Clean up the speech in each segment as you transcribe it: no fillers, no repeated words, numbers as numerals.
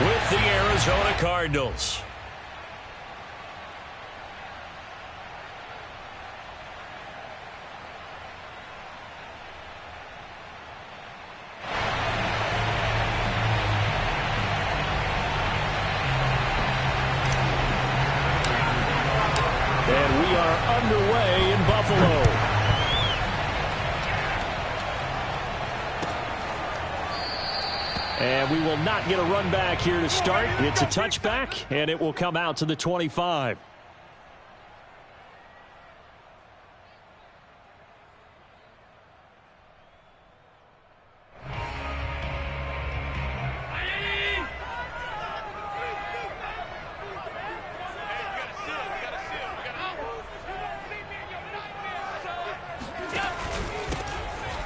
with the Arizona Cardinals. And we are underway in Buffalo. And we will not get a run back here to start. It's a touchback, and it will come out to the 25.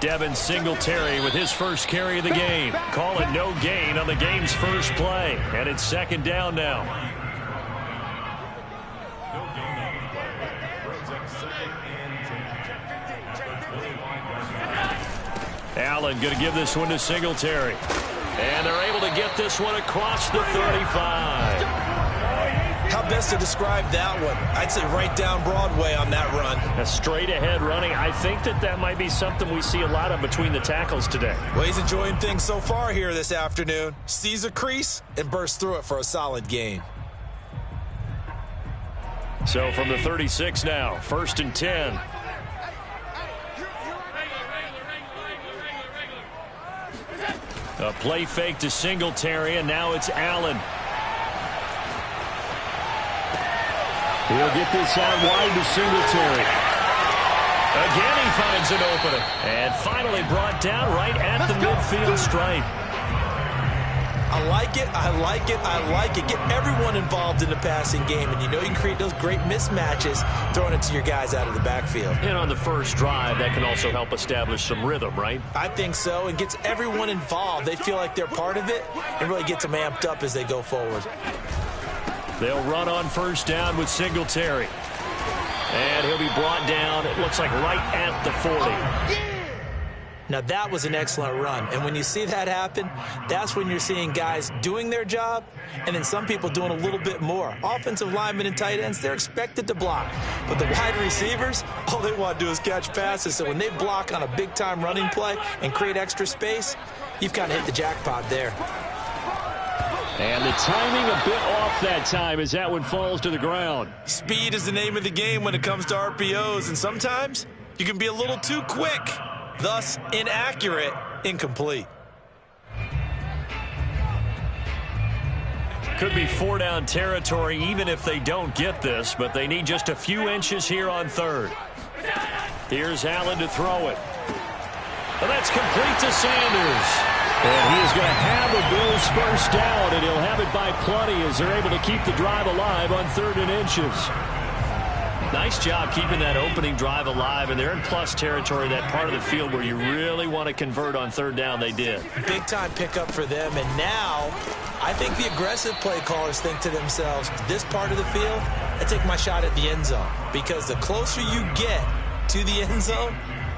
Devin Singletary with his first carry of the game. Call it no gain on the game's first play. And it's second down now. Allen going to give this one to Singletary. And they're able to get this one across the 35. How best to describe that one? I'd say right down Broadway on that run. A straight ahead running. I think that might be something we see a lot of between the tackles today. Well, he's enjoying things so far here this afternoon. Sees a crease and bursts through it for a solid gain. So from the 36 now, 1st and 10. A play fake to Singletary, and now it's Allen. He'll get this out wide to Singletary. Again, he finds an opening. And finally brought down right at the midfield stripe. I like it, I like it, I like it. Get everyone involved in the passing game, and you know you can create those great mismatches throwing it to your guys out of the backfield. And on the first drive, that can also help establish some rhythm, right? I think so, and gets everyone involved. They feel like they're part of it and really gets them amped up as they go forward. They'll run on first down with Singletary. And he'll be brought down, it looks like, right at the 40. Now, that was an excellent run. And when you see that happen, that's when you're seeing guys doing their job and then some people doing a little bit more. Offensive linemen and tight ends, they're expected to block. But the wide receivers, all they want to do is catch passes. So when they block on a big-time running play and create extra space, you've kind of hit the jackpot there. And the timing a bit off that time as that one falls to the ground. Speed is the name of the game when it comes to RPOs, and sometimes you can be a little too quick, thus inaccurate, incomplete. Could be 4-down territory even if they don't get this, but they need just a few inches here on third. Here's Allen to throw it. And that's complete to Sanders. And he is going to have the Bills first down, and he'll have it by plenty as they're able to keep the drive alive on 3rd and inches. Nice job keeping that opening drive alive, and they're in plus territory, that part of the field where you really want to convert on 3rd down. They did. Big-time pickup for them, and now I think the aggressive play callers think to themselves, this part of the field, I take my shot at the end zone, because the closer you get to the end zone,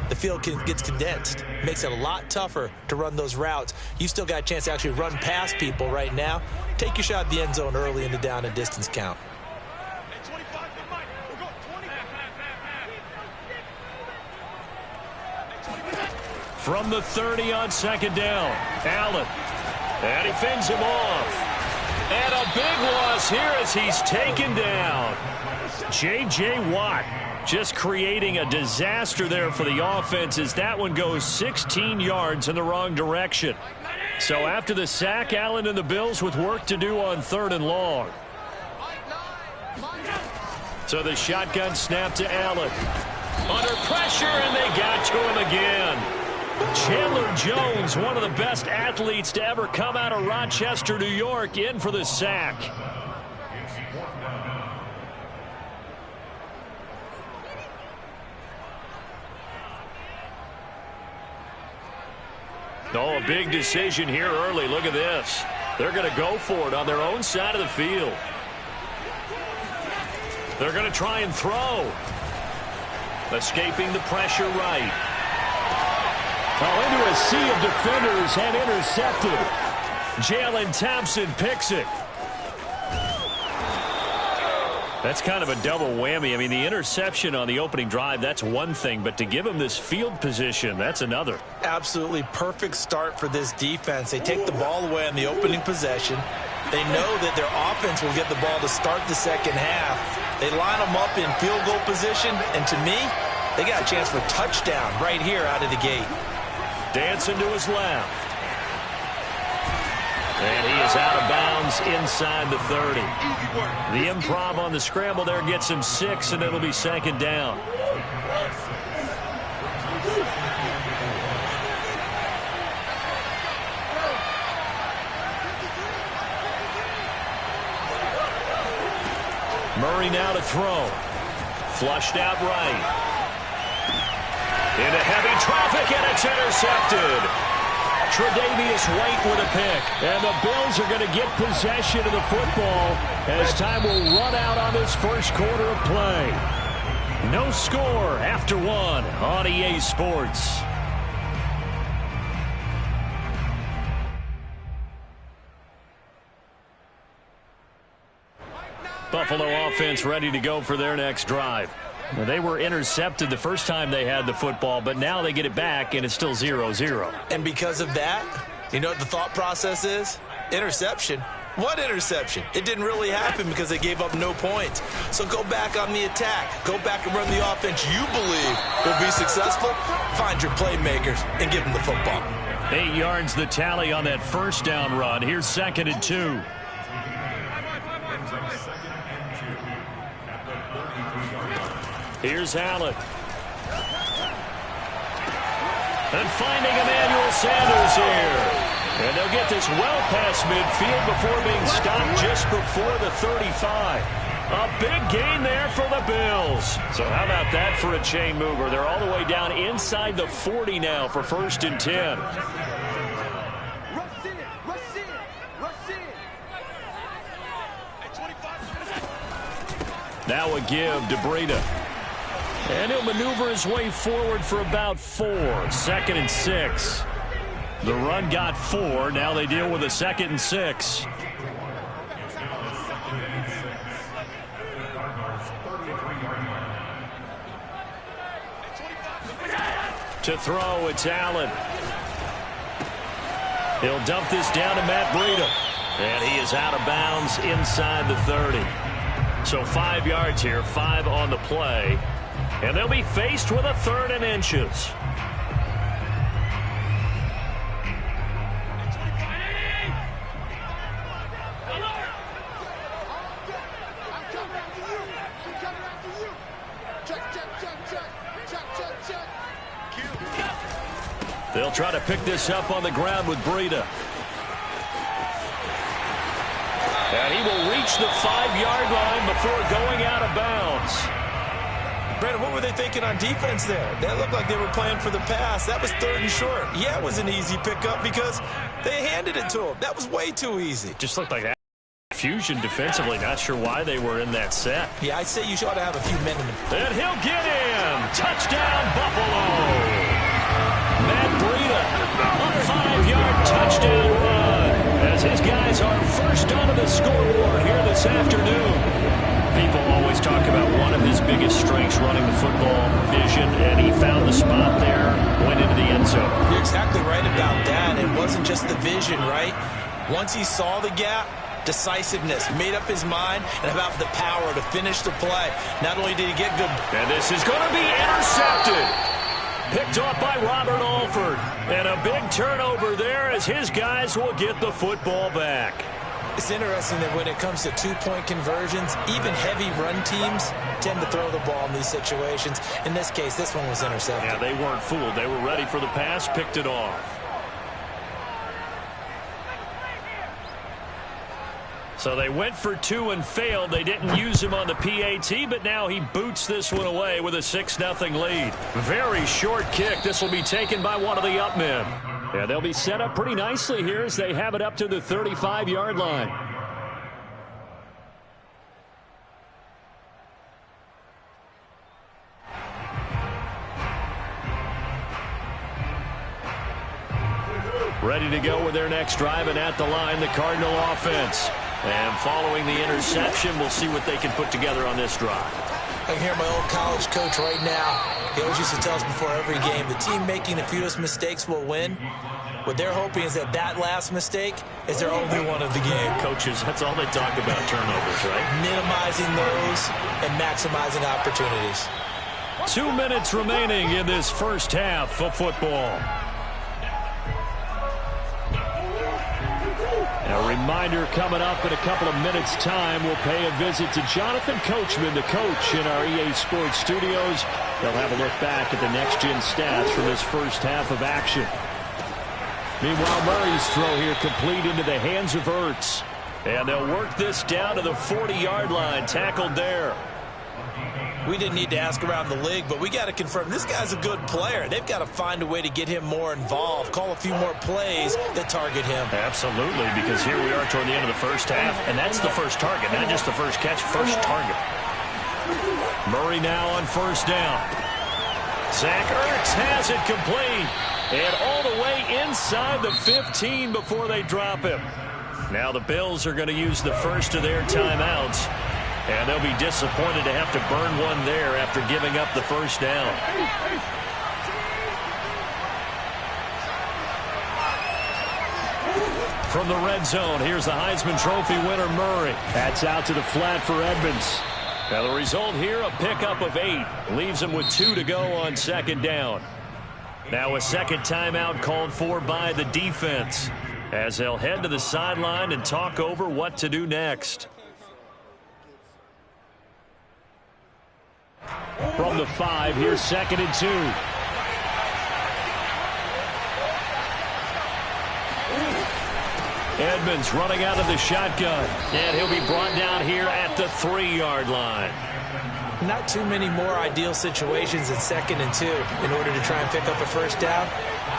the field gets condensed. Makes it a lot tougher to run those routes. You still got a chance to actually run past people right now. Take your shot at the end zone early in the down and distance count. From the 30 on 2nd down, Allen. And he fends him off. And a big loss here as he's taken down. J.J. Watt. Just creating a disaster there for the offense as that one goes 16 yards in the wrong direction. So after the sack, Allen and the Bills with work to do on 3rd and long. So the shotgun snap to Allen. Under pressure, and they got to him again. Chandler Jones, one of the best athletes to ever come out of Rochester, New York, in for the sack. Oh, a big decision here early. Look at this. They're going to go for it on their own side of the field. They're going to try and throw. Escaping the pressure right. Oh, into a sea of defenders and intercepted. Jalen Thompson picks it. That's kind of a double whammy. I mean, the interception on the opening drive, that's one thing, but to give him this field position, that's another. Absolutely perfect start for this defense. They take the ball away on the opening possession. They know that their offense will get the ball to start the second half. They line them up in field goal position, and to me, they got a chance for a touchdown right here out of the gate. Dancing to his left. And he is out of bounds inside the 30. The improv on the scramble there gets him 6, and it'll be second down. Murray now to throw. Flushed out right. Into heavy traffic, and it's intercepted. Tre'Davious White with a pick. And the Bills are going to get possession of the football as time will run out on this first quarter of play. No score after 1 on EA Sports. Buffalo offense ready to go for their next drive. They were intercepted the first time they had the football, but now they get it back, and it's still 0-0. And because of that, you know what the thought process is? Interception. What interception? It didn't really happen because they gave up no points. So go back on the attack. Go back and run the offense you believe will be successful. Find your playmakers and give them the football. 8 yards the tally on that first down run. Here's 2nd and 2. Here's Allen. And finding Emmanuel Sanders here. And they'll get this well past midfield before being stopped just before the 35. A big gain there for the Bills. So how about that for a chain mover? They're all the way down inside the 40 now for 1st and 10. Now a give to Breida. And he'll maneuver his way forward for about 4. 2nd and 6. The run got 4. Now they deal with a 2nd and 6. To throw, it's Allen. He'll dump this down to Matt Breida. And he is out of bounds inside the 30. So 5 yards here, 5 on the play. And they'll be faced with a 3rd and inches. They'll try to pick this up on the ground with Breida. And he will reach the 5-yard line before going out of bounds. Brandon, what were they thinking on defense there? That looked like they were playing for the pass. That was 3rd and short. Yeah, it was an easy pickup because they handed it to him. That was way too easy. Just looked like that. Fusion defensively. Not sure why they were in that set. Yeah, I'd say you ought to have a few men in them. And he'll get in. Touchdown, Buffalo. Matt Breida, a 5-yard touchdown run as his guys are first onto the scoreboard here this afternoon. People always talk about one of his biggest strengths running the football, vision, and he found the spot there, went into the end zone. You're exactly right about that. It wasn't just the vision, right? Once he saw the gap, decisiveness, made up his mind, and about the power to finish the play. Not only did he get good. And this is going to be intercepted. Picked off by Robert Alford. And a big turnover there as his guys will get the football back. It's interesting that when it comes to two-point conversions, even heavy run teams tend to throw the ball in these situations. In this case, this one was intercepted. Yeah, they weren't fooled. They were ready for the pass, picked it off. So they went for 2 and failed. They didn't use him on the PAT, but now he boots this one away with a 6-0 lead. Very short kick. This will be taken by one of the up men. Yeah, they'll be set up pretty nicely here as they have it up to the 35-yard line. Ready to go with their next drive, and at the line, the Cardinal offense. And following the interception, we'll see what they can put together on this drive. I can hear my old college coach right now. He always used to tell us before every game, the team making the fewest mistakes will win. What they're hoping is that that last mistake is their only one of the game. Coaches, that's all they talk about, turnovers, right? Minimizing those and maximizing opportunities. 2 minutes remaining in this first half of football. A reminder coming up in a couple of minutes' time. We'll pay a visit to Jonathan Coachman, the coach in our EA Sports studios. They'll have a look back at the next-gen stats from this first half of action. Meanwhile, Murray's throw here complete into the hands of Ertz. And they'll work this down to the 40-yard line, tackled there. We didn't need to ask around the league, but we got to confirm this guy's a good player. They've got to find a way to get him more involved, call a few more plays that target him. Absolutely, because here we are toward the end of the first half, and that's the first target, not just the first catch, first target. Murray now on first down. Zach Ertz has it complete, and all the way inside the 15 before they drop him. Now the Bills are going to use the first of their timeouts. And they'll be disappointed to have to burn one there after giving up the first down. From the red zone, here's the Heisman Trophy winner, Murray. That's out to the flat for Edmonds. Now the result here, a pickup of 8. Leaves them with 2 to go on second down. Now a second timeout called for by the defense, as they'll head to the sideline and talk over what to do next. From the 5, here's 2nd and 2. Edmonds running out of the shotgun, and he'll be brought down here at the 3-yard line. Not too many more ideal situations at 2nd and 2 in order to try and pick up a first down.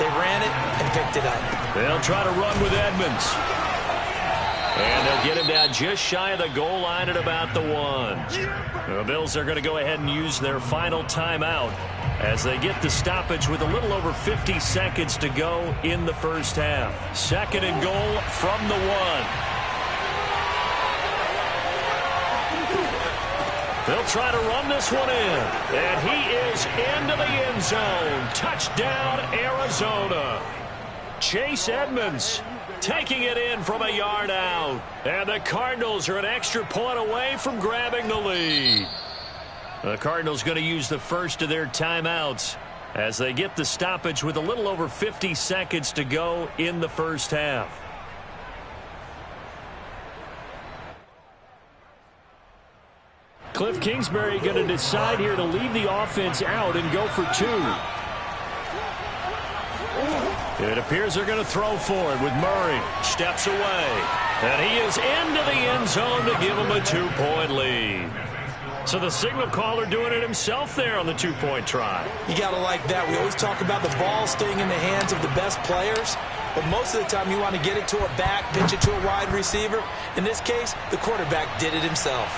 They ran it and picked it up. They'll try to run with Edmonds. And they'll get him down just shy of the goal line at about the 1. The Bills are going to go ahead and use their final timeout as they get the stoppage with a little over 50 seconds to go in the first half. 2nd and goal from the 1. They'll try to run this one in. And he is into the end zone. Touchdown, Arizona. Chase Edmonds taking it in from a yard out. And the Cardinals are an extra point away from grabbing the lead. The Cardinals going to use the first of their timeouts as they get the stoppage with a little over 50 seconds to go in the first half. Cliff Kingsbury going to decide here to leave the offense out and go for 2. It appears they're going to throw for it with Murray. Steps away. And he is into the end zone to give him a 2-point lead. So the signal caller doing it himself there on the 2-point try. You got to like that. We always talk about the ball staying in the hands of the best players. But most of the time you want to get it to a back, pitch it to a wide receiver. In this case, the quarterback did it himself.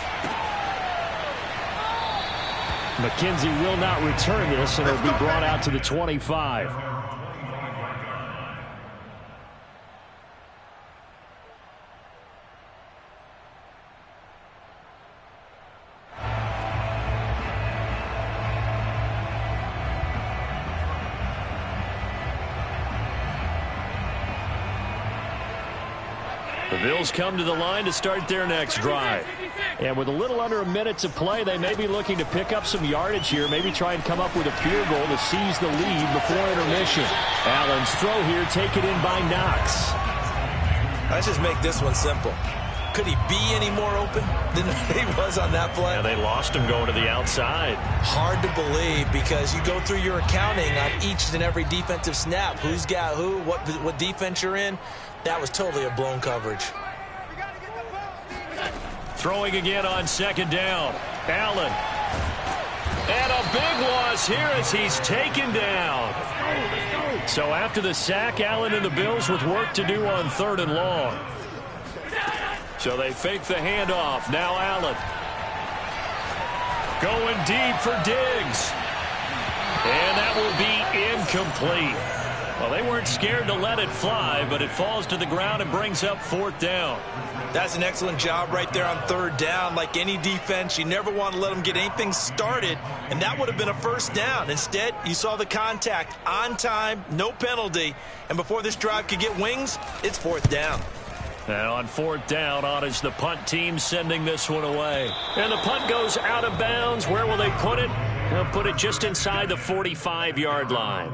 McKenzie will not return this, and it'll be brought out to the 25. The Bills come to the line to start their next drive. And with a little under a minute to play, they may be looking to pick up some yardage here, maybe try and come up with a field goal to seize the lead before intermission. Allen's throw here taken in by Knox. Let's just make this one simple. Could he be any more open than he was on that play? Yeah, they lost him going to the outside. Hard to believe because you go through your accounting on each and every defensive snap. Who's got who, what defense you're in. That was totally a blown coverage. Throwing again on second down. Allen. And a big loss here as he's taken down. So after the sack, Allen and the Bills with work to do on 3rd and long. So they fake the handoff. Now Allen. Going deep for Diggs. And that will be incomplete. Well, they weren't scared to let it fly, but it falls to the ground and brings up 4th down. That's an excellent job right there on 3rd down. Like any defense, you never want to let them get anything started, and that would have been a 1st down. Instead, you saw the contact on time, no penalty, and before this drive could get wings, it's 4th down. And on 4th down, on is the punt team sending this one away. And the punt goes out of bounds. Where will they put it? They'll put it just inside the 45-yard line.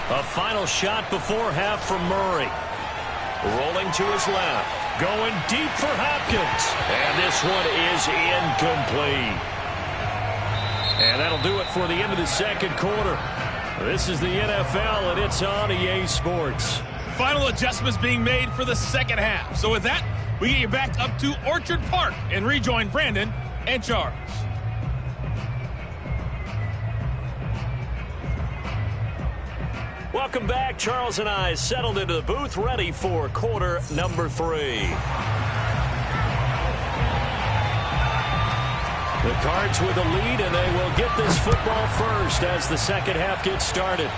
A final shot before half from Murray. Rolling to his left. Going deep for Hopkins. And this one is incomplete. And that'll do it for the end of the 2nd quarter. This is the NFL, and it's on EA Sports. Final adjustments being made for the 2nd half. So with that, we get you back up to Orchard Park and rejoin Brandon and Charles. Welcome back. Charles and I settled into the booth, ready for quarter number 3. The Cards with a lead, and they will get this football first as the 2nd half gets started.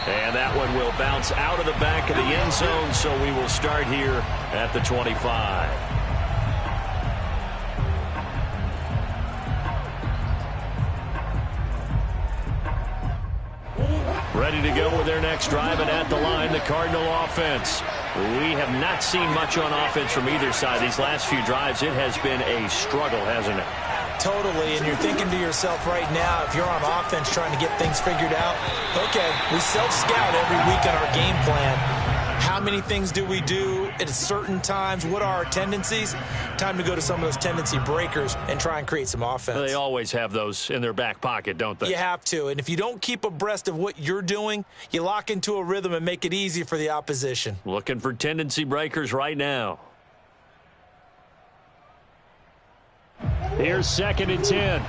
And that one will bounce out of the back of the end zone, so we will start here at the 25. Ready to go with their next drive, and at the line, the Cardinal offense. We have not seen much on offense from either side. These last few drives, it has been a struggle, hasn't it? Totally, and you're thinking to yourself right now, if you're on offense trying to get things figured out, okay, we self-scout every week on our game plan. How many things do we do at certain times? What are our tendencies? Time to go to some of those tendency breakers and try and create some offense. They always have those in their back pocket, don't they? You have to, and if you don't keep abreast of what you're doing, you lock into a rhythm and make it easy for the opposition. Looking for tendency breakers right now. Here's 2nd and 10.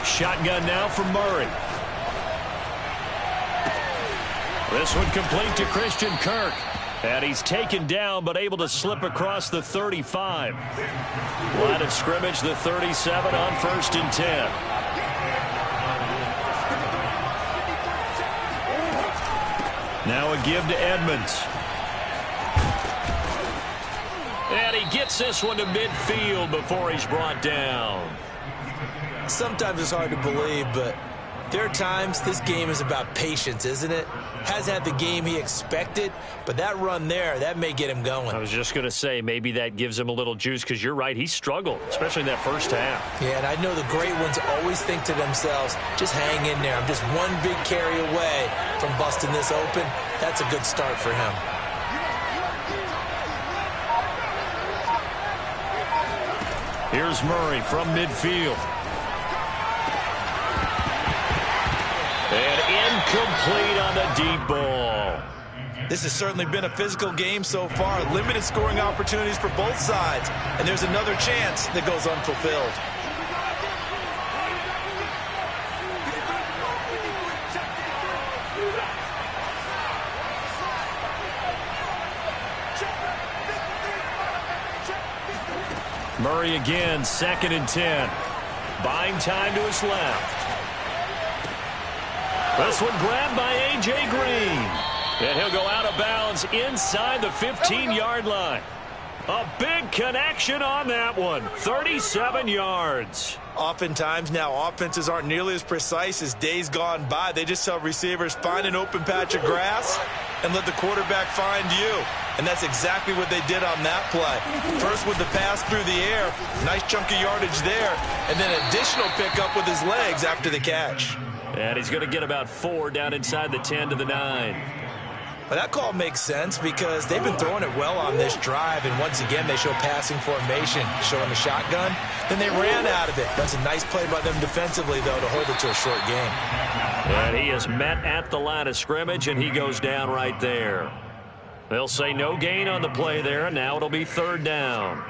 Shotgun now from Murray. This one complete to Christian Kirk. And he's taken down but able to slip across the 35. Line of scrimmage, the 37 on 1st and 10. Now a give to Edmonds. And he gets this one to midfield before he's brought down. Sometimes it's hard to believe, but there are times this game is about patience, isn't it? Has had the game he expected, but that run there, that may get him going. I was just going to say, maybe that gives him a little juice, because you're right, he struggled, especially in that first half. Yeah, and I know the great ones always think to themselves, just hang in there. I'm just one big carry away from busting this open. That's a good start for him. Here's Murray from midfield. And incomplete on the deep ball. This has certainly been a physical game so far. Limited scoring opportunities for both sides. And there's another chance that goes unfulfilled. Murray again, 2nd and 10. Buying time to his left. This one grabbed by A.J. Green. And he'll go out of bounds inside the 15-yard line. A big connection on that one. 37 yards. Oftentimes now offenses aren't nearly as precise as days gone by. They just tell receivers, find an open patch of grass and let the quarterback find you. And that's exactly what they did on that play. First with the pass through the air, nice chunk of yardage there, and then additional pickup with his legs after the catch. And he's going to get about 4 down inside the 10 to the 9. Well, that call makes sense because they've been throwing it well on this drive, and once again they show passing formation, showing the shotgun. Then they ran out of it. That's a nice play by them defensively, though, to hold it to a short game. And he is met at the line of scrimmage, and he goes down right there. They'll say no gain on the play there, and now it'll be third down.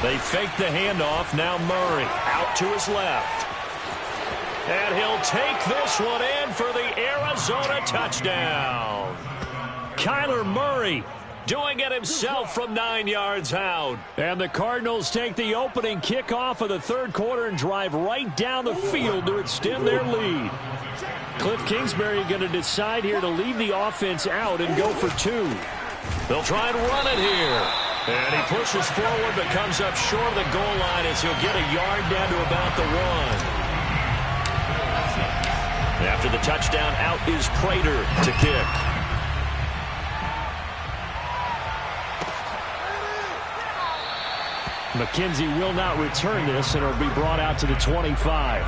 They fake the handoff. Now Murray out to his left. And he'll take this one in for the Arizona touchdown. Kyler Murray doing it himself from 9 yards out. And the Cardinals take the opening kickoff of the third quarter and drive right down the field to extend their lead. Cliff Kingsbury going to decide here to leave the offense out and go for two. They'll try and run it here. And he pushes forward but comes up short of the goal line as he'll get a yard down to about the one. After the touchdown, out is Prater to kick. McKenzie will not return this, and it'll be brought out to the 25.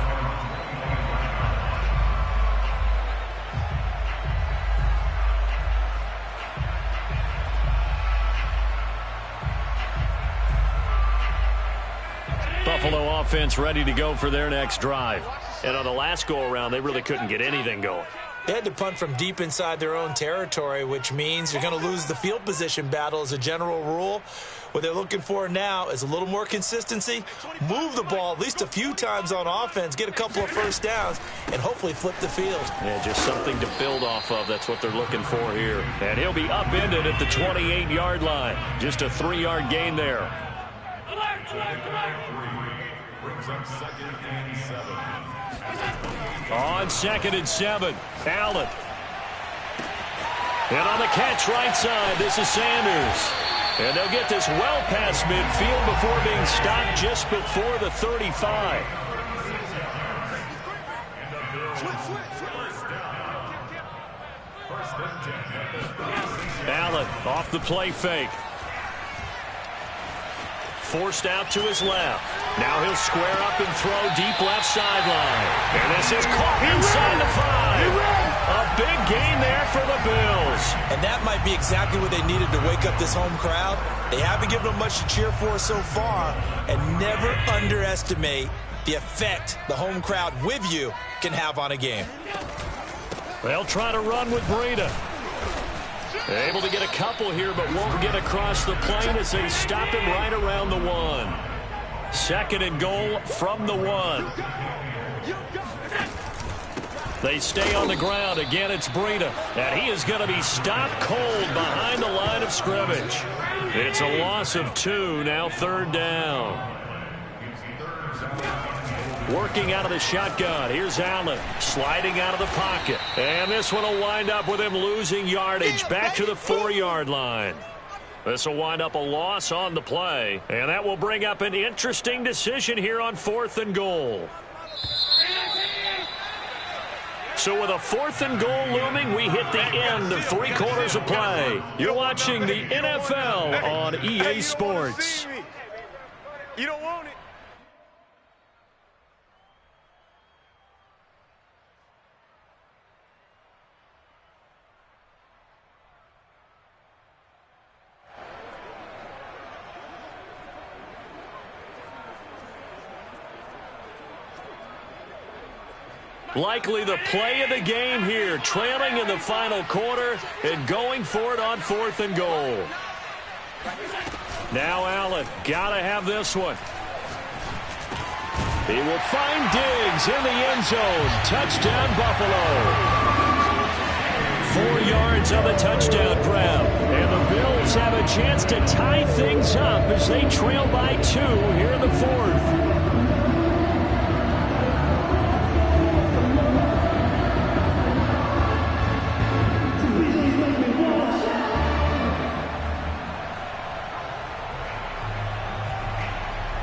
Buffalo offense ready to go for their next drive. And on the last go-around, they really couldn't get anything going. They had to punt from deep inside their own territory, which means you're going to lose the field position battle as a general rule. What they're looking for now is a little more consistency, move the ball at least a few times on offense, get a couple of first downs, and hopefully flip the field. Yeah, just something to build off of. That's what they're looking for here. And he'll be upended at the 28-yard line. Just a 3-yard gain there. Brings up 2nd and 7. On 2nd and 7, Allen. And on the catch right side, this is Sanders. And they'll get this well past midfield before being stopped just before the 35. Allen off the play fake. Forced out to his left. Now he'll square up and throw deep left sideline. And this is caught inside the 5. A big gain there for the Bills. And that might be exactly what they needed to wake up this home crowd. They haven't given them much to cheer for so far. And never underestimate the effect the home crowd with you can have on a game. They'll try to run with Breida. Able to get a couple here, but won't get across the plane as they stop him right around the 1. 2nd and goal from the 1. They stay on the ground. Again, it's Breida. And he is going to be stopped cold behind the line of scrimmage. It's a loss of 2, now 3rd down. Working out of the shotgun. Here's Allen sliding out of the pocket. And this one will wind up with him losing yardage back to the 4-yard line. This will wind up a loss on the play. And that will bring up an interesting decision here on 4th and goal. So with a 4th and goal looming, we hit the end of 3 quarters of play. You're watching the NFL on EA Sports. You don't want it. Likely the play of the game here, trailing in the final quarter and going for it on 4th and goal. Now Allen, gotta have this one. He will find Diggs in the end zone. Touchdown, Buffalo. 4 yards on the touchdown grab. And the Bills have a chance to tie things up as they trail by 2 here in the 4th.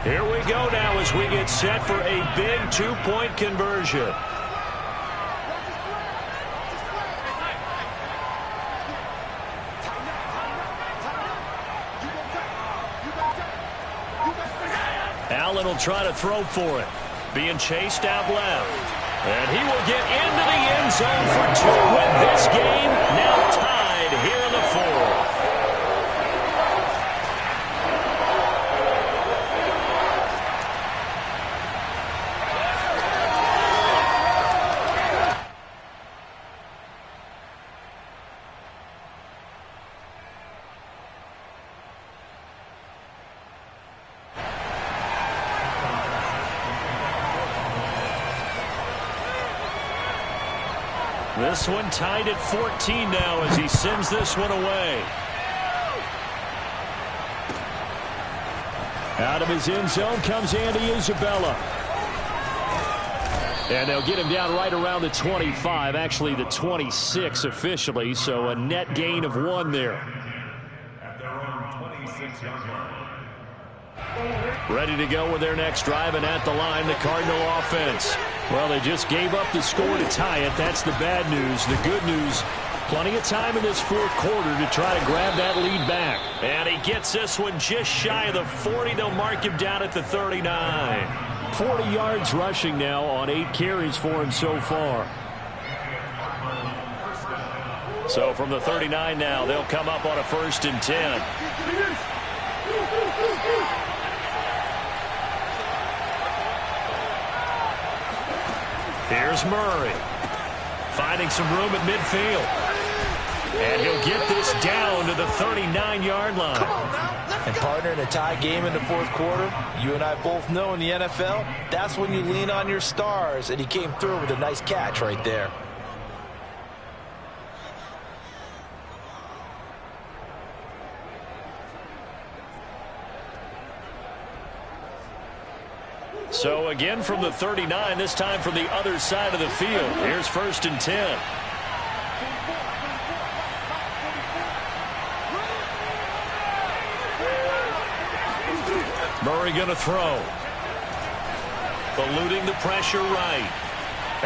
Here we go now as we get set for a big 2-point conversion. Allen will try to throw for it. Being chased out left. And he will get into the end zone for 2 with this game now tied here in the 4th. This one tied at 14 now as he sends this one away. Out of his end zone comes Andy Isabella. And they'll get him down right around the 25, actually the 26 officially, so a net gain of 1 there. At their own 26-yard line. Ready to go with their next drive, and at the line, the Cardinal offense. Well, they just gave up the score to tie it. That's the bad news. The good news, plenty of time in this fourth quarter to try to grab that lead back. And he gets this one just shy of the 40. They'll mark him down at the 39. 40 yards rushing now on 8 carries for him so far. So from the 39 now, they'll come up on a 1st and 10. Here's Murray. Finding some room at midfield. And he'll get this down to the 39-yard line. And partner, in a tie game in the fourth quarter, you and I both know in the NFL, that's when you lean on your stars. And he came through with a nice catch right there. So again from the 39, this time from the other side of the field. Here's 1st and 10. Murray going to throw. Eluding the pressure right.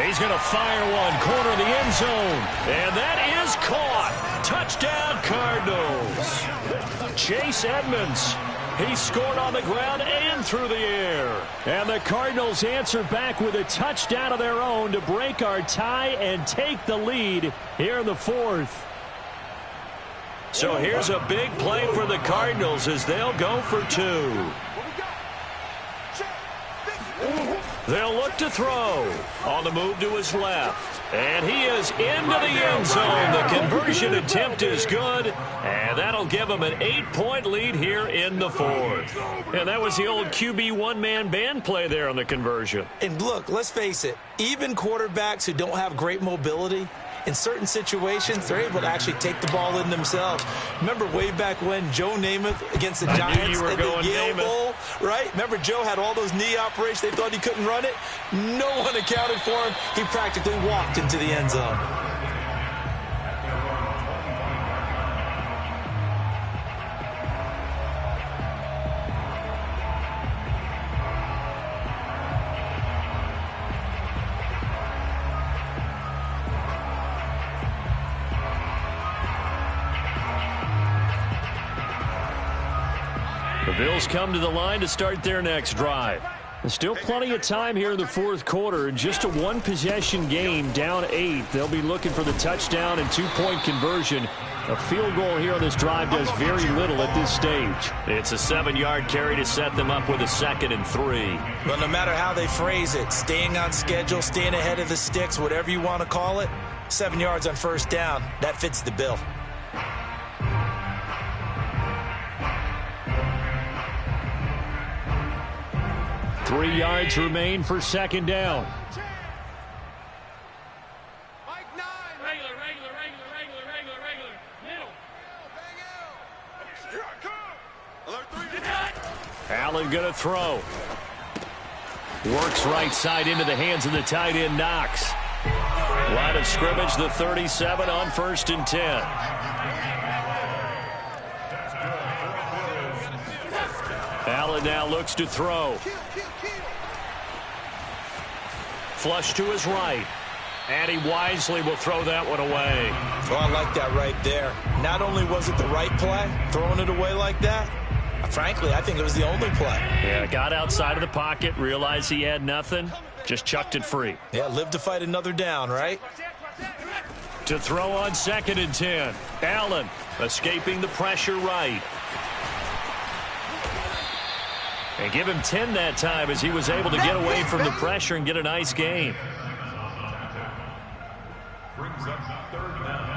He's going to fire one. Corner of the end zone. And that is caught. Touchdown Cardinals. Chase Edmonds. He scored on the ground and through the air. And the Cardinals answer back with a touchdown of their own to break our tie and take the lead here in the fourth. So here's a big play for the Cardinals as they'll go for 2. They'll look to throw. On the move to his left. And he is into the end zone. The conversion attempt is good. And that'll give him an 8-point lead here in the fourth. And that was the old QB one-man band play there on the conversion. And look, let's face it, even quarterbacks who don't have great mobility, in certain situations, they're able to actually take the ball in themselves. Remember way back when Joe Namath against the Giants at the Yale Bowl, right? Remember Joe had all those knee operations. They thought he couldn't run it. No one accounted for him. He practically walked into the end zone. The Bills come to the line to start their next drive. There's still plenty of time here in the fourth quarter. Just a one-possession game, down 8. They'll be looking for the touchdown and 2-point conversion. A field goal here on this drive does very little at this stage. It's a 7-yard carry to set them up with a 2nd and 3. Well, no matter how they phrase it, staying on schedule, staying ahead of the sticks, whatever you want to call it, 7 yards on 1st down, that fits the bill. Three yards remain for 2nd down. Allen going to throw. Works right side into the hands of the tight end, Knox. Line of scrimmage, the 37 on 1st and 10. Allen now looks to throw. Flush to his right. And he wisely will throw that one away. Oh, I like that right there. Not only was it the right play, throwing it away like that, frankly, I think it was the only play. Yeah, got outside of the pocket, realized he had nothing, just chucked it free. Yeah, live to fight another down, right? To throw on 2nd and 10. Allen escaping the pressure right. And give him 10 that time as he was able to get away from the pressure and get a nice gain. Brings up 3rd down.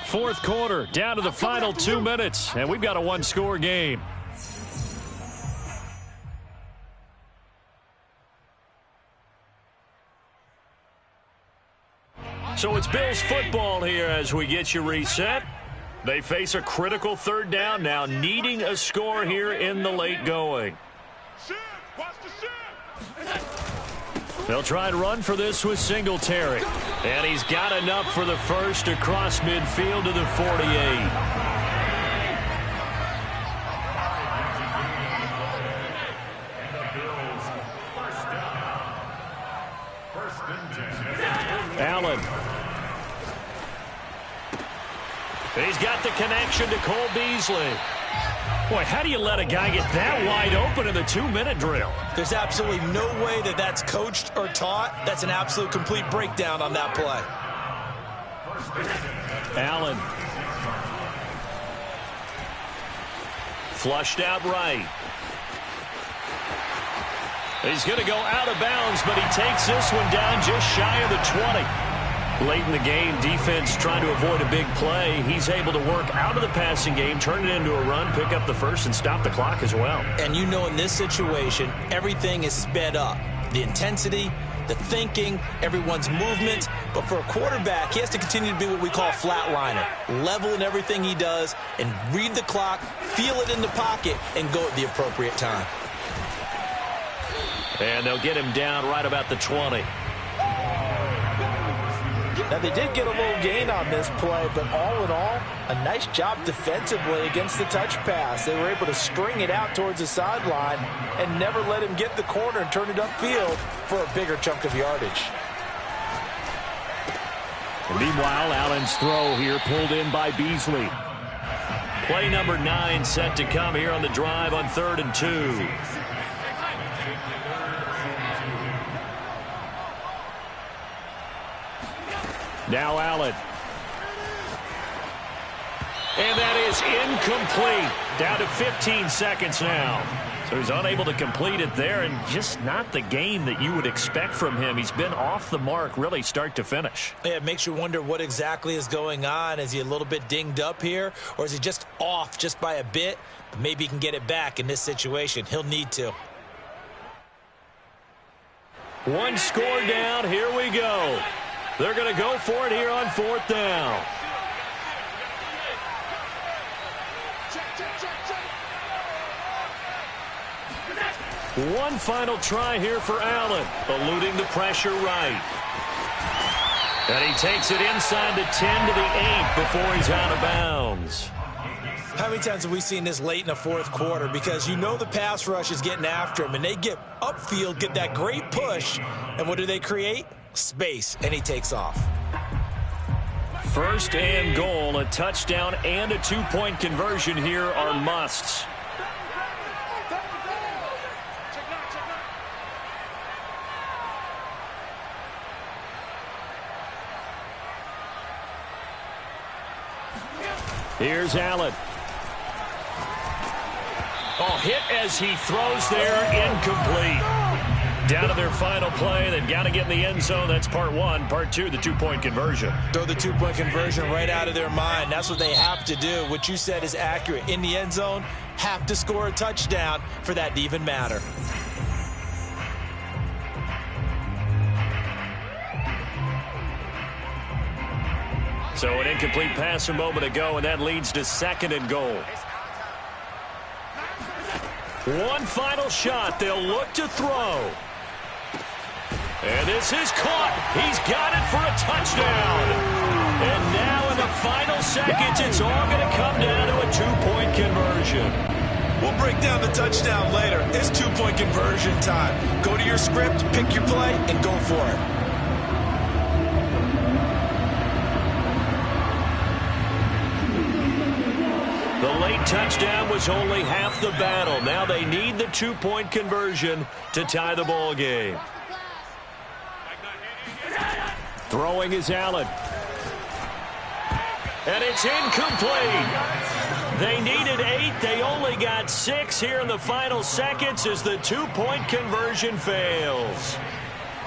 Fourth quarter, down to the final 2 minutes, and we've got a one-score game. So it's Bills football here as we get you reset. They face a critical third down now, needing a score here in the late going. They'll try and run for this with Singletary. And he's got enough for the first across midfield to the 48. Allen. He's got the connection to Cole Beasley. Boy, how do you let a guy get that wide open in the 2-minute drill? There's absolutely no way that that's coached or taught. That's an absolute complete breakdown on that play. Allen. Flushed out right. He's going to go out of bounds, but he takes this one down just shy of the 20. Late in the game, defense trying to avoid a big play. He's able to work out of the passing game, turn it into a run, pick up the first, and stop the clock as well. And you know in this situation, everything is sped up. The intensity, the thinking, everyone's movement. But for a quarterback, he has to continue to be what we call a flatliner. Level in everything he does and read the clock, feel it in the pocket, and go at the appropriate time. And they'll get him down right about the 20. Now, they did get a little gain on this play, but all in all, a nice job defensively against the touch pass. They were able to string it out towards the sideline and never let him get the corner and turn it upfield for a bigger chunk of yardage. And meanwhile, Allen's throw here pulled in by Beasley. Play number 9 set to come here on the drive on 3rd and 2. Now Allen. And that is incomplete. Down to 15 seconds now. So he's unable to complete it there, and just not the game that you would expect from him. He's been off the mark really start to finish. Yeah, it makes you wonder what exactly is going on. Is he a little bit dinged up here, or is he just off just by a bit? Maybe he can get it back in this situation. He'll need to. One score down. Here we go. They're going to go for it here on 4th down. One final try here for Allen, eluding the pressure right. And he takes it inside the 10 to the 8 before he's out of bounds. How many times have we seen this late in the 4th quarter? Because you know the pass rush is getting after him, and they get upfield, get that great push, and what do they create? Space, and he takes off. 1st and goal, a touchdown and a 2-point conversion here are musts. Here's Allen. Oh, hit as he throws there, incomplete. Down to their final play. They've got to get in the end zone. That's part 1. Part 2, the 2-point conversion. Throw the 2-point conversion right out of their mind. That's what they have to do. What you said is accurate. In the end zone, have to score a touchdown for that to even matter. So an incomplete pass a moment ago, and that leads to 2nd and goal. One final shot. They'll look to throw. And this is caught. He's got it for a touchdown. And now in the final seconds, it's all going to come down to a 2-point conversion. We'll break down the touchdown later. It's 2-point conversion time. Go to your script, pick your play, and go for it. The late touchdown was only half the battle. Now they need the 2-point conversion to tie the ball game. Throwing is Allen. And it's incomplete. They needed 8. They only got 6 here in the final seconds as the 2-point conversion fails.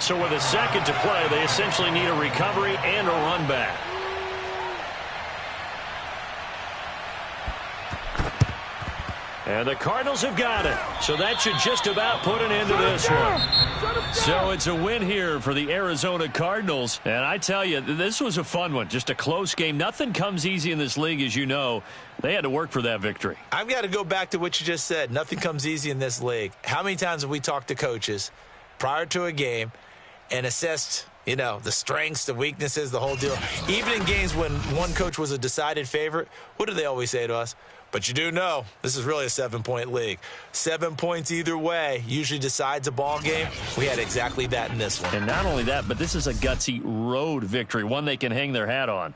So with a second to play, they essentially need a recovery and a run back. And the Cardinals have got it. So that should just about put an end to this one. So it's a win here for the Arizona Cardinals. And I tell you, this was a fun one. Just a close game. Nothing comes easy in this league, as you know. They had to work for that victory. I've got to go back to what you just said. Nothing comes easy in this league. How many times have we talked to coaches prior to a game and assessed, you know, the strengths, the weaknesses, the whole deal? Even in games when one coach was a decided favorite, what do they always say to us? But you do know this is really a 7-point league. 7 points either way usually decides a ball game. We had exactly that in this one. And not only that, but this is a gutsy road victory, one they can hang their hat on.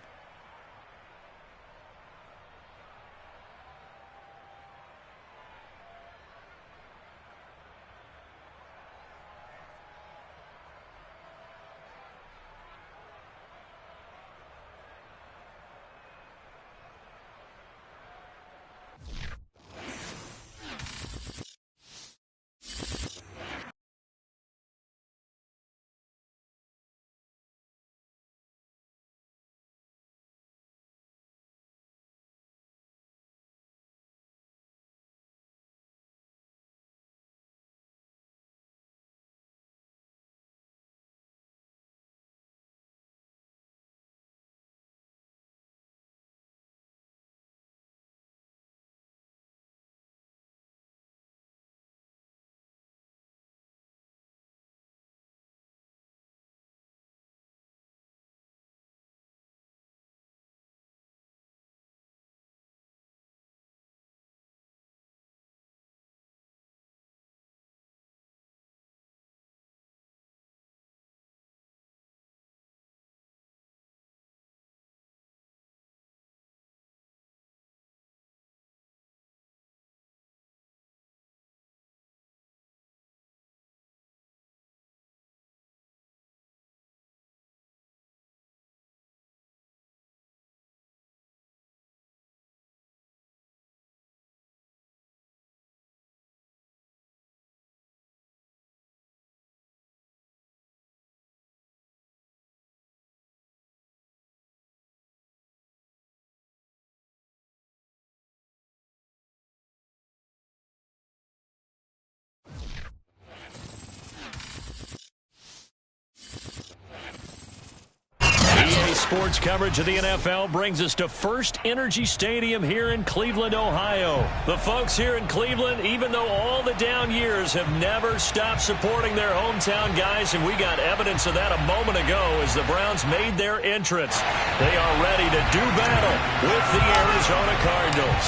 Sports coverage of the NFL brings us to First Energy Stadium here in Cleveland, Ohio. The folks here in Cleveland, even though all the down years, have never stopped supporting their hometown guys, and we got evidence of that a moment ago as the Browns made their entrance. They are ready to do battle with the Arizona Cardinals.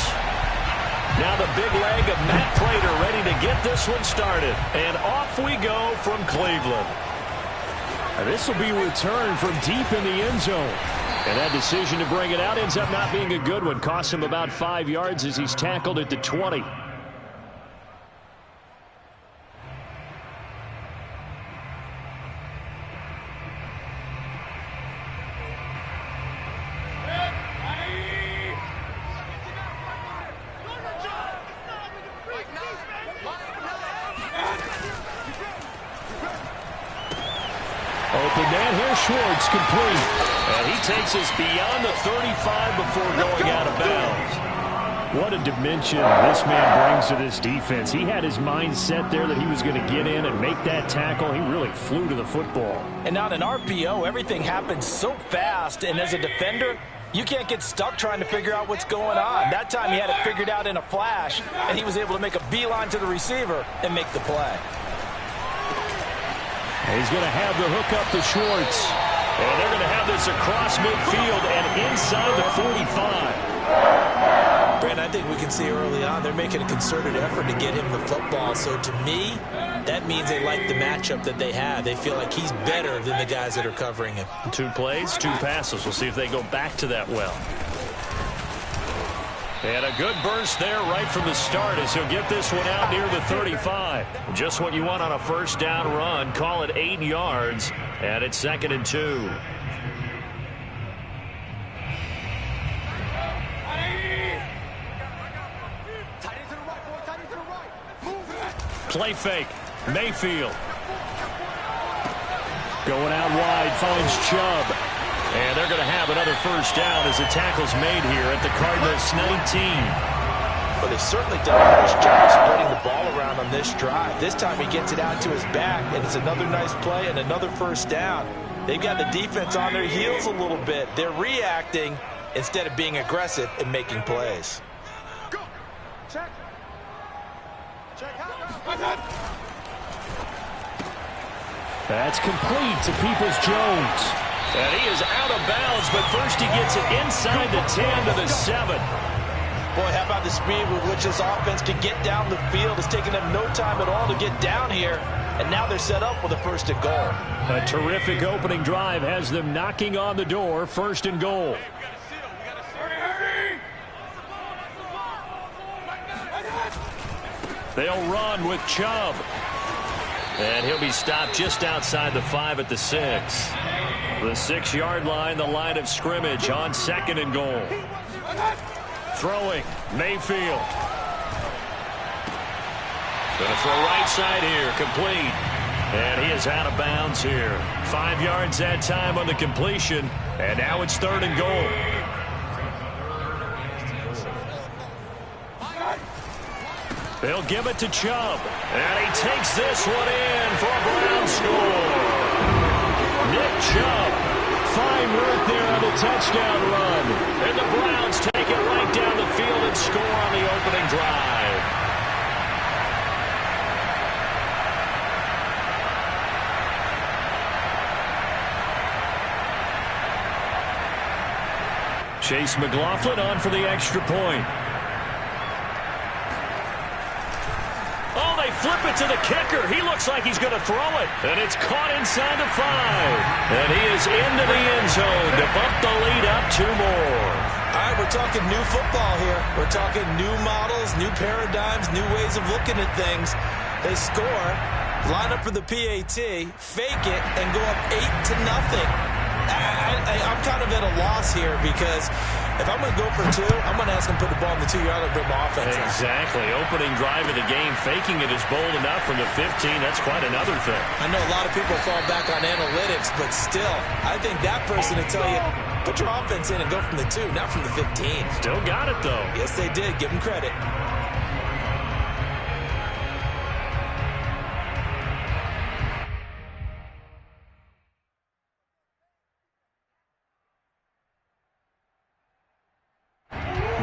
Now the big leg of Matt Prater ready to get this one started. And off we go from Cleveland. This will be returned from deep in the end zone. And that decision to bring it out ends up not being a good one. Costs him about 5 yards as he's tackled at the 20. Open man here, Schwartz complete. And he takes us beyond the 35 before going out of bounds. What a dimension this man brings to this defense. He had his mind set there that he was going to get in and make that tackle. He really flew to the football. And on an RPO, everything happens so fast. And as a defender, you can't get stuck trying to figure out what's going on. That time he had it figured out in a flash, and he was able to make a beeline to the receiver and make the play. He's going to have the hook up to Schwartz. And they're going to have this across midfield and inside the 45. Brandon, I think we can see early on they're making a concerted effort to get him the football. So to me, that means they like the matchup that they have. They feel like he's better than the guys that are covering him. 2 plays, 2 passes. We'll see if they go back to that well. And a good burst there right from the start as he'll get this one out near the 35. Just what you want on a first down run. Call it 8 yards, and it's 2nd and 2. Play fake. Mayfield. Going out wide, finds Chubb. And they're going to have another first down as the tackle's made here at the Cardinals' 19. but they've certainly done a nice job spreading the ball around on this drive. This time he gets it out to his back, and it's another nice play and another first down. They've got the defense on their heels a little bit. They're reacting instead of being aggressive and making plays. Go. Check. Check out. That's complete to Peoples-Jones. And he is out of bounds, but first he gets it inside the 10 to the 7. Boy, how about the speed with which this offense can get down the field? It's taken them no time at all to get down here, and now they're set up with a first and goal. A terrific opening drive has them knocking on the door, first and goal. They'll run with Chubb. And he'll be stopped just outside the 5 at the 6. The 6-yard line, the line of scrimmage on second and goal. Throwing, Mayfield. Going to throw right side here, complete. And he is out of bounds here. 5 yards that time on the completion. And now it's third and goal. They'll give it to Chubb. And he takes this one in for a Brown score. Nick Chubb. Fine work there on the touchdown run. And the Browns take it right down the field and score on the opening drive. Chase McLaughlin on for the extra point. Oh, they flip it to the kicker. He looks like he's going to throw it. And it's caught inside the 5. And he is into the end zone to bump the lead up 2 more. All right, we're talking new football here. We're talking new models, new paradigms, new ways of looking at things. They score, line up for the PAT, fake it, and go up 8-0. I'm kind of at a loss here because if I'm going to go for 2, I'm going to ask him to put the ball in the 2-yard line and bring my offense out. Exactly. Opening drive of the game, faking it is bold enough from the 15. That's quite another thing. I know a lot of people fall back on analytics, but still, I think that person will tell you, put your offense in and go from the 2, not from the 15. Still got it, though. Yes, they did. Give them credit.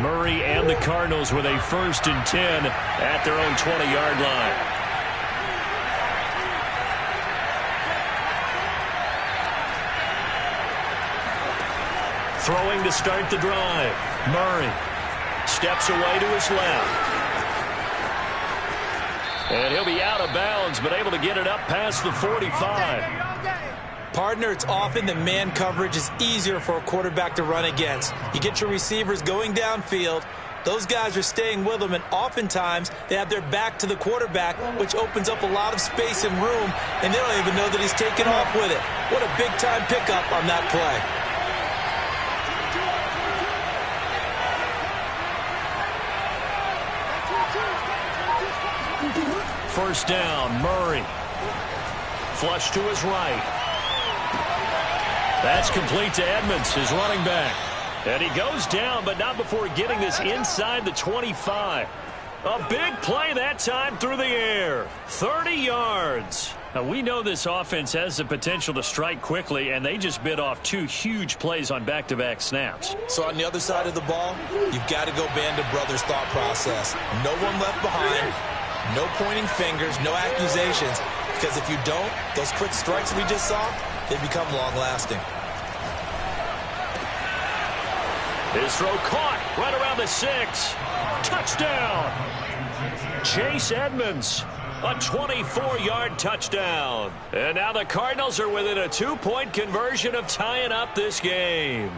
Murray and the Cardinals with a 1st and 10 at their own 20-yard line. Throwing to start the drive. Murray steps away to his left. And he'll be out of bounds, but able to get it up past the 45. Partner, it's often that man coverage is easier for a quarterback to run against. You get your receivers going downfield. Those guys are staying with them, and oftentimes they have their back to the quarterback, which opens up a lot of space and room, and they don't even know that he's taken off with it. What a big-time pickup on that play. First down, Murray. Flush to his right. That's complete to Edmonds, his running back. And he goes down, but not before getting this inside the 25. A big play that time through the air. 30 yards. Now, we know this offense has the potential to strike quickly, and they just bit off 2 huge plays on back-to-back snaps. So on the other side of the ball, you've got to go Band of Brothers thought process. No one left behind. No pointing fingers, no accusations. Because if you don't, those quick strikes we just saw, they become long-lasting. His throw caught right around the 6. Touchdown. Chase Edmonds. A 24-yard touchdown. And now the Cardinals are within a 2-point conversion of tying up this game.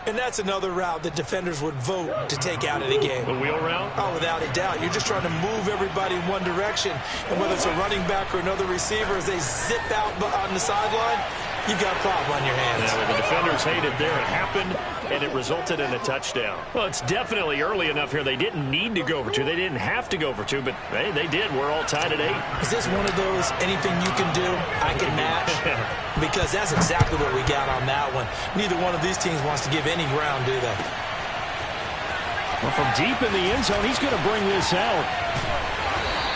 And that's another route that defenders would vote to take out of the game. The wheel route? Oh, without a doubt. You're just trying to move everybody in one direction. And whether it's a running back or another receiver, as they zip out on the sideline, you've got a problem on your hands. Yeah, well, the defenders hate it there. It happened, and it resulted in a touchdown. Well, it's definitely early enough here. They didn't need to go for 2. They didn't have to go for 2, but hey, they did. We're all tied at 8. Is this one of those anything you can do, I can match? Because that's exactly what we got on that one. Neither one of these teams wants to give any ground, do they? Well, from deep in the end zone, he's going to bring this out.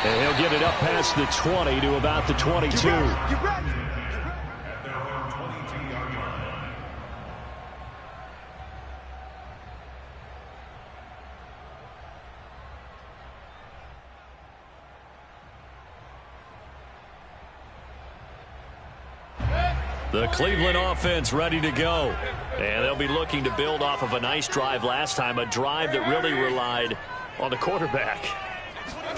And he'll get it up past the 20 to about the 22. At their own 22-yard line. The Cleveland offense ready to go. And they'll be looking to build off of a nice drive last time, a drive that really relied on the quarterback.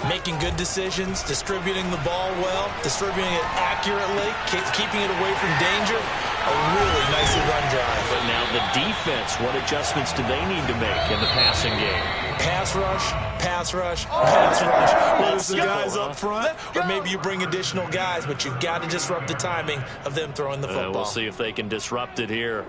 Making good decisions, distributing the ball well, distributing it accurately, keeping it away from danger. A really nicely run drive. But now the defense, what adjustments do they need to make in the passing game? Pass rush, pass rush, pass rush. Whether it's the guys up front, or maybe you bring additional guys, but you've got to disrupt the timing of them throwing the football. We'll see if they can disrupt it here.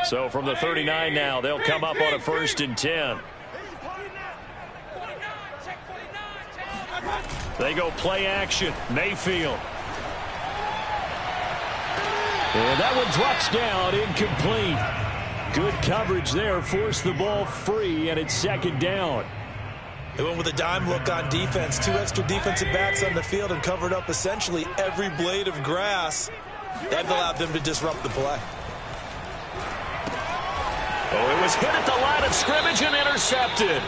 So from the 39 now, they'll come up on a 1st and 10. They go play action. Mayfield. And that one drops down, incomplete. Good coverage there, forced the ball free, and it's 2nd down. They went with a dime look on defense. 2 extra defensive backs on the field and covered up essentially every blade of grass. That allowed them to disrupt the play. Oh, it was hit at the line of scrimmage and intercepted.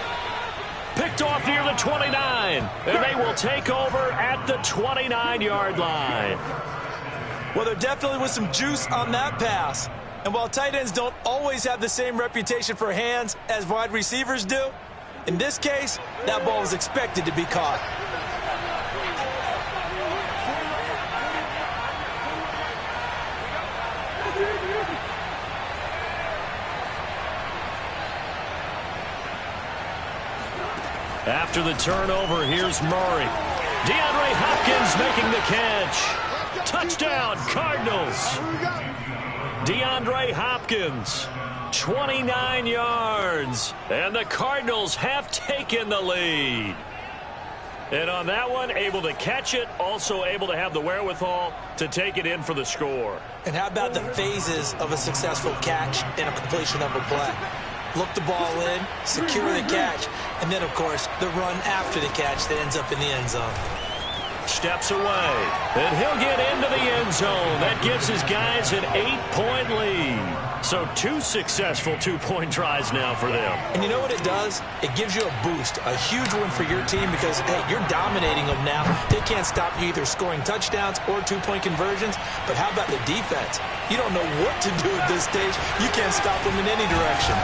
Picked off near the 29. And they will take over at the 29-yard line. Well, there definitely was some juice on that pass. And while tight ends don't always have the same reputation for hands as wide receivers do, in this case, that ball was expected to be caught. After the turnover, here's Murray. DeAndre Hopkins making the catch. Touchdown, Cardinals. DeAndre Hopkins, 29 yards. And the Cardinals have taken the lead. And on that one, able to catch it, also able to have the wherewithal to take it in for the score. And how about the phases of a successful catch and a completion of a play? Look the ball in, secure the catch, and then, of course, the run after the catch that ends up in the end zone. Steps away, and he'll get into the end zone. That gives his guys an 8-point lead. So 2 successful 2-point tries now for them. And you know what it does? It gives you a boost, a huge one for your team because, hey, you're dominating them now. They can't stop you either scoring touchdowns or 2-point conversions. But how about the defense? You don't know what to do at this stage. You can't stop them in any direction.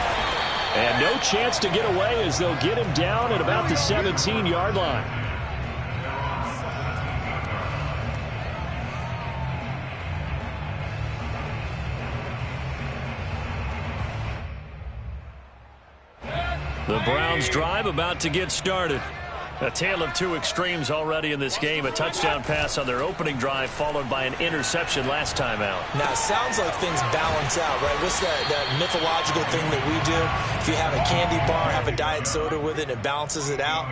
And no chance to get away as they'll get him down at about the 17-yard line. The Browns drive about to get started. A tale of 2 extremes already in this game. A touchdown pass on their opening drive followed by an interception last time out. Now, it sounds like things balance out, right? What's that mythological thing that we do? If you have a candy bar, have a diet soda with it, it balances it out.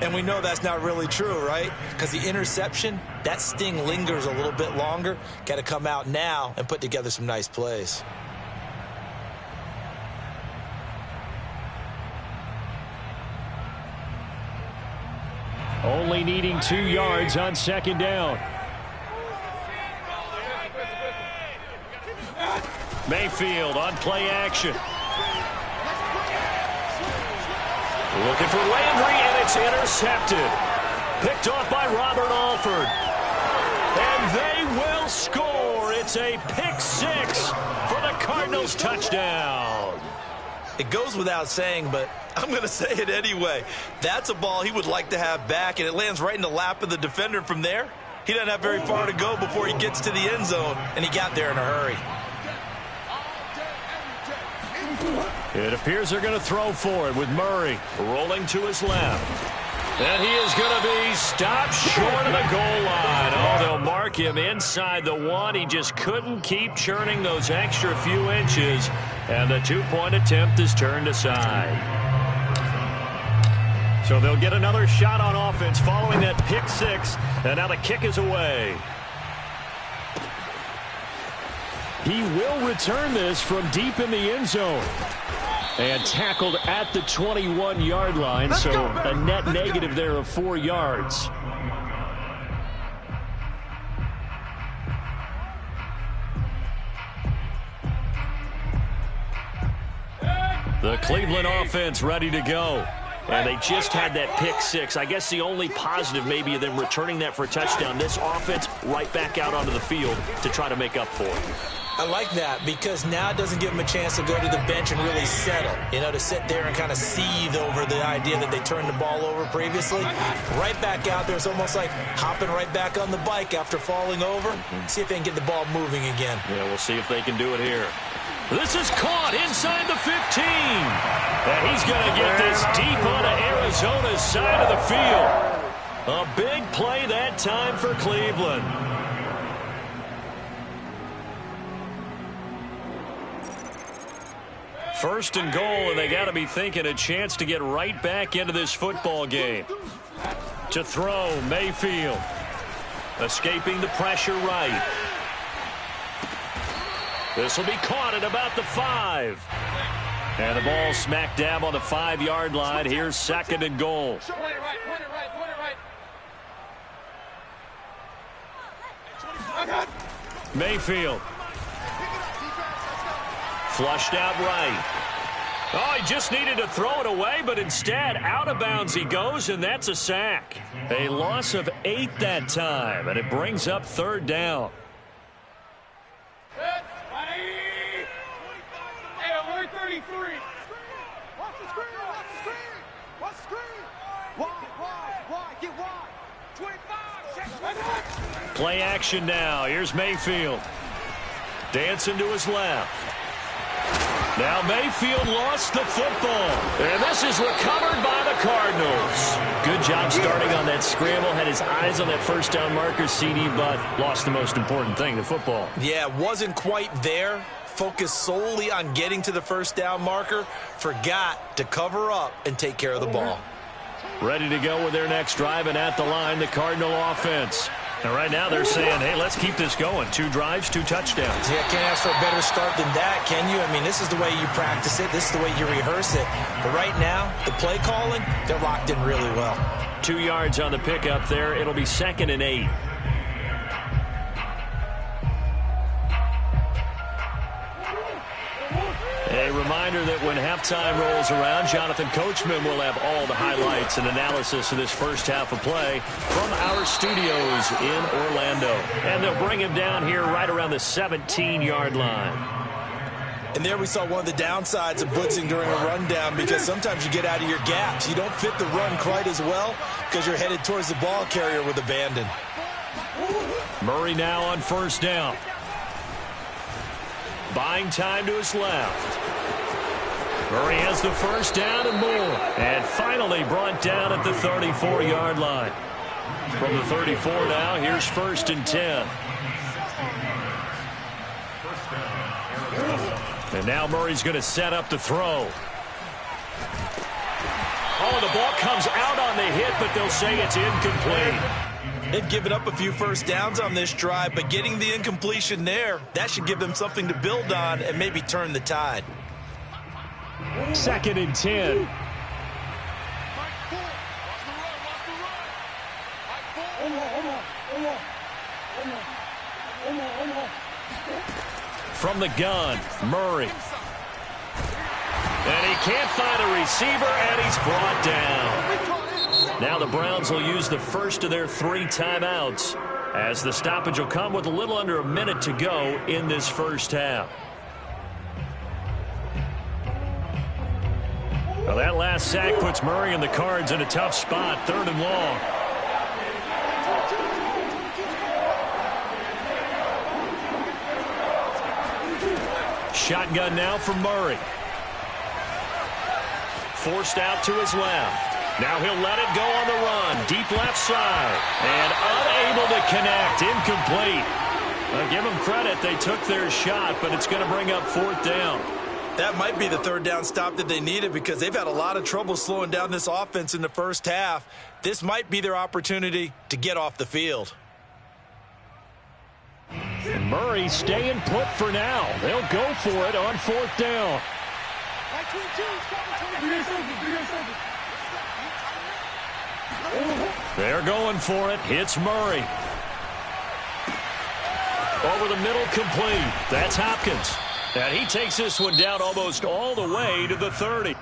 And we know that's not really true, right? Because the interception, that sting lingers a little bit longer. Got to come out now and put together some nice plays. Only needing 2 yards on 2nd down. Mayfield on play action. Looking for Landry, and it's intercepted. Picked off by Robert Alford. And they will score. It's a pick 6 for the Cardinals touchdown. It goes without saying, but I'm going to say it anyway. That's a ball he would like to have back, and it lands right in the lap of the defender from there. He doesn't have very far to go before he gets to the end zone, and he got there in a hurry. It appears they're going to throw for it with Murray rolling to his left. And he is going to be stopped short of the goal line. Oh, they'll mark him inside the 1. He just couldn't keep churning those extra few inches. And the 2-point attempt is turned aside. So they'll get another shot on offense following that pick 6. And now the kick is away. He will return this from deep in the end zone. And tackled at the 21-yard line, so a net negative there of 4 yards. The Cleveland offense ready to go. And they just had that pick 6. I guess the only positive maybe of them returning that for a touchdown. This offense right back out onto the field to try to make up for it. I like that because now it doesn't give them a chance to go to the bench and really settle. You know, to sit there and kind of seethe over the idea that they turned the ball over previously. Right back out there. It's almost like hopping right back on the bike after falling over. See if they can get the ball moving again. Yeah, we'll see if they can do it here. This is caught inside the 15. And he's going to get this deep onto Arizona's side of the field. A big play that time for Cleveland. First and goal, and they got to be thinking a chance to get right back into this football game. To throw, Mayfield. Escaping the pressure right. This will be caught at about the 5. And the ball smack dab on the 5-yard line. Here's second and goal. Mayfield. Flushed out right. Oh, he just needed to throw it away, but instead, out of bounds he goes, and that's a sack. A loss of 8 that time, and it brings up third down. Play action now. Here's Mayfield. Dancing to his left. Now Mayfield lost the football. And this is recovered by the Cardinals. Good job starting on that scramble. Had his eyes on that first down marker, CD, but lost the most important thing, the football. Yeah, wasn't quite there. Focused solely on getting to the first down marker. Forgot to cover up and take care of the ball. Ready to go with their next drive, and at the line, the Cardinal offense. And right now they're saying, hey, let's keep this going. 2 drives, 2 touchdowns. Yeah, can't ask for a better start than that, can you? I mean, this is the way you practice it. This is the way you rehearse it. But right now, the play calling, they're locked in really well. 2 yards on the pickup there. It'll be 2nd and 8. A reminder that when halftime rolls around, Jonathan Coachman will have all the highlights and analysis of this first half of play from our studios in Orlando. And they'll bring him down here right around the 17-yard line. And there we saw one of the downsides of blitzing during a rundown, because sometimes you get out of your gaps. You don't fit the run quite as well because you're headed towards the ball carrier with abandon. Murray now on first down. Buying time to his left. Murray has the first down and more. And finally brought down at the 34-yard line. From the 34 now, here's 1st and 10. And now Murray's going to set up the throw. Oh, the ball comes out on the hit, but they'll say it's incomplete. They've given up a few first downs on this drive, but getting the incompletion there, that should give them something to build on and maybe turn the tide. 2nd and 10. From the gun, Murray. And he can't find a receiver, and he's brought down. Now the Browns will use the first of their 3 timeouts, as the stoppage will come with a little under a minute to go in this first half. Well, that last sack puts Murray and the Cards in a tough spot, 3rd and long. Shotgun now for Murray. Forced out to his left. Now he'll let it go on the run. Deep left side. And unable to connect. Incomplete. I'll give them credit. They took their shot, but it's going to bring up 4th down. That might be the 3rd down stop that they needed because they've had a lot of trouble slowing down this offense in the first half. This might be their opportunity to get off the field. Murray staying put for now. They'll go for it on 4th down. They're going for it. Hits Murray. Over the middle, complete. That's Hopkins. And he takes this one down almost all the way to the 30.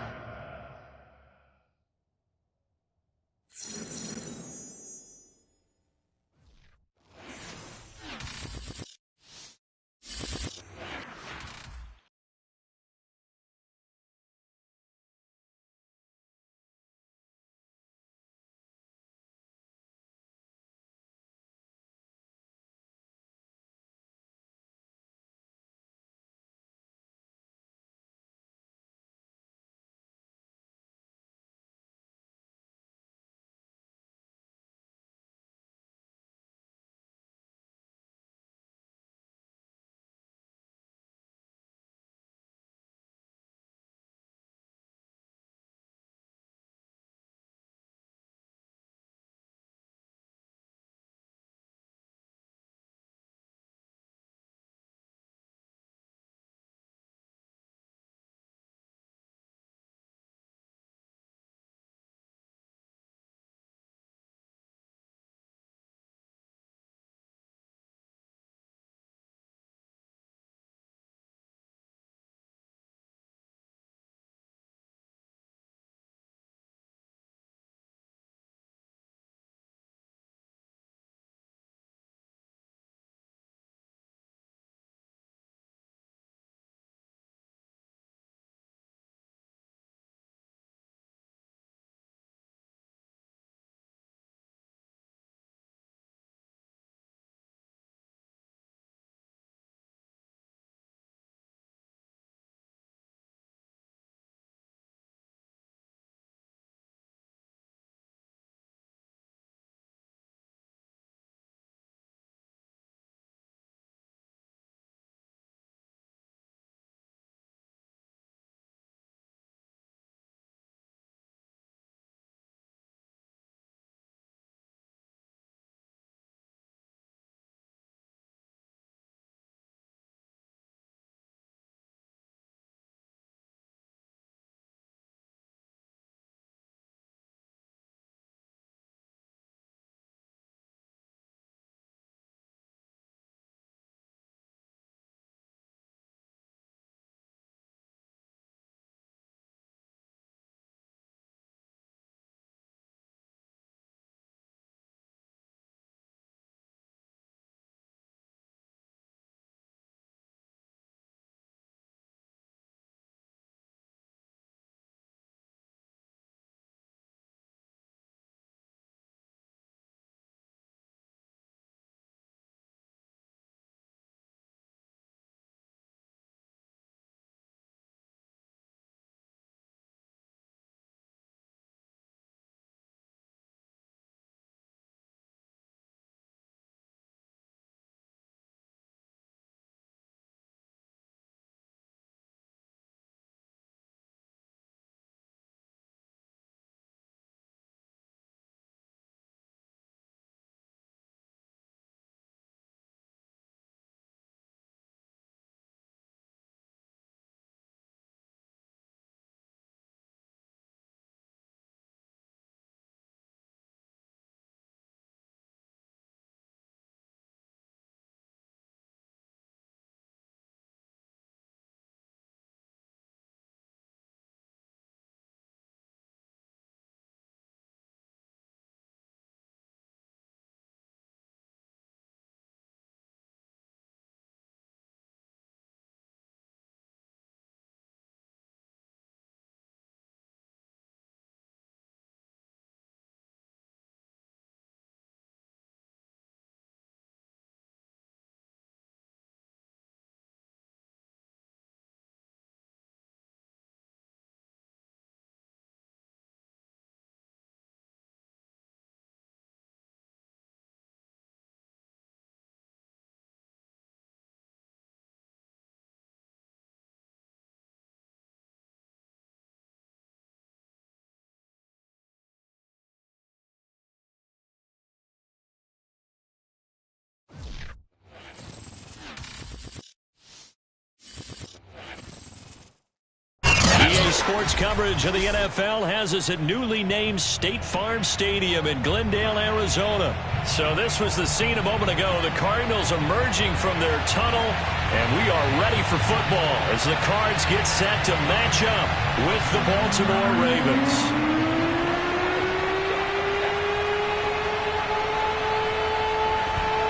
Sports coverage of the NFL has us at newly named State Farm Stadium in Glendale, Arizona. So this was the scene a moment ago. The Cardinals emerging from their tunnel, and we are ready for football as the Cards get set to match up with the Baltimore Ravens.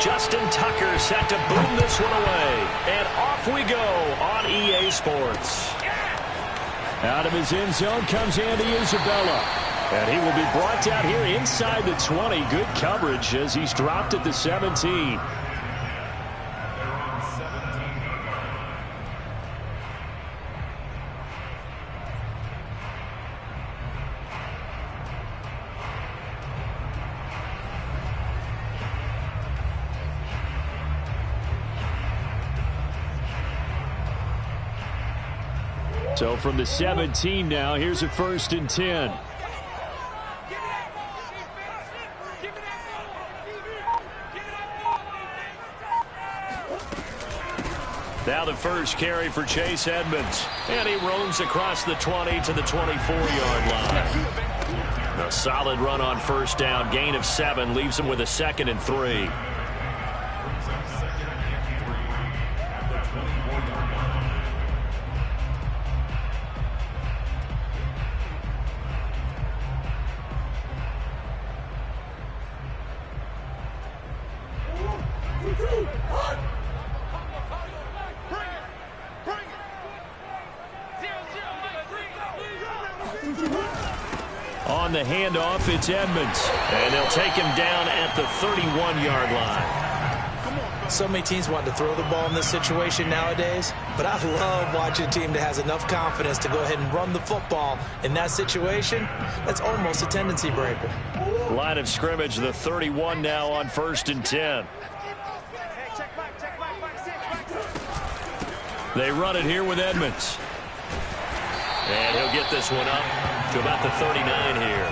Justin Tucker set to boom this one away. And off we go on EA Sports. Out of his end zone comes Andy Isabella. And he will be brought down here inside the 20. Good coverage as he's dropped at the 17. So from the 17 now, here's a 1st and 10. Now the first carry for Chase Edmonds. And he roams across the 20 to the 24-yard line. A solid run on 1st down. Gain of 7 leaves him with a 2nd and 3. On the handoff, it's Edmonds. And they'll take him down at the 31-yard line. So many teams want to throw the ball in this situation nowadays, but I love watching a team that has enough confidence to go ahead and run the football in that situation. That's almost a tendency breaker. Line of scrimmage, the 31 now on 1st and 10. They run it here with Edmonds. And he'll get this one up to about the 39 here.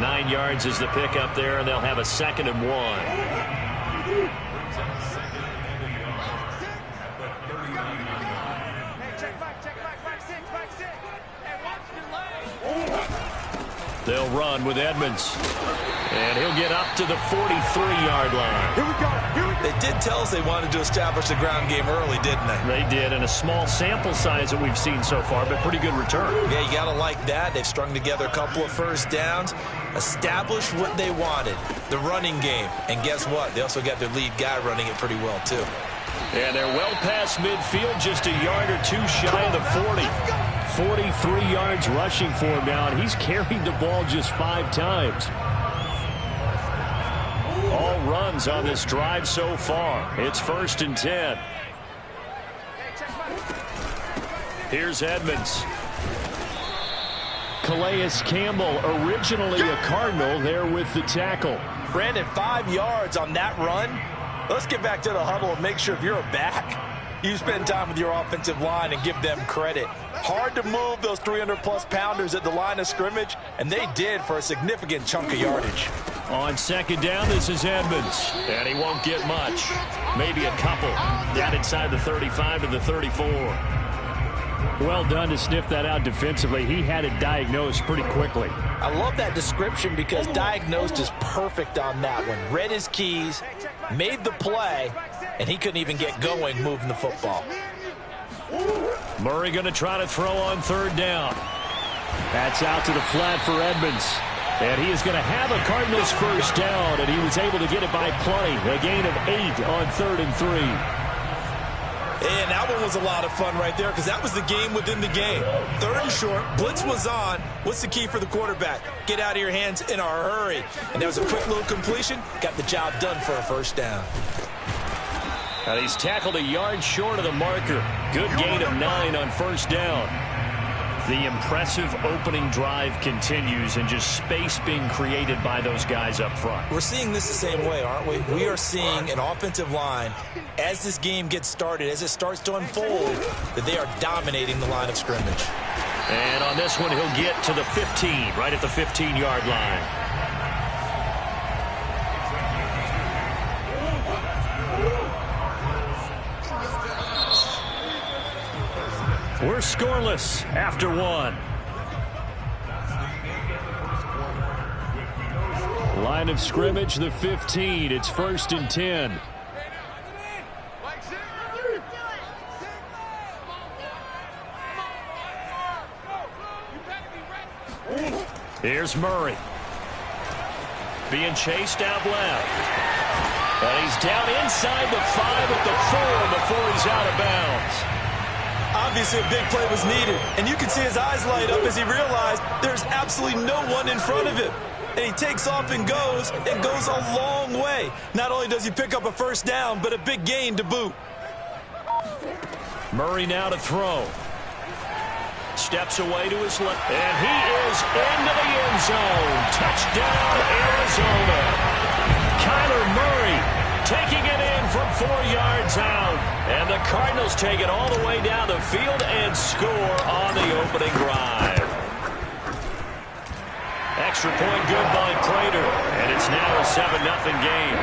9 yards is the pickup there, and they'll have a 2nd and 1. They'll run with Edmonds. And he'll get up to the 43-yard line. Here we go. They did tell us they wanted to establish the ground game early, didn't they? They did, and a small sample size that we've seen so far, but pretty good return. Yeah, you got to like that. They've strung together a couple of 1st downs, established what they wanted, the running game. And guess what? They also got their lead guy running it pretty well, too. And they're well past midfield, just a yard or 2 shy of the 40. 43 yards rushing for him now, and he's carried the ball just 5 times. All runs on this drive so far. It's 1st and 10. Here's Edmonds. Calais Campbell, originally a Cardinal, there with the tackle. Brandon, 5 yards on that run. Let's get back to the huddle and make sure if you're a back, you spend time with your offensive line and give them credit. Hard to move those 300-plus pounders at the line of scrimmage, and they did for a significant chunk of yardage. On 2nd down, this is Edmonds. And he won't get much. Maybe a couple. Down inside the 35 to the 34. Well done to sniff that out defensively. He had it diagnosed pretty quickly. I love that description because diagnosed is perfect on that one. Read his keys, made the play, and he couldn't even get going moving the football. Murray going to try to throw on 3rd down. That's out to the flat for Edmonds. And he is going to have a Cardinals 1st down, and he was able to get it by plenty. A gain of 8 on 3rd and 3. And that one was a lot of fun right there because that was the game within the game. 3rd and short, blitz was on. What's the key for the quarterback? Get out of your hands in a hurry. And that was a quick little completion. Got the job done for a 1st down. And he's tackled a yard short of the marker. Good gain of 9 on 1st down. The impressive opening drive continues, and just space being created by those guys up front. We're seeing this the same way, aren't we? We are seeing an offensive line, as this game gets started, as it starts to unfold, that they are dominating the line of scrimmage. And on this one, he'll get to the 15, right at the 15-yard line. We're scoreless after one. Line of scrimmage, the 15. It's 1st and 10. Here's Murray. Being chased out left. And he's down inside the 5 at the 4 before he's out of bounds. Obviously, a big play was needed, and you can see his eyes light up as he realized there's absolutely no one in front of him. And he takes off and goes a long way. Not only does he pick up a first down, but a big gain to boot. Murray now to throw. Steps away to his left, and he is into the end zone. Touchdown, Arizona. Kyler Murray taking it in from 4 yards out. And the Cardinals take it all the way down the field and score on the opening drive. Extra point good by Prater, and it's now a 7-0 game.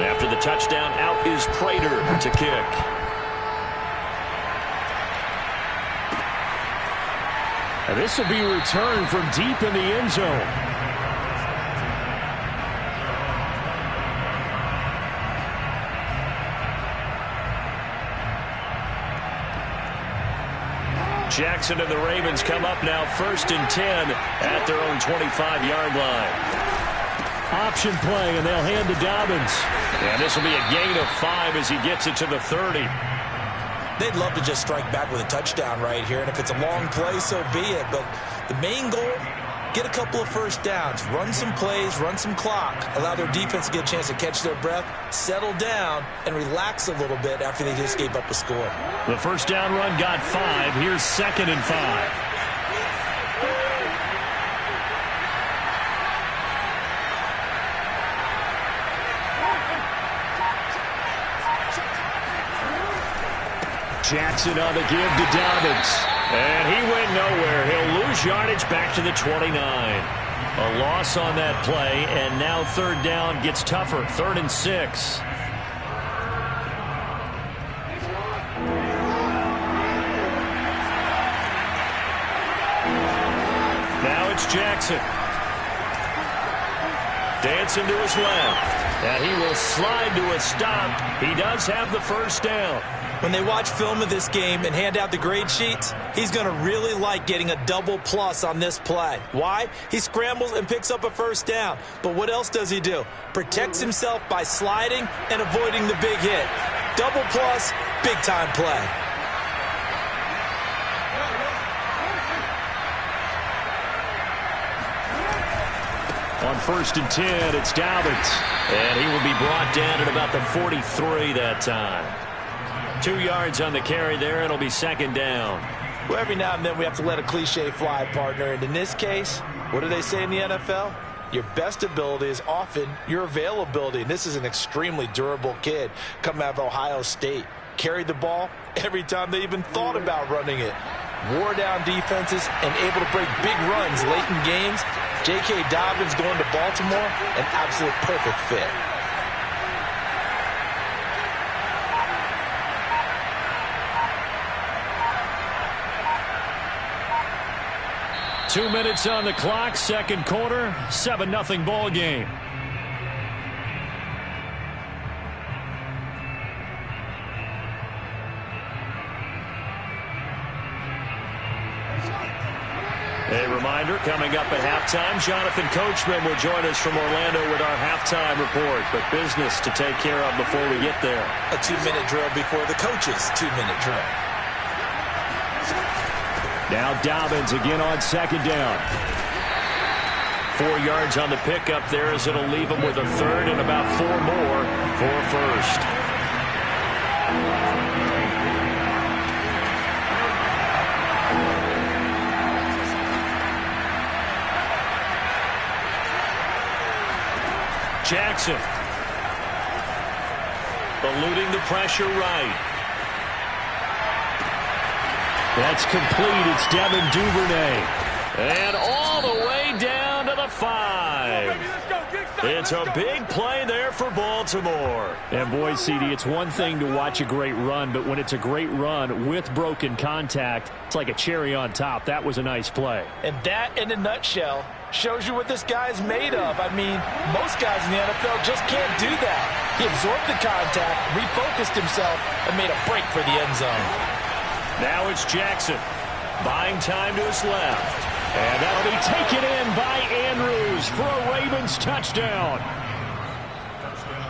After the touchdown, out is Prater to kick. And this will be returned from deep in the end zone. Jackson and the Ravens come up now 1st and 10 at their own 25-yard line. Option play, and they'll hand to Dobbins. And this will be a gain of 5 as he gets it to the 30. They'd love to just strike back with a touchdown right here, and if it's a long play, so be it. But the main goal, get a couple of first downs, run some plays, run some clock, allow their defense to get a chance to catch their breath, settle down, and relax a little bit after they just gave up a score. The first down run got 5. Here's 2nd and 5. Jackson on the give to Dobbins. And he went nowhere. He'll lose yardage back to the 29. A loss on that play, and now 3rd down gets tougher. 3rd and 6. Now it's Jackson. Dancing to his left. And he will slide to a stop. He does have the first down. When they watch film of this game and hand out the grade sheets, he's going to really like getting a double plus on this play. Why? He scrambles and picks up a first down. But what else does he do? Protects himself by sliding and avoiding the big hit. Double plus, big time play. On 1st and 10, it's Dobbins. And he will be brought down at about the 43 that time. 2 yards on the carry there, and it'll be 2nd down. Well, every now and then we have to let a cliche fly, partner. And in this case, what do they say in the NFL? Your best ability is often your availability. And this is an extremely durable kid coming out of Ohio State. Carried the ball every time they even thought about running it. Wore down defenses and able to break big runs late in games. J.K. Dobbins going to Baltimore, an absolute perfect fit. Two minutes on the clock, 2nd quarter, 7-0 ball game. A reminder, coming up at halftime, Jonathan Coachman will join us from Orlando with our halftime report. But business to take care of before we get there. A 2-minute drill before the coach's 2-minute drill. Now Dobbins again on 2nd down. 4 yards on the pickup there as it'll leave him with a 3rd and about 4 more for 1st. Jackson. Eluding the pressure right. That's complete. It's Devin Duvernay. And all the way down to the the 5. It's a big play there for Baltimore. And boy, CD, it's one thing to watch a great run, but when it's a great run with broken contact, it's like a cherry on top. That was a nice play. And that, in a nutshell, shows you what this guy's made of. I mean, most guys in the NFL just can't do that. He absorbed the contact, refocused himself, and made a break for the end zone. Now it's Jackson, buying time to his left. And that'll be taken in by Andrews for a Ravens touchdown.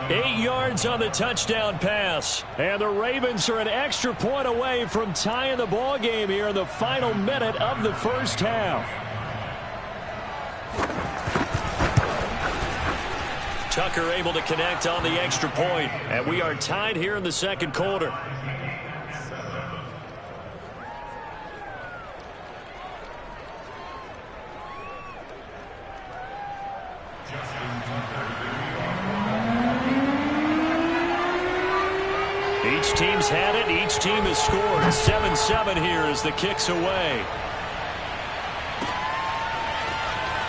8 yards on the touchdown pass. And the Ravens are an extra point away from tying the ball game here in the final minute of the first half. Tucker able to connect on the extra point. And we are tied here in the second quarter. Each team's had it. Each team has scored. 7-7 here as the kick's away.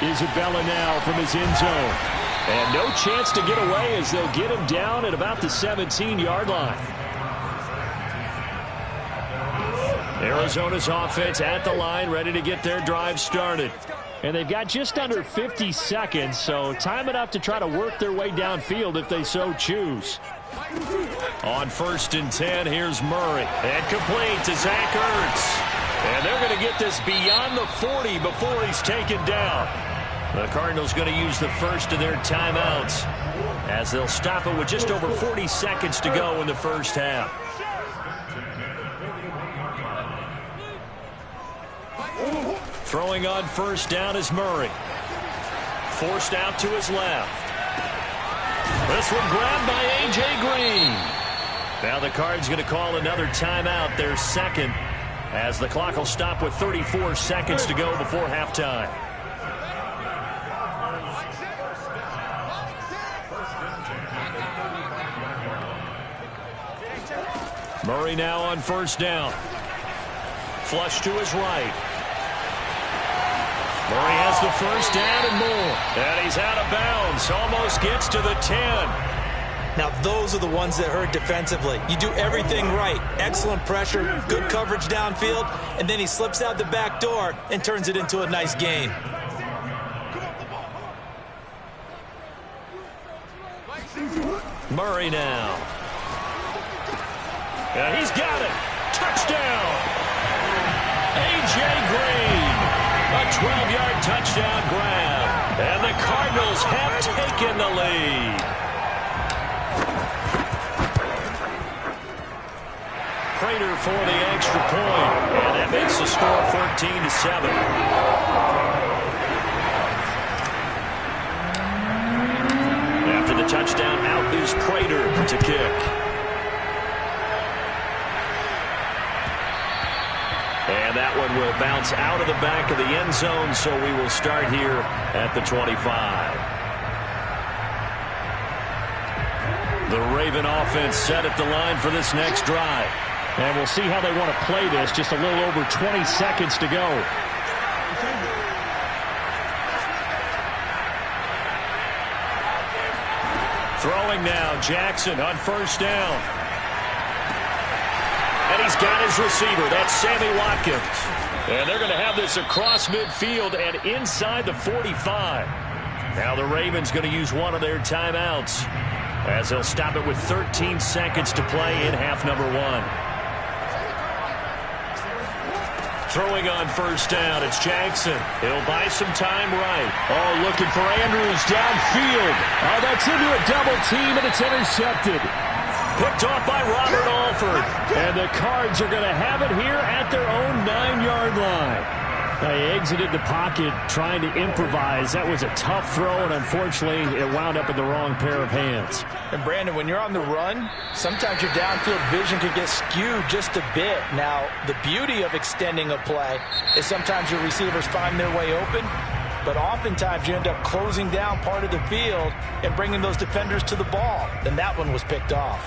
Isabella now from his end zone. And no chance to get away as they'll get him down at about the 17-yard line. Arizona's offense at the line, ready to get their drive started. And they've got just under 50 seconds, so time enough to try to work their way downfield if they so choose. On 1st and 10, here's Murray. And complete to Zach Ertz. And they're going to get this beyond the 40 before he's taken down. The Cardinals going to use the first of their timeouts as they'll stop it with just over 40 seconds to go in the first half. Throwing on 1st down is Murray. Forced out to his left. This one grabbed by A.J. Green. Now the Cards going to call another timeout, their second, as the clock will stop with 34 seconds to go before halftime. Murray now on 1st down. Flush to his right. Murray has the 1st down and more. And he's out of bounds. Almost gets to the 10. Now, those are the ones that hurt defensively. You do everything right. Excellent pressure, good coverage downfield, and then he slips out the back door and turns it into a nice gain. Murray now. And he's got it. Touchdown. A.J. Green. A 12-yard touchdown grab. And the Cardinals have taken the lead. Prater for the extra point. And that makes the score 14-7. After the touchdown, out is Prater to kick. And that one will bounce out of the back of the end zone, so we will start here at the 25. The Raven offense set at the line for this next drive. And we'll see how they want to play this. Just a little over 20 seconds to go. Throwing now, Jackson on 1st down. And he's got his receiver. That's Sammy Watkins. And they're going to have this across midfield and inside the 45. Now the Ravens going to use one of their timeouts as they'll stop it with 13 seconds to play in half number 1. Throwing on 1st down, it's Jackson. He'll buy some time right. Oh, looking for Andrews downfield. Oh, that's into a double team, and it's intercepted. Picked off by Robert Alford. And the Cards are going to have it here at their own 9-yard line. They exited the pocket trying to improvise. That was a tough throw, and unfortunately, it wound up in the wrong pair of hands. And, Brandon, when you're on the run, sometimes your downfield vision can get skewed just a bit. Now, the beauty of extending a play is sometimes your receivers find their way open, but oftentimes you end up closing down part of the field and bringing those defenders to the ball. And that one was picked off.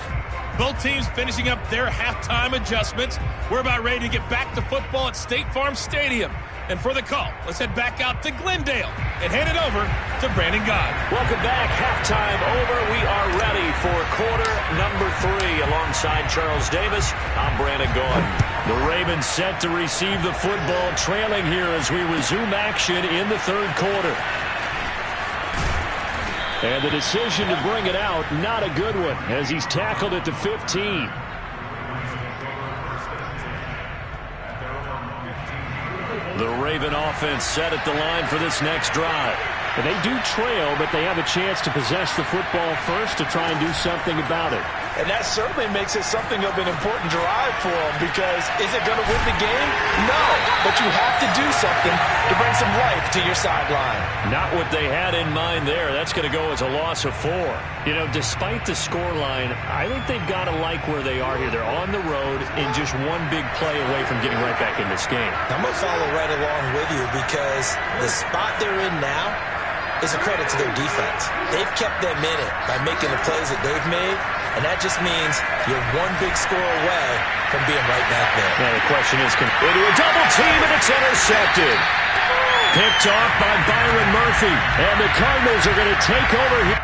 Both teams finishing up their halftime adjustments. We're about ready to get back to football at State Farm Stadium. And for the call, let's head back out to Glendale and hand it over to Brandon Gaud. Welcome back. Halftime over. We are ready for quarter number 3. Alongside Charles Davis, I'm Brandon Gaud. The Ravens set to receive the football, trailing here as we resume action in the third quarter. And the decision to bring it out, not a good one, as he's tackled at the 15. The Raven offense set at the line for this next drive. And they do trail, but they have a chance to possess the football first to try and do something about it. And that certainly makes it something of an important drive for them, because is it going to win the game? No, but you have to do something to bring some life to your sideline. Not what they had in mind there. That's going to go as a loss of 4. You know, despite the scoreline, I think they've got to like where they are here. They're on the road and just one big play away from getting right back in this game. I'm going to follow right along with you, because the spot they're in now is a credit to their defense. They've kept them in it by making the plays that they've made, and that just means you're one big score away from being right back there. Now the question is, can they do a double team, and it's intercepted. Picked off by Byron Murphy, and the Cardinals are going to take over here.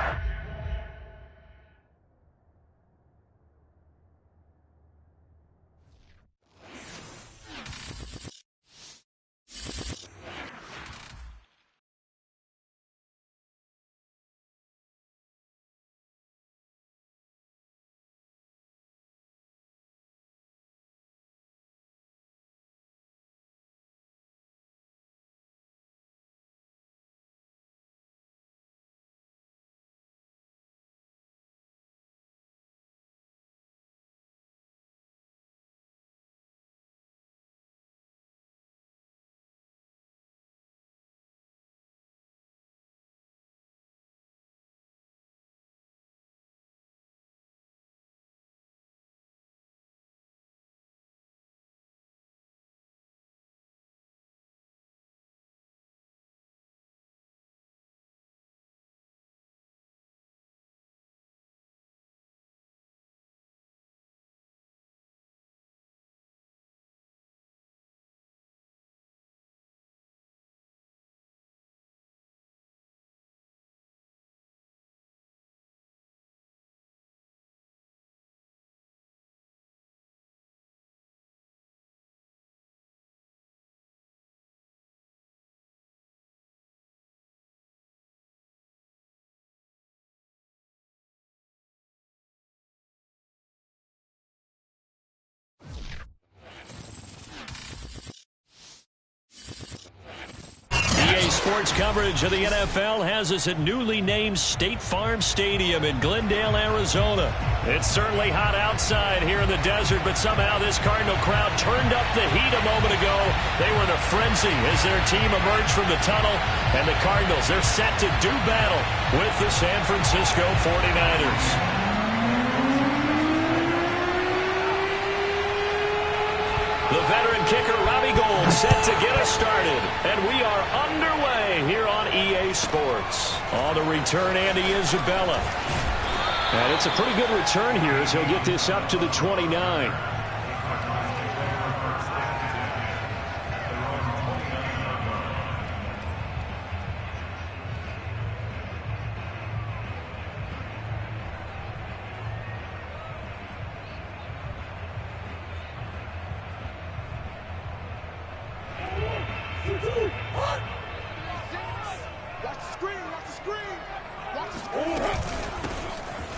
Sports coverage of the NFL has us at newly named State Farm Stadium in Glendale, Arizona. It's certainly hot outside here in the desert, but somehow this Cardinal crowd turned up the heat a moment ago. They were in a frenzy as their team emerged from the tunnel, and the Cardinals, they're set to do battle with the San Francisco 49ers. The veteran kicker, Robbie Gould, set to get us started. And we are underway here on EA Sports. On the return, Andy Isabella. And it's a pretty good return here as he'll get this up to the 29.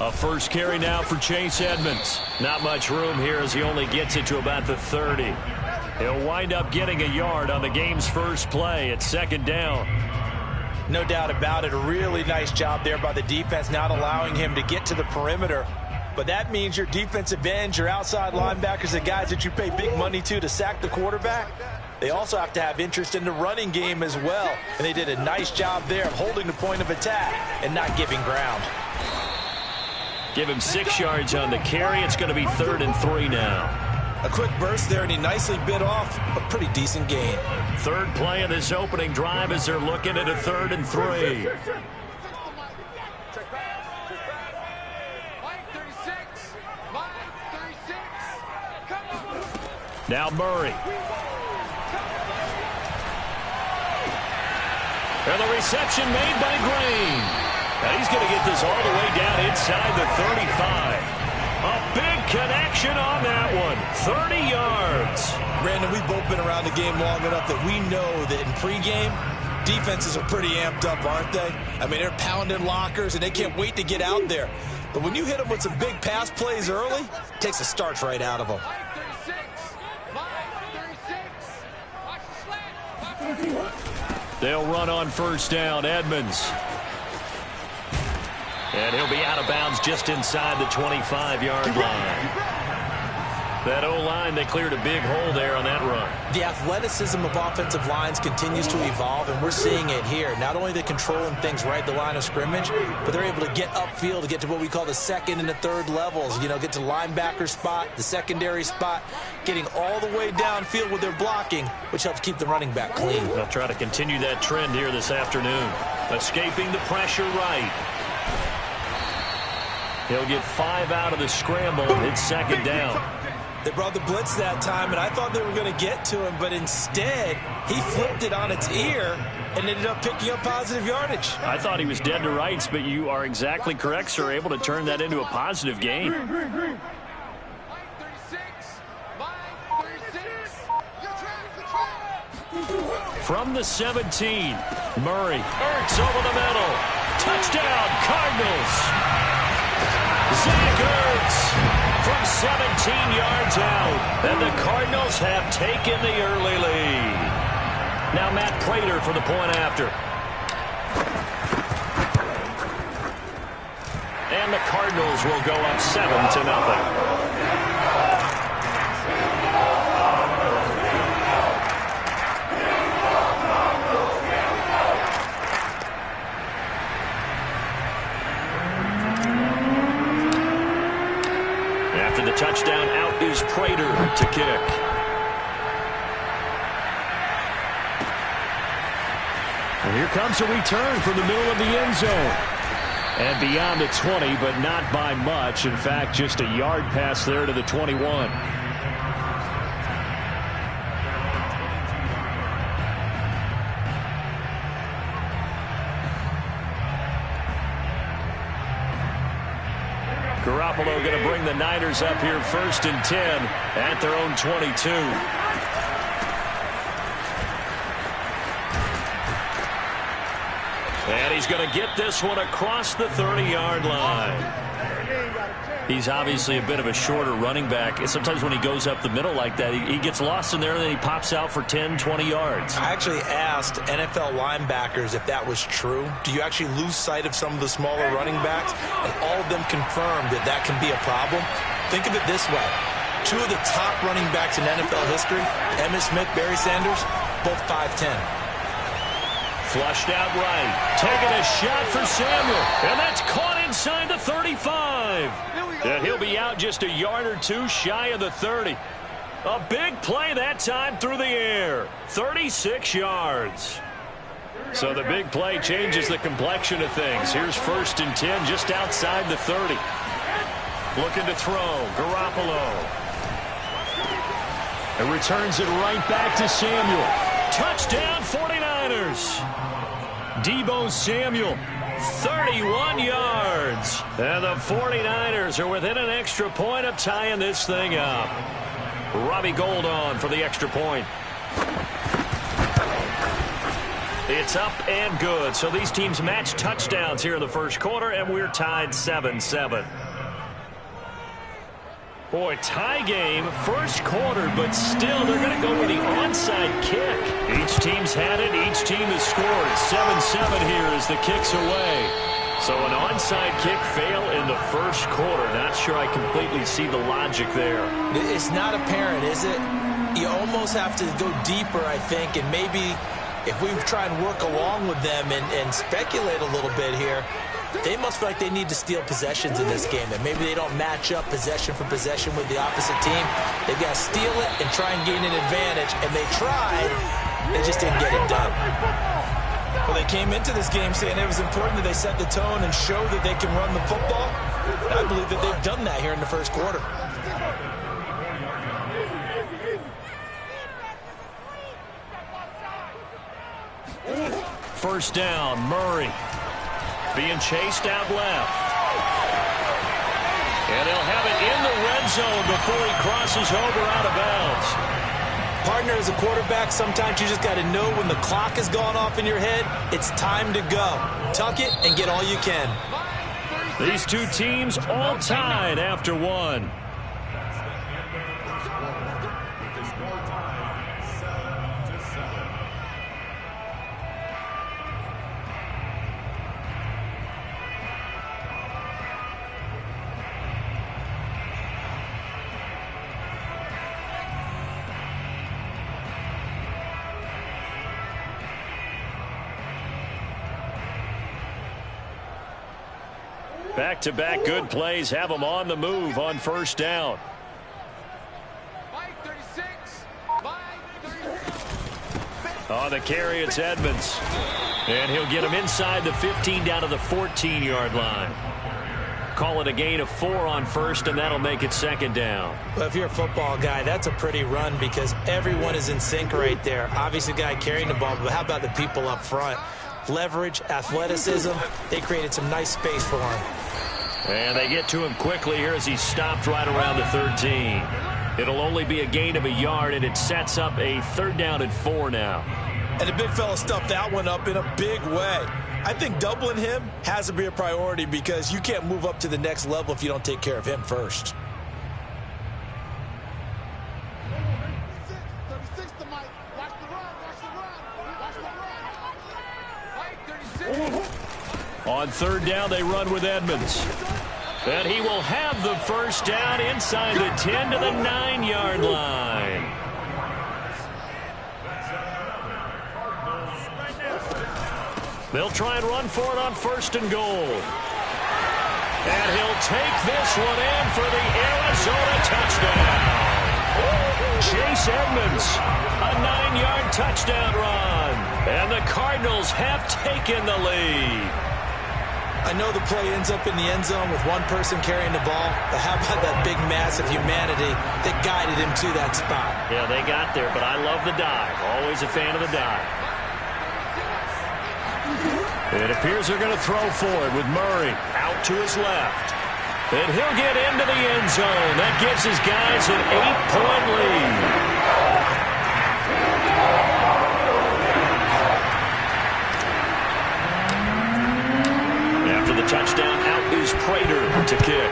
A first carry now for Chase Edmonds. Not much room here as he only gets it to about the 30. He'll wind up getting a yard on the game's first play at second down. No doubt about it. A really nice job there by the defense, not allowing him to get to the perimeter. But that means your defensive ends, your outside linebackers, the guys that you pay big money to sack the quarterback, they also have to have interest in the running game as well. And they did a nice job there of holding the point of attack and not giving ground. Give him 6 yards on the carry. It's going to be 3rd and 3 now. A quick burst there, and he nicely bit off a pretty decent gain. Third play of this opening drive as they're looking at a 3rd and 3. Now Murray. And the reception made by Green. And he's going to get this all the way down inside the 35. A big connection on that one. 30 yards. Brandon, we've both been around the game long enough that we know that in pregame, defenses are pretty amped up, aren't they? I mean, they're pounding lockers, and they can't wait to get out there. But when you hit them with some big pass plays early, it takes the starch right out of them. They'll run on first down. Edmonds. And he'll be out of bounds just inside the 25-yard line. That O-line, they cleared a big hole there on that run. The athleticism of offensive lines continues to evolve, and we're seeing it here. Not only are they controlling things right at the line of scrimmage, but they're able to get upfield to get to what we call the second and the third levels. You know, get to linebacker spot, the secondary spot, getting all the way downfield with their blocking, which helps keep the running back clean. They'll try to continue that trend here this afternoon. Escaping the pressure right. He'll get 5 out of the scramble. It's second down. They brought the blitz that time, and I thought they were going to get to him, but instead, he flipped it on its ear and ended up picking up positive yardage. I thought he was dead to rights, but you are exactly correct, sir. Able to turn that into a positive gain. From the 17, Murray. Ertz over the middle. Touchdown, Cardinals. Zach Ertz from 17 yards out. And the Cardinals have taken the early lead. Now Matt Pratt for the point after. And the Cardinals will go up 7-0. After the touchdown, out is Prater to kick. And here comes a return from the middle of the end zone. And beyond the 20, but not by much. In fact, just a yard pass there to the 21. Garoppolo going to bring the Niners up here 1st and 10 at their own 22. And he's going to get this one across the 30-yard line. He's obviously a bit of a shorter running back. Sometimes when he goes up the middle like that, he gets lost in there and then he pops out for 10, 20 yards. I actually asked NFL linebackers if that was true. Do you actually lose sight of some of the smaller running backs? And all of them confirmed that that can be a problem. Think of it this way. 2 of the top running backs in NFL history, Emmitt Smith, Barry Sanders, both 5'10". Flushed out right. Taking a shot for Samuel. And that's caught inside the 35. And he'll be out just a yard or two shy of the 30. A big play that time through the air. 36 yards. So the big play changes the complexion of things. Here's 1st and 10 just outside the 30. Looking to throw. Garoppolo. And returns it right back to Samuel. Touchdown 49ers. Deebo Samuel, 31 yards. And the 49ers are within an extra point of tying this thing up. Robbie Gould on for the extra point. It's up and good. So these teams match touchdowns here in the first quarter, and we're tied 7-7. Boy, tie game, first quarter, but still they're going to go with the onside kick. Each team's had it. Each team has scored. 7-7 here as the kick's away. So an onside kick fail in the first quarter. Not sure I completely see the logic there. It's not apparent, is it? You almost have to go deeper, I think, and maybe if we try and work along with them and speculate a little bit here, they must feel like they need to steal possessions in this game, and maybe they don't match up possession for possession with the opposite team. They've got to steal it and try and gain an advantage, and they tried. They just didn't get it done. Well, they came into this game saying it was important that they set the tone and show that they can run the football. And I believe that they've done that here in the first quarter. first down. Murray being chased out left. And they'll have it in the red zone before he crosses over out of bounds. Partner, as a quarterback, sometimes you just got to know when the clock has gone off in your head, it's time to go. Tuck it and get all you can. These two teams all tied after one. Back-to-back good plays have them on the move on first down. On the carry, it's Edmonds. And he'll get him inside the 15 down to the 14-yard line. Call it a gain of 4 on first, and that'll make it second down. Well, if you're a football guy, that's a pretty run because everyone is in sync right there. Obviously, the guy carrying the ball, but how about the people up front? Leverage, athleticism, they created some nice space for him. And they get to him quickly here as he stopped right around the 13. It'll only be a gain of a yard, and it sets up a third down and 4 now. And the big fella stuffed that one up in a big way. I think doubling him has to be a priority because you can't move up to the next level if you don't take care of him first. On third down, they run with Edmonds. And he will have the first down inside the 10 to the 9-yard line. They'll try and run for it on first and goal. And he'll take this one in for the Arizona touchdown. Chase Edmonds, a 9-yard touchdown run. And the Cardinals have taken the lead. I know the play ends up in the end zone with one person carrying the ball, but how about that big mass of humanity that guided him to that spot? Yeah, they got there, but I love the dive. Always a fan of the dive. It appears they're going to throw for it with Murray out to his left. And he'll get into the end zone. That gives his guys an 8-point lead. The touchdown, out is Prater to kick.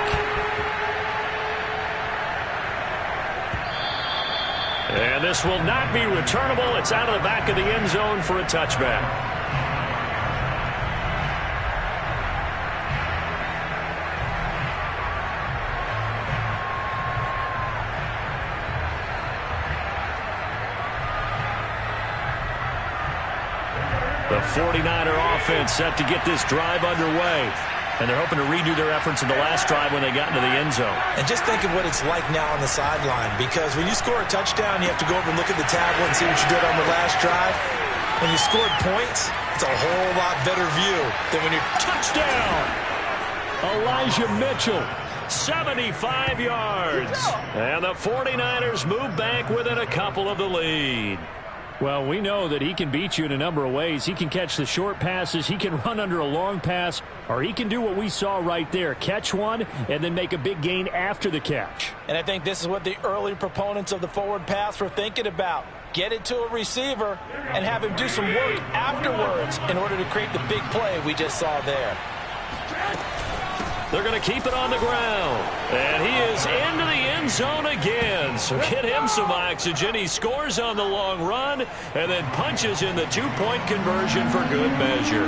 And this will not be returnable. It's out of the back of the end zone for a touchback. The 49er offense set to get this drive underway. And they're hoping to redo their efforts in the last drive when they got into the end zone. And just think of what it's like now on the sideline. Because when you score a touchdown, you have to go over and look at the tablet and see what you did on the last drive. When you scored points, it's a whole lot better view than when you're touchdown. Elijah Mitchell, 75 yards. And the 49ers move back within a couple of the lead. Well, we know that he can beat you in a number of ways. He can catch the short passes, he can run under a long pass, or he can do what we saw right there, catch one and then make a big gain after the catch. And I think this is what the early proponents of the forward pass were thinking about. Get it to a receiver and have him do some work afterwards in order to create the big play we just saw there. They're going to keep it on the ground. And he is into the end zone again. So get him some oxygen. He scores on the long run and then punches in the 2-point conversion for good measure.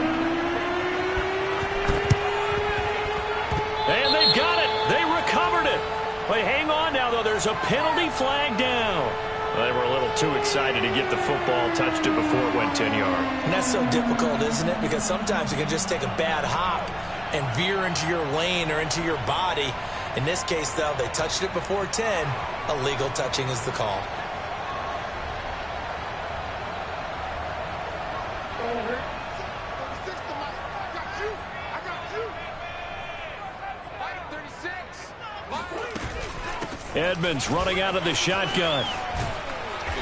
And they've got it. They recovered it. Wait, hang on now, though. There's a penalty flag down. They were a little too excited to get the football, touched it before it went 10 yards. And that's so difficult, isn't it? Because sometimes you can just take a bad hop and veer into your lane or into your body. In this case, though, they touched it before 10. Illegal touching is the call. Edmonds running out of the shotgun.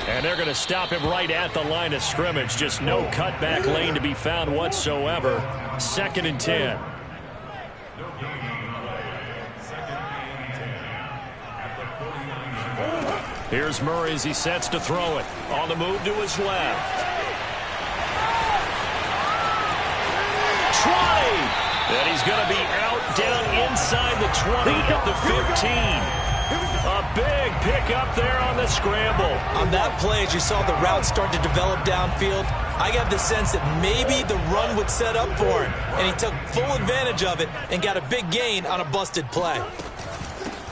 And they're going to stop him right at the line of scrimmage. Just no cutback lane to be found whatsoever. 2nd and 10. Here's Murray as he sets to throw it. On the move to his left. 20! And he's going to be out down inside the 20 at the 15. A big pickup there on the scramble. On that play, as you saw the route start to develop downfield, I got the sense that maybe the run would set up for him. And he took full advantage of it and got a big gain on a busted play.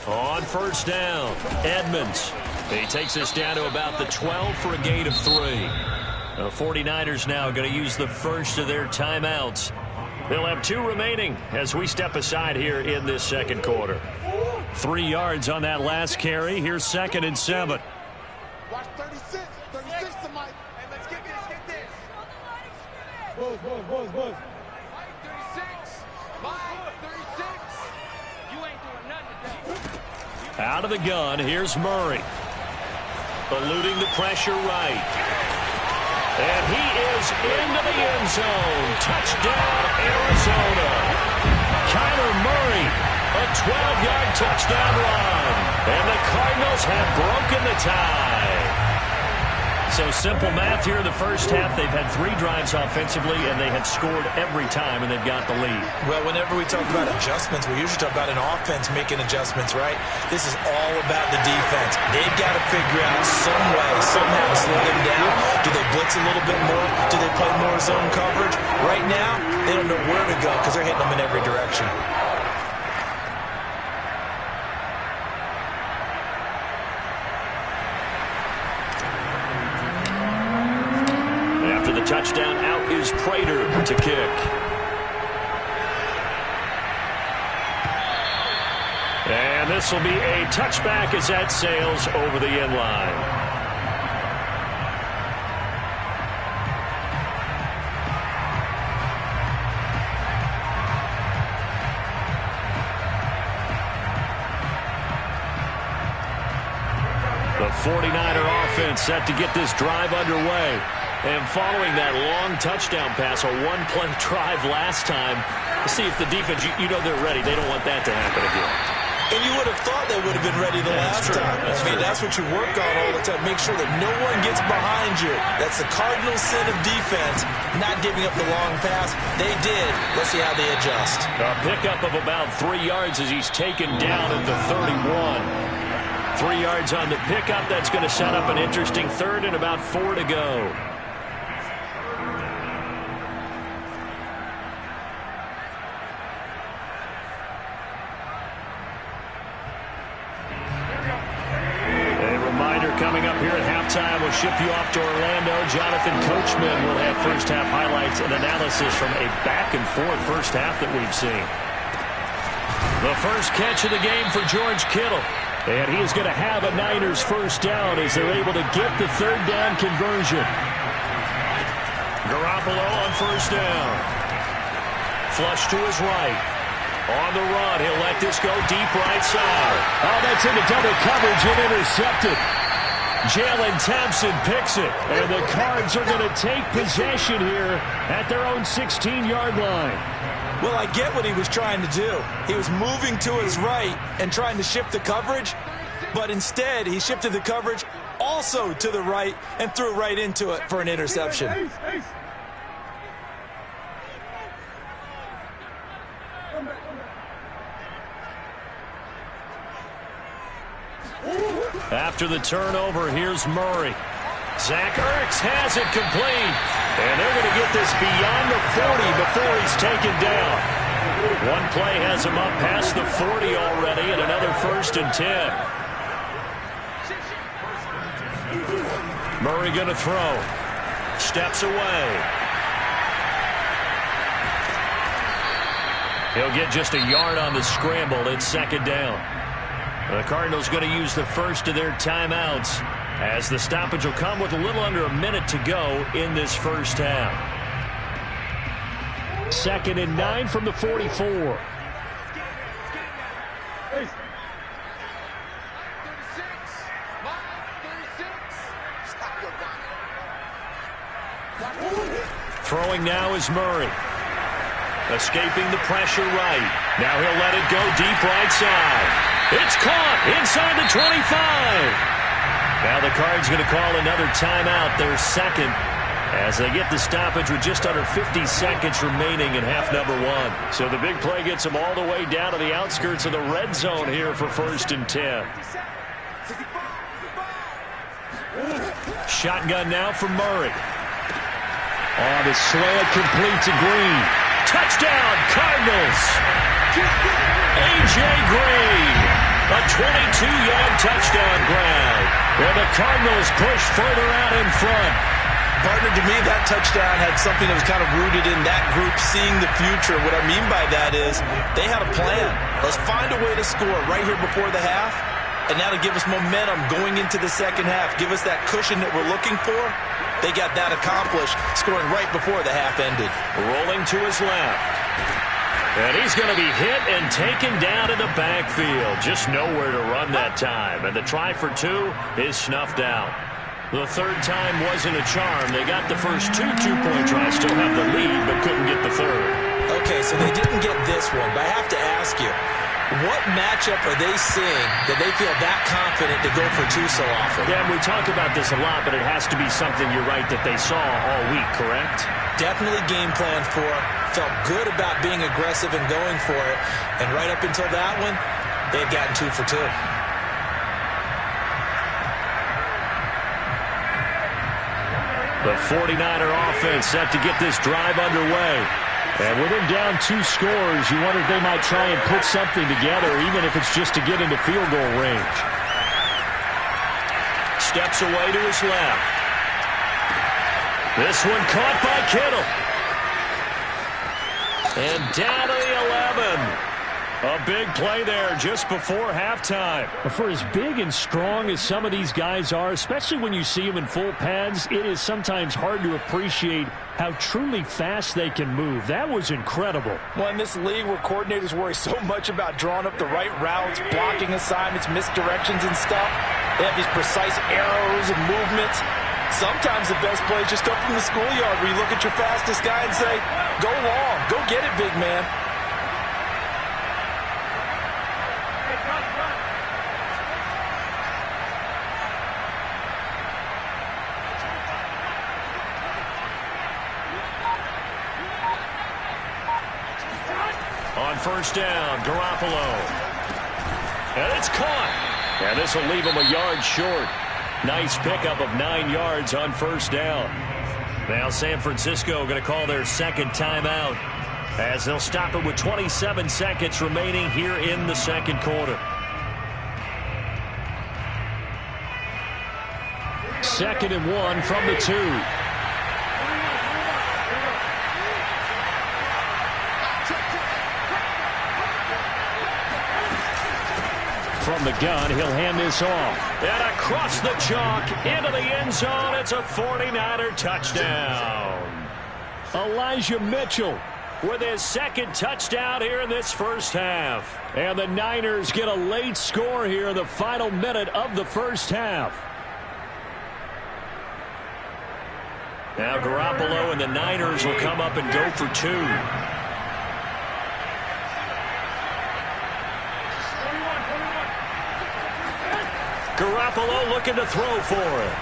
On 1st down, Edmonds. He takes us down to about the 12 for a gain of 3. The 49ers now going to use the first of their timeouts. They'll have 2 remaining as we step aside here in this 2nd quarter. 3 yards on that last carry. Here's 2nd and 7. Watch 36. 36 to Mike. Hey, let's get this. Get this. Buzz. Mike 36. Mike 36. You ain't doing nothing today. Out of the gun, here's Murray. Eluding the pressure right. And he is into the end zone. Touchdown, Arizona. Kyler Murray, a 12-yard touchdown run. And the Cardinals have broken the tie. So simple math here in the first half. They've had 3 drives offensively, and they had scored every time, and they've got the lead. Well, whenever we talk about adjustments, we usually talk about an offense making adjustments, right? This is all about the defense. They've got to figure out some way, somehow to slow them down. Do they blitz a little bit more? Do they play more zone coverage? Right now, they don't know where to go because they're hitting them in every direction. Touchdown, out is Prater to kick. And this will be a touchback as that sails over the end line. The 49er offense set to get this drive underway. And following that long touchdown pass, a 1-play drive last time, to see if the defense, you know they're ready. They don't want that to happen again. And you would have thought they would have been ready the last time. That's what you work on all the time. Make sure that no one gets behind you. That's the cardinal sin of defense, not giving up the long pass. They did. Let's see how they adjust. A pickup of about 3 yards as he's taken down at the 31. 3 yards on the pickup. That's going to set up an interesting 3rd and about 4 to go. Coming up here at halftime, we'll ship you off to Orlando. Jonathan Coachman will have first-half highlights and analysis from a back-and-forth first half that we've seen. The first catch of the game for George Kittle. And he is going to have a Niners first down as they're able to get the 3rd down conversion. Garoppolo on first down. Flush to his right. On the run, he'll let this go deep right side. Oh, that's into double coverage and intercepted. Jalen Thompson picks it, and the Cards are going to take possession here at their own 16-yard line. Well, I get what he was trying to do. He was moving to his right and trying to shift the coverage, but instead he shifted the coverage also to the right and threw right into it for an interception. After the turnover, here's Murray. Zach Ertz has it complete. And they're going to get this beyond the 40 before he's taken down. One play has him up past the 40 already, and another 1st and 10. Murray going to throw. Steps away. He'll get just a yard on the scramble. It's 2nd down. The Cardinals going to use the first of their timeouts as the stoppage will come with a little under a minute to go in this first half. 2nd and 9 from the 44. Throwing now is Murray. Escaping the pressure right. Now he'll let it go deep right side. It's caught inside the 25. Now the Cards going to call another timeout, their second, as they get the stoppage with just under 50 seconds remaining in half number one. So the big play gets them all the way down to the outskirts of the red zone here for 1st and 10. Shotgun now for Murray. On the slant, complete to Green. Touchdown, Cardinals. A.J. Green, a 22-yard touchdown grab. Well, the Cardinals push further out in front. Partner, to me, that touchdown had something that was kind of rooted in that group seeing the future. What I mean by that is they had a plan. Let's find a way to score right here before the half, and now to give us momentum going into the second half, give us that cushion that we're looking for. They got that accomplished, scoring right before the half ended. Rolling to his left. And he's going to be hit and taken down in the backfield. Just nowhere to run that time. And the try for 2 is snuffed out. The third time wasn't a charm. They got the first 2 two-point tries. Still have the lead, but couldn't get the third. Okay, so they didn't get this one. But I have to ask you, what matchup are they seeing that they feel that confident to go for 2 so often? Yeah, and we talk about this a lot, but it has to be something, you're right, that they saw all week, correct? Definitely game planned for. Felt good about being aggressive and going for it. And right up until that one, they've gotten 2 for 2. The 49er offense set to get this drive underway. And with him down 2 scores, you wonder if they might try and put something together, even if it's just to get into field goal range. Steps away to his left. This one caught by Kittle. And down to the 11. A big play there just before halftime. For as big and strong as some of these guys are, especially when you see them in full pads, it is sometimes hard to appreciate how truly fast they can move. That was incredible. Well, in this league where coordinators worry so much about drawing up the right routes, blocking assignments, misdirections and stuff, they have these precise arrows and movements. Sometimes the best plays just come from the schoolyard where you look at your fastest guy and say, go long, go get it, big man. On first down, Garoppolo. And it's caught. And this will leave him a yard short. Nice pickup of 9 yards on first down. Now San Francisco going to call their second timeout as they'll stop it with 27 seconds remaining here in the second quarter. 2nd and 1 from the 2. From the gun, he'll hand this off. And across the chalk, into the end zone, it's a 49er touchdown. Elijah Mitchell with his second touchdown here in this first half. And the Niners get a late score here in the final minute of the first half. Now Garoppolo and the Niners will come up and go for 2. Garoppolo looking to throw for it.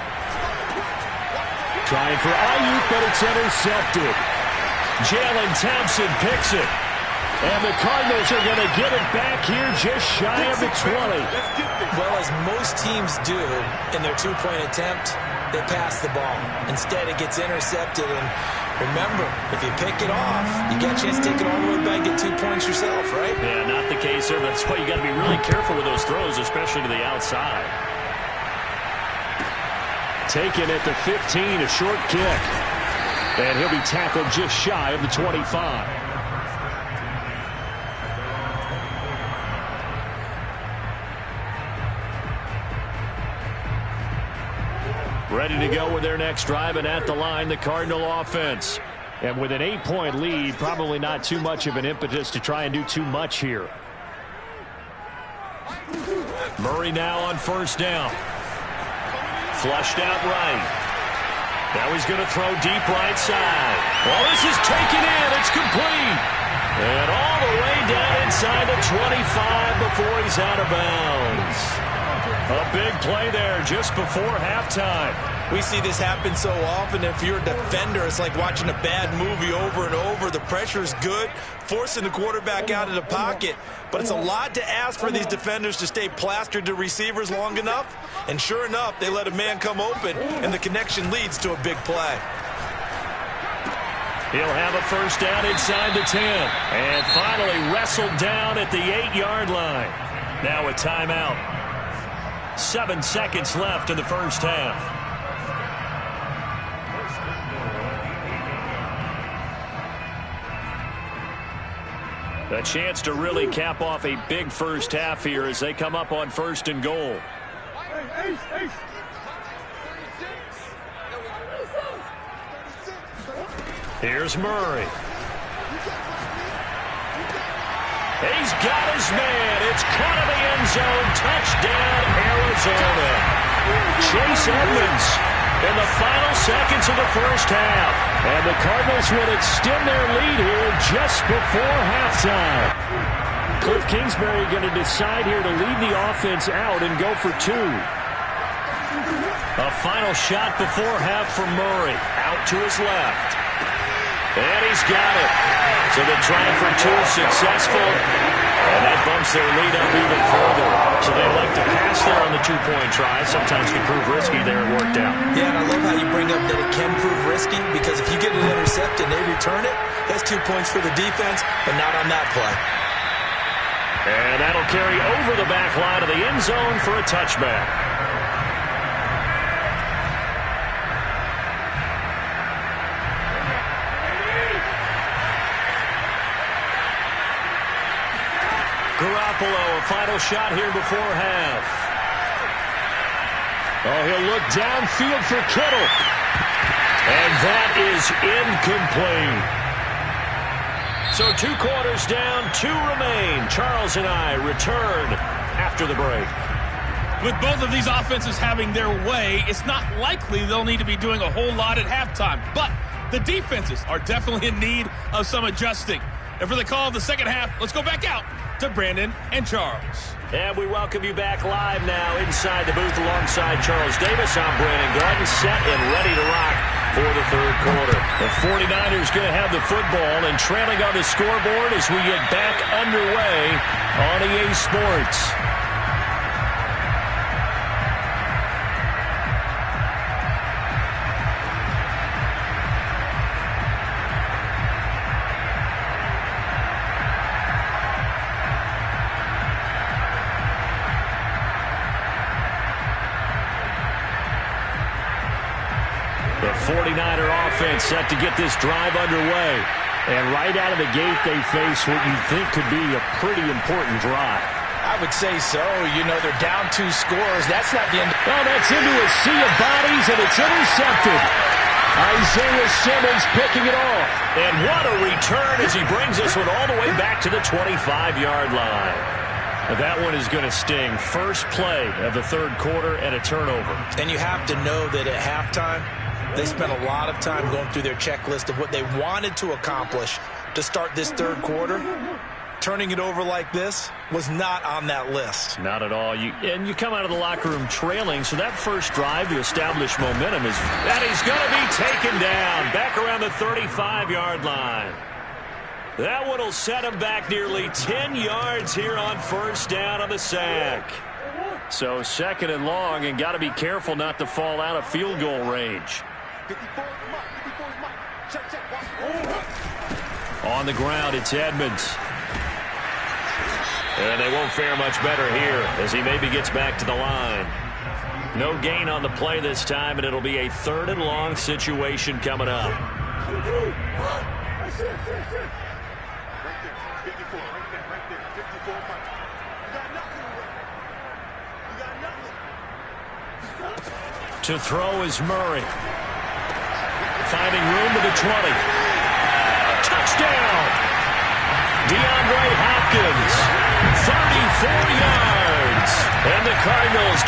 Trying for Ayuk, but it's intercepted. Jalen Thompson picks it. And the Cardinals are going to get it back here just shy of the 20. Well, as most teams do in their 2-point attempt, they pass the ball. Instead, it gets intercepted. And remember, if you pick it off, you get a chance to take it all the way back and get 2 points yourself, right? Yeah, not the case there. That's why you got to be really careful with those throws, especially to the outside. Taken at the 15, a short kick. And he'll be tackled just shy of the 25. Ready to go with their next drive, and at the line, the Cardinal offense. And with an 8-point lead, probably not too much of an impetus to try and do too much here. Murray now on first down. Flushed out right. Now he's going to throw deep right side. Well, this is taken in. It's complete. And all the way down inside the 25 before he's out of bounds. A big play there just before halftime. We see this happen so often. If you're a defender, it's like watching a bad movie over and over. The pressure is good, forcing the quarterback out of the pocket. But it's a lot to ask for these defenders to stay plastered to receivers long enough. And sure enough, they let a man come open, and the connection leads to a big play. He'll have a first down inside the 10. And finally wrestled down at the 8-yard line. Now a timeout. 7 seconds left in the first half. A chance to really cap off a big first half here as they come up on 1st and goal. Here's Murray. He's got his man. It's caught in the end zone. Touchdown, Arizona. Chase Edmonds in the final seconds of the first half. And the Cardinals will extend their lead here just before halftime. Cliff Kingsbury going to decide here to leave the offense out and go for 2. A final shot before half for Murray. Out to his left. And he's got it. So the try for 2 successful. And that bumps their lead up even further. So they like to pass there on the 2-point try. Sometimes can prove risky there and worked out. Yeah, and I love how you bring up that it can prove risky, because if you get an intercept and they return it, that's 2 points for the defense, but not on that play. And that'll carry over the back line of the end zone for a touchback. Garoppolo, a final shot here before half. Oh, he'll look downfield for Kittle. And that is incomplete. So 2 quarters down, 2 remain. Charles and I return after the break. With both of these offenses having their way, it's not likely they'll need to be doing a whole lot at halftime. But the defenses are definitely in need of some adjusting. And for the call of the second half, let's go back out to Brandon and Charles. And we welcome you back live now inside the booth alongside Charles Davis. I'm Brandon Garden, set and ready to rock for the third quarter. The 49ers going to have the football and trailing on the scoreboard as we get back underway on EA Sports. The 49er offense set to get this drive underway. And right out of the gate, they face what you think could be a pretty important drive. I would say so. You know, they're down 2 scores. That's not the end. Well, that's into a sea of bodies, and it's intercepted. Isaiah Simmons picking it off. And what a return as he brings this one all the way back to the 25-yard line. That one is going to sting. First play of the third quarter and a turnover. And you have to know that at halftime, they spent a lot of time going through their checklist of what they wanted to accomplish to start this third quarter. Turning it over like this was not on that list. Not at all. And you come out of the locker room trailing, so that first drive to establish momentum is that he's going to be taken down back around the 35-yard line. That one will set him back nearly 10 yards here on first down on the sack. So 2nd and long, and got to be careful not to fall out of field goal range. On the ground, it's Edmonds. And they won't fare much better here as he maybe gets back to the line. No gain on the play this time, and it'll be a 3rd and long situation coming up. To throw is Murray. Finding room to the 20. Touchdown! DeAndre Hopkins, 34 yards. And the Cardinals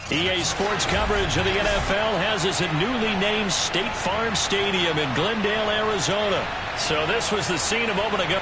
EA Sports coverage of the NFL has us at newly named State Farm Stadium in Glendale, Arizona. So this was the scene a moment ago.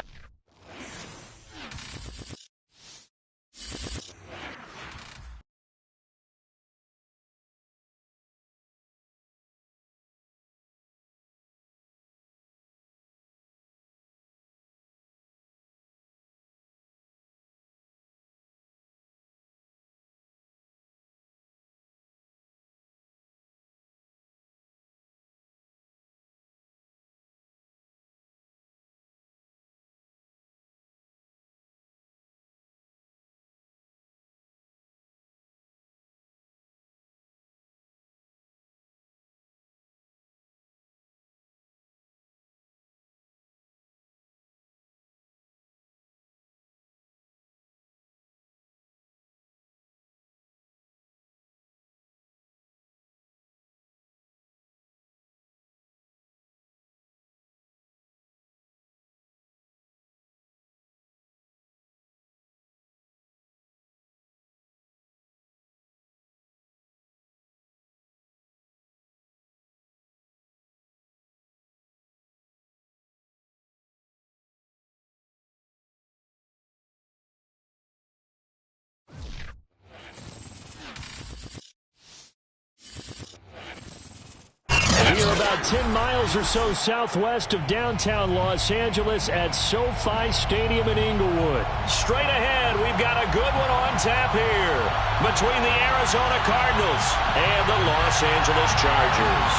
We're about 10 miles or so southwest of downtown Los Angeles at SoFi Stadium in Inglewood. Straight ahead, we've got a good one on tap here between the Arizona Cardinals and the Los Angeles Chargers.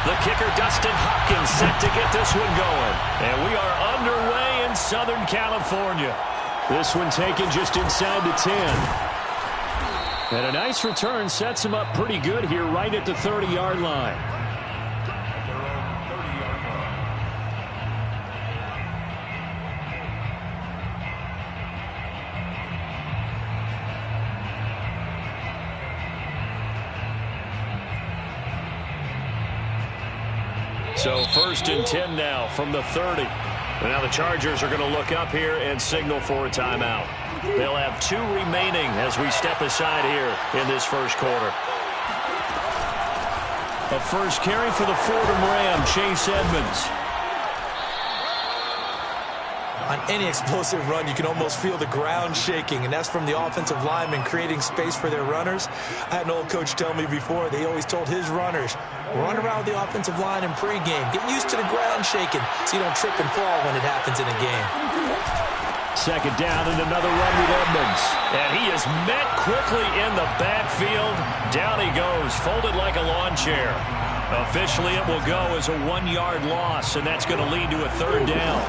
The kicker, Dustin Hopkins, set to get this one going. And we are underway in Southern California. This one taken just inside the 10. And a nice return sets him up pretty good here right at the 30-yard line. So 1st and 10 now from the 30. And now the Chargers are going to look up here and signal for a timeout. They'll have 2 remaining as we step aside here in this first quarter. A first carry for the Fordham Ram, Chase Edmonds. On any explosive run, you can almost feel the ground shaking, and that's from the offensive linemen creating space for their runners. I had an old coach tell me before, they always told his runners, run around the offensive line in pregame. Get used to the ground shaking so you don't trip and fall when it happens in a game. Second down and another run with Edmonds. And he is met quickly in the backfield. Down he goes, folded like a lawn chair. Officially, it will go as a 1-yard loss, and that's going to lead to a 3rd down.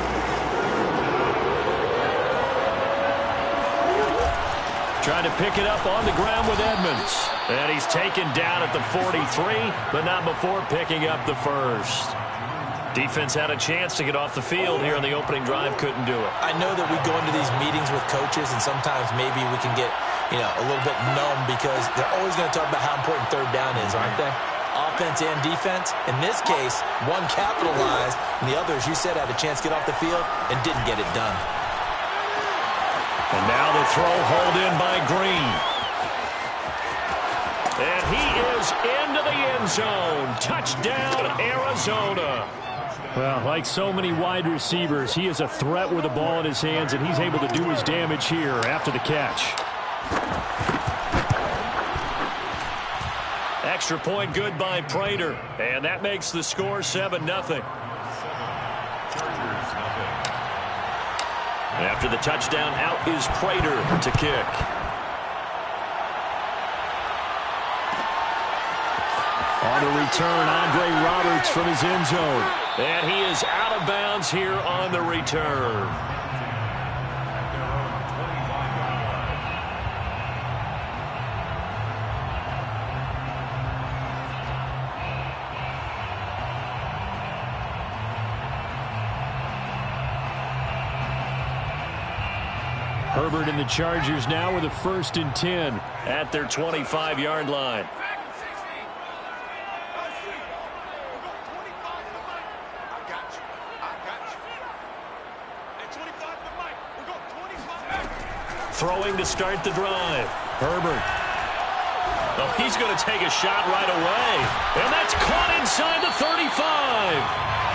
Trying to pick it up on the ground with Edmonds. And he's taken down at the 43, but not before picking up the first. Defense had a chance to get off the field here in the opening drive, couldn't do it. I know that we go into these meetings with coaches, and sometimes maybe we can get, a little bit numb because they're always going to talk about how important 3rd down is, aren't they? Offense and defense. In this case, one capitalized, and the other, as you said, had a chance to get off the field and didn't get it done. And now the throw hauled in by Green. And he is into the end zone. Touchdown, Arizona. Well, like so many wide receivers, he is a threat with the ball in his hands, and he's able to do his damage here after the catch. Extra point good by Prater. And that makes the score 7-0. After the touchdown, out is Prater to kick. On the return, Andre Roberts from his end zone. And he is out of bounds here on the return. Herbert and the Chargers now with a 1st and 10 at their 25-yard line. throwing to start the drive. Herbert. Oh, he's going to take a shot right away. And that's caught inside the 35.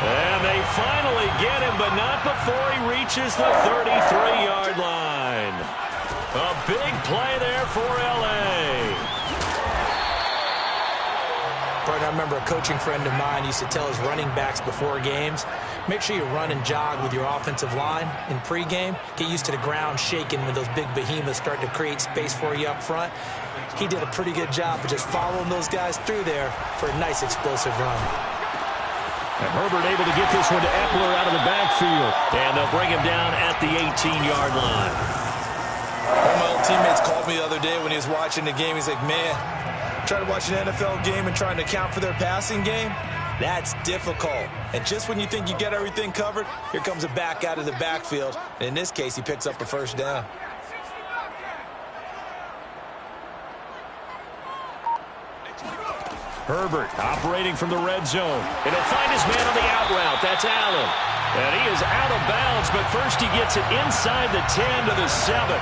And they finally get him, but not before he reaches the 33-yard line. A big play there for L.A. I remember a coaching friend of mine used to tell his running backs before games, make sure you run and jog with your offensive line in pregame. Get used to the ground shaking when those big behemoths start to create space for you up front. He did a pretty good job of just following those guys through there for a nice explosive run. And Herbert able to get this one to Eckler out of the backfield. And they'll bring him down at the 18-yard line. One of my old teammates called me the other day when he was watching the game. He's like, man, trying to watch an NFL game and trying to account for their passing game, that's difficult. And just when you think you get everything covered, here comes a back out of the backfield. And in this case, he picks up a first down. Herbert operating from the red zone. And he'll find his man on the out route. That's Allen. And he is out of bounds, but first he gets it inside the 10 to the 7.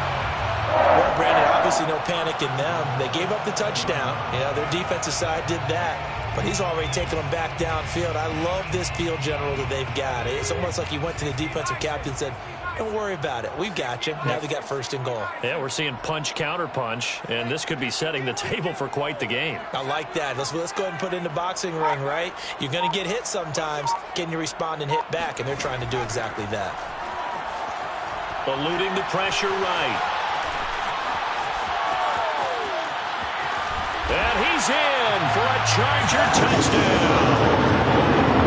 Well, Brandon, obviously no panic in them. They gave up the touchdown. Yeah, their defensive side did that. But he's already taken them back downfield. I love this field general that they've got. It's almost like he went to the defensive captain and said, don't worry about it. We've got you. Now they got first and goal. Yeah, we're seeing punch, counter punch, and this could be setting the table for quite the game. I like that. Let's go ahead and put it in the boxing ring, right? You're going to get hit sometimes. Can you respond and hit back? And they're trying to do exactly that. Eluding the pressure right. And he's in for a Charger touchdown.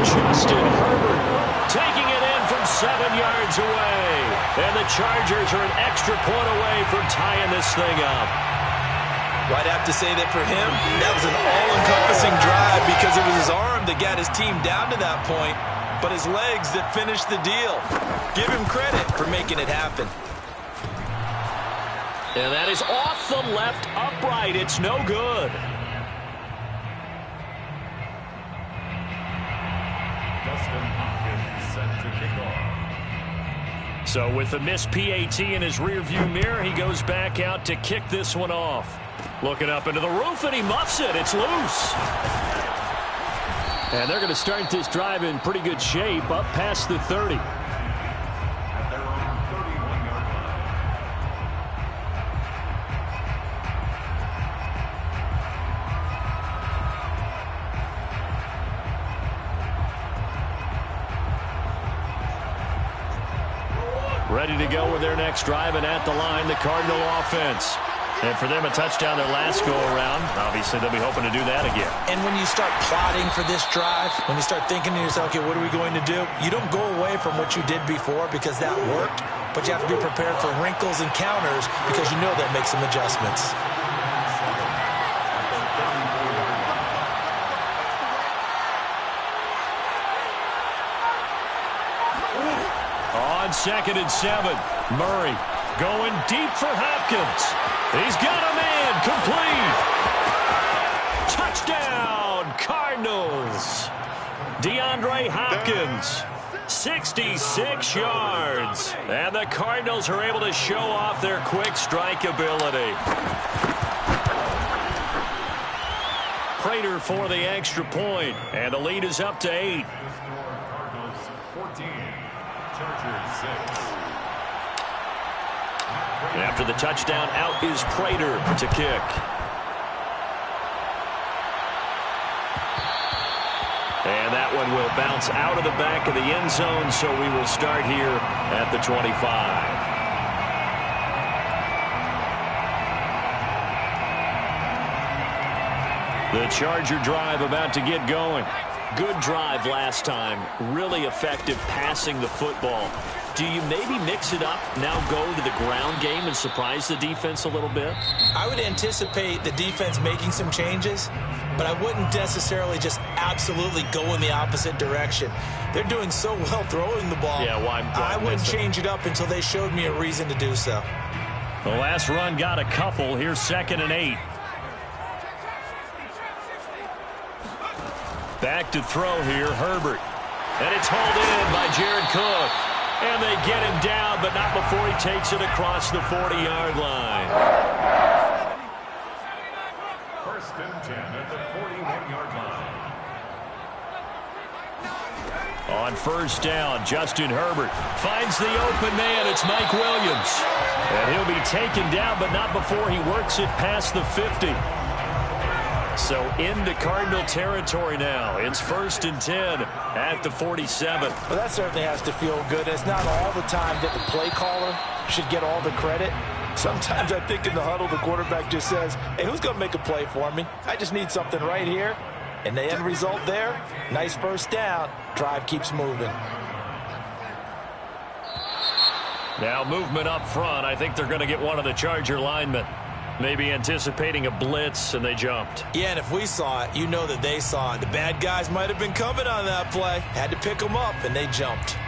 Justin Herbert taking it in from 7 yards away. And the Chargers are an extra point away from tying this thing up. Well, I'd have to say that for him, that was an all-encompassing drive because it was his arm that got his team down to that point, but his legs that finished the deal. Give him credit for making it happen. And that is off the left upright. It's no good. So with the missed PAT in his rearview mirror, he goes back out to kick this one off. Looking up into the roof, and he muffs it. It's loose. And they're going to start this drive in pretty good shape, up past the 30. Ready to go with their next drive, and at the line, the Cardinal offense. And for them, a touchdown their last go-around. Obviously, they'll be hoping to do that again. And when you start plotting for this drive, when you start thinking to yourself, okay, what are we going to do? You don't go away from what you did before because that worked, but you have to be prepared for wrinkles and counters because you know they'll make some adjustments. On 2nd and 7, Murray going deep for Hopkins. He's got a man complete. Touchdown, Cardinals. DeAndre Hopkins, 66 yards. And the Cardinals are able to show off their quick strike ability. Prater for the extra point, and the lead is up to 8. Cardinals 14, Chargers 6. After the touchdown, out is Prater to kick. And that one will bounce out of the back of the end zone, so we will start here at the 25. The Charger drive about to get going. Good drive last time. Really effective passing the football. Do you maybe mix it up, now go to the ground game and surprise the defense a little bit? I would anticipate the defense making some changes, but I wouldn't necessarily just absolutely go in the opposite direction. They're doing so well throwing the ball. Yeah, why I wouldn't change it up until they showed me a reason to do so. The last run got a couple. Here's 2nd and 8. Back to throw here, Herbert. And it's hauled in by Jared Cook. And they get him down, but not before he takes it across the 40-yard line. First and 10 at the 41-yard line. On first down, Justin Herbert finds the open man. It's Mike Williams. And he'll be taken down, but not before he works it past the 50. So into Cardinal territory now. It's first and 10 at the 47. Well, that certainly has to feel good. It's not all the time that the play caller should get all the credit. Sometimes I think in the huddle, the quarterback just says, hey, who's going to make a play for me? I just need something right here. And the end result there, nice first down. Drive keeps moving. Now movement up front. I think they're going to get one of the Charger linemen. Maybe anticipating a blitz, and they jumped. Yeah, and if we saw it, you know that they saw it. The bad guys might have been coming on that play. Had to pick them up, and they jumped.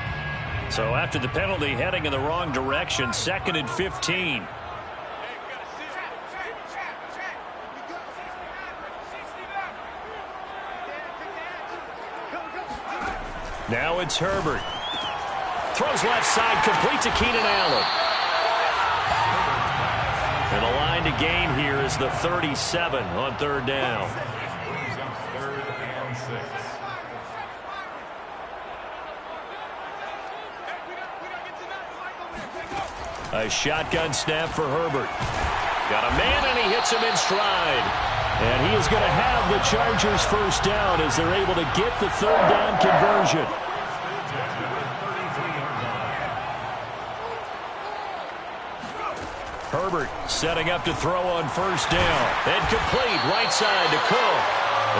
So after the penalty, heading in the wrong direction, second and 15. Now it's Herbert. Throws left side, complete to Keenan Allen. And the line to gain here is the 37 on third down. Third and 6. A shotgun snap for Herbert. Got a man, and he hits him in stride. And he is going to have the Chargers first down as they're able to get the third down conversion. Herbert setting up to throw on first down. And complete right side to Cook.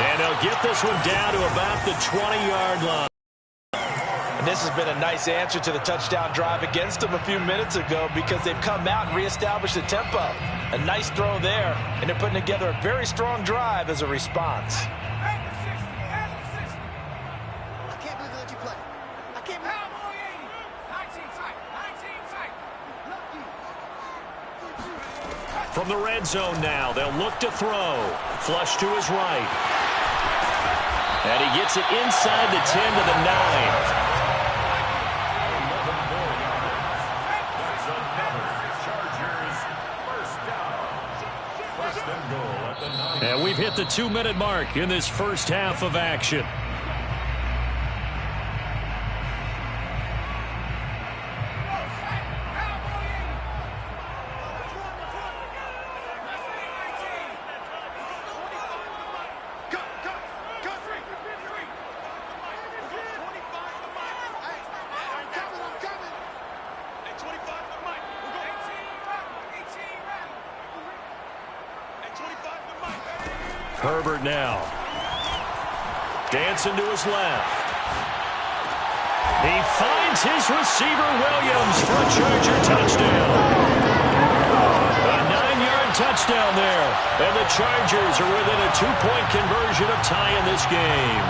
And he'll get this one down to about the 20-yard line. And this has been a nice answer to the touchdown drive against them a few minutes ago because they've come out and reestablished the tempo. A nice throw there, and they're putting together a very strong drive as a response. I can't believe they let you play. I can't believe From the red zone now, they'll look to throw. Flush to his right. And he gets it inside the 10 to the 9. And we've hit the 2-minute mark in this first half of action. Herbert now. Dancing to his left. He finds his receiver, Williams, for a Charger touchdown. A 9-yard touchdown there. And the Chargers are within a 2-point conversion of tying this game.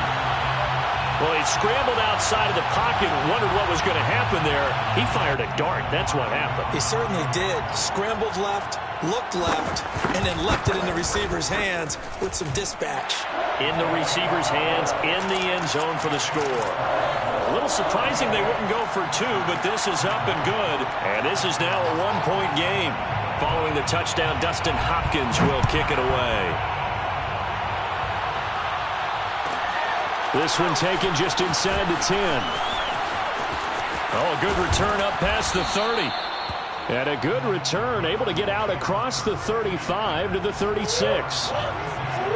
Well, he scrambled outside of the pocket and wondered what was going to happen there. He fired a dart. That's what happened. He certainly did. Scrambled left, looked left, and then left it in the receiver's hands with some dispatch. In the receiver's hands, in the end zone for the score. A little surprising they wouldn't go for 2, but this is up and good. And this is now a 1-point game. Following the touchdown, Dustin Hopkins will kick it away. This one taken just inside the 10. Oh, a good return up past the 30. And a good return, able to get out across the 35 to the 36.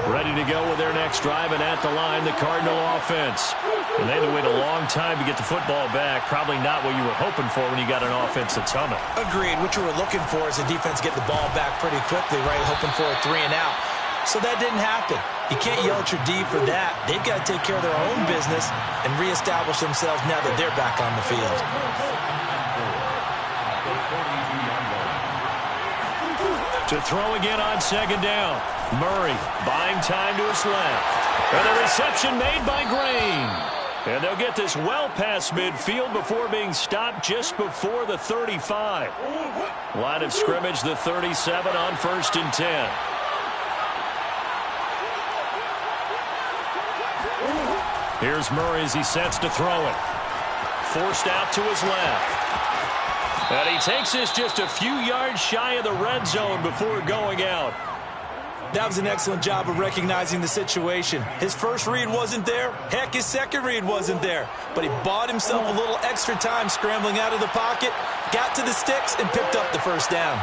Ready to go with their next drive, and at the line, the Cardinal offense. And they had to wait a long time to get the football back. Probably not what you were hoping for when you got an offense that's humming. Agreed. What you were looking for is the defense get the ball back pretty quickly, right? Hoping for a 3 and out. So that didn't happen. You can't yell at your D for that. They've got to take care of their own business and reestablish themselves now that they're back on the field. To throw again on second down. Murray buying time to his left. And a reception made by Green. And they'll get this well past midfield before being stopped just before the 35. Line of scrimmage, the 37 on first and 10. Here's Murray as he sets to throw it. forced out to his left. And he takes this just a few yards shy of the red zone before going out. That was an excellent job of recognizing the situation. His first read wasn't there. Heck, his second read wasn't there. But he bought himself a little extra time scrambling out of the pocket, got to the sticks, and picked up the first down.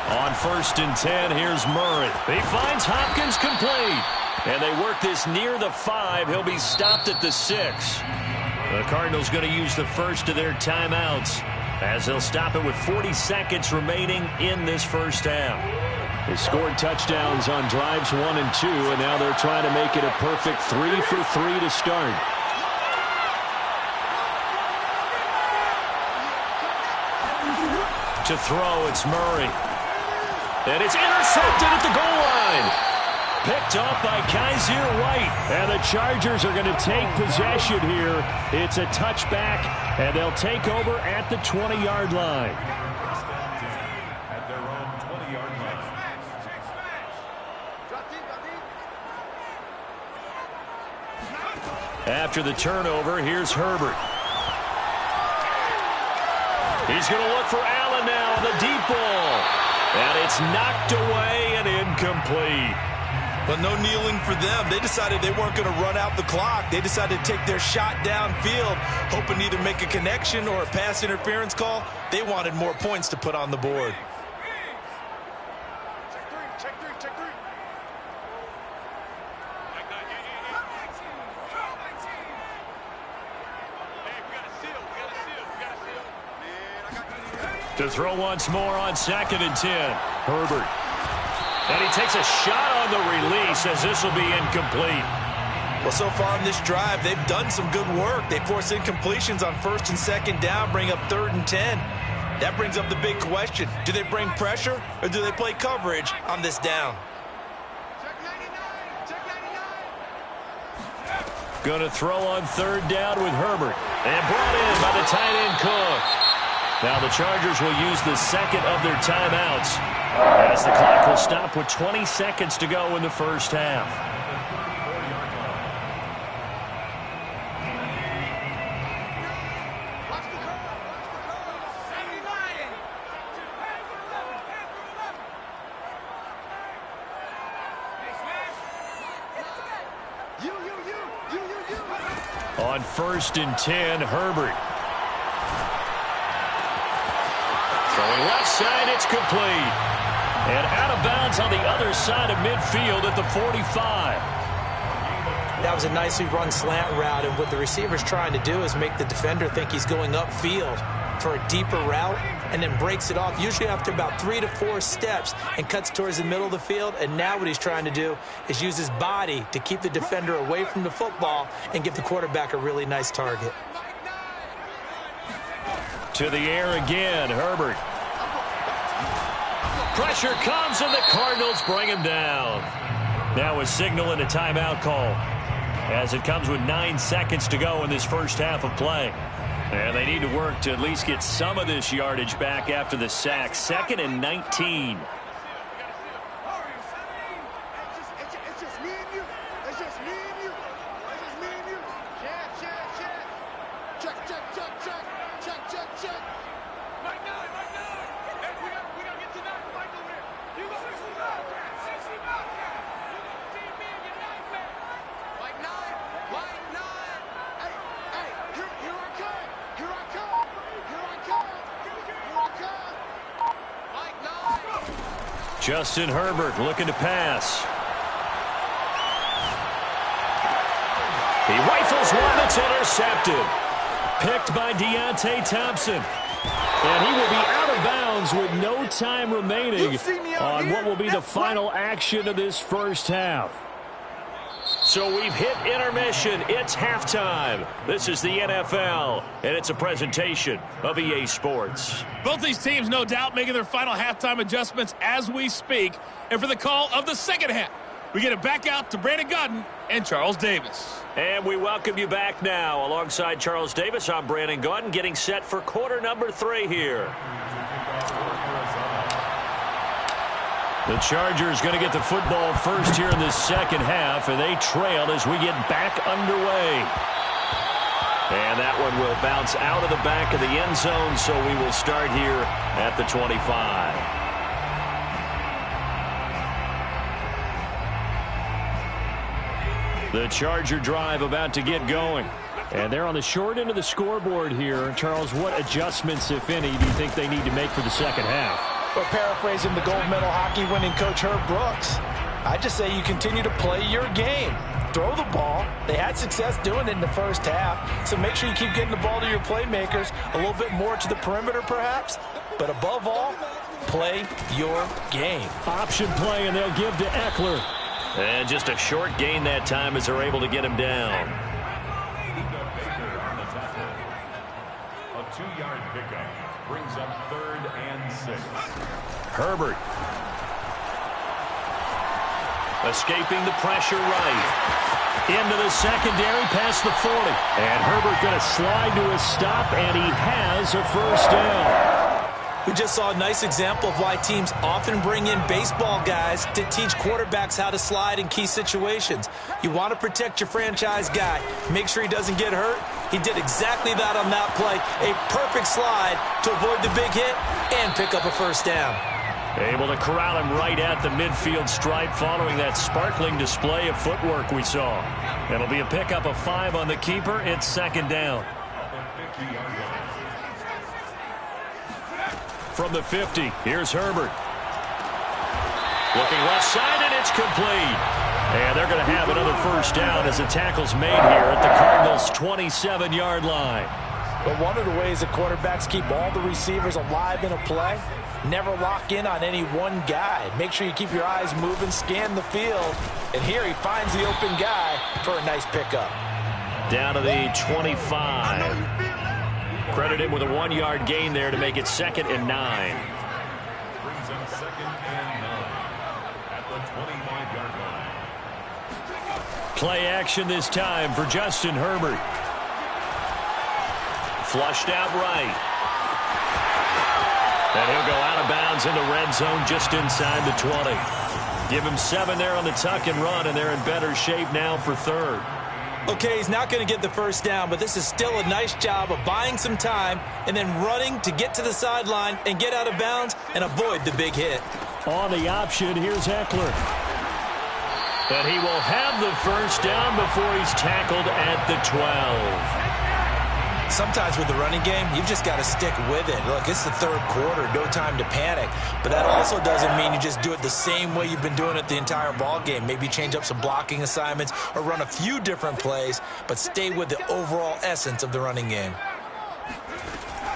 On 1st and 10, here's Murray. He finds Hopkins complete. And they work this near the 5. He'll be stopped at the 6. The Cardinals going to use the first of their timeouts, as they'll stop it with 40 seconds remaining in this first half. They scored touchdowns on drives 1 and 2, and now they're trying to make it a perfect 3 for 3 to start. To throw, it's Murray. And it's intercepted at the goal line. Picked up by Kaiser White. And the Chargers are going to take possession here. It's a touchback, and they'll take over at the 20-yard line. At their own 20-yard line. After the turnover, here's Herbert. He's going to look for Allen now on the deep ball. And it's knocked away and incomplete. But no kneeling for them. They decided they weren't going to run out the clock. They decided to take their shot downfield, hoping to either make a connection or a pass interference call. They wanted more points to put on the board. Check three. To throw once more on 2nd and 10. Herbert. And he takes a shot on the release, as this will be incomplete. Well, so far in this drive, they've done some good work. They force incompletions on 1st and 2nd down, bring up 3rd and 10. That brings up the big question. Do they bring pressure, or do they play coverage on this down? Going to throw on 3rd down with Herbert. And brought in by the tight end Cook. Now the Chargers will use the second of their timeouts, as the clock will stop with 20 seconds to go in the first half. On 1st and 10, Herbert. Throwing left side, it's complete. And out of bounds on the other side of midfield at the 45. That was a nicely run slant route, and what the receiver's trying to do is make the defender think he's going upfield for a deeper route, and then breaks it off, usually after about 3 to 4 steps, and cuts towards the middle of the field. And now what he's trying to do is use his body to keep the defender away from the football and give the quarterback a really nice target. To the air again, Herbert. Pressure comes, and the Cardinals bring him down. Now a signal and a timeout call, as it comes with 9 seconds to go in this first half of play. And they need to work to at least get some of this yardage back after the sack. 2nd and 19. It's just me and you. It's just me and you. It's just me and you. Check. Mike 9. Hey, we gotta get to 9. Mike over there. You go 65. 65. Team me and get 9 back. Mike 9. Hey, here I come. Mike 9. Justin Herbert looking to pass. He rifles one that's intercepted. Picked by Deontay Thompson. And he will be out of bounds with no time remaining on what will be the final action of this first half. So we've hit intermission. It's halftime. This is the NFL, and it's a presentation of EA Sports. Both these teams, no doubt, making their final halftime adjustments as we speak. And for the call of the second half, we get it back out to Brandon Gaudin and Charles Davis. And we welcome you back now. Alongside Charles Davis, I'm Brandon Gaudin, getting set for quarter number 3 here. The Chargers going to get the football first here in the second half, and they trail as we get back underway. And that one will bounce out of the back of the end zone, so we will start here at the 25. The Charger drive about to get going. And they're on the short end of the scoreboard here. Charles, what adjustments, if any, do you think they need to make for the second half? Well, paraphrasing the gold medal hockey winning coach Herb Brooks, I just say you continue to play your game. Throw the ball. They had success doing it in the first half, so make sure you keep getting the ball to your playmakers, a little bit more to the perimeter perhaps, but above all, play your game. Option play, and they'll give to Eckler. And just a short gain that time as they're able to get him down. A 2-yard pickup brings up 3rd and 6. Herbert. Escaping the pressure right. Into the secondary past the 40. And Herbert going to slide to a stop, and he has a first down. We just saw a nice example of why teams often bring in baseball guys to teach quarterbacks how to slide in key situations. You want to protect your franchise guy. Make sure he doesn't get hurt. He did exactly that on that play. A perfect slide to avoid the big hit and pick up a first down. Able to corral him right at the midfield stripe following that sparkling display of footwork we saw. It'll be a pickup of 5 on the keeper. It's second down. From the 50, here's Herbert. Looking left side, and it's complete. And they're going to have another first down as the tackle's made here at the Cardinals' 27-yard line. But one of the ways the quarterbacks keep all the receivers alive in a play, never lock in on any one guy. Make sure you keep your eyes moving, scan the field. And here he finds the open guy for a nice pickup. Down to the 25. Credit him with a 1-yard gain there to make it 2nd and 9. Brings him 2nd and 9 at the 25-yard line. Play action this time for Justin Herbert. Flushed out right. And he'll go out of bounds in the red zone just inside the 20. Give him 7 there on the tuck and run, and they're in better shape now for 3rd. Okay, he's not going to get the first down, but this is still a nice job of buying some time and then running to get to the sideline and get out of bounds and avoid the big hit. On the option, here's Eckler. And he will have the first down before he's tackled at the 12. Sometimes with the running game, you've just got to stick with it. Look, it's the 3rd quarter, no time to panic. But that also doesn't mean you just do it the same way you've been doing it the entire ball game. Maybe change up some blocking assignments or run a few different plays, but stay with the overall essence of the running game.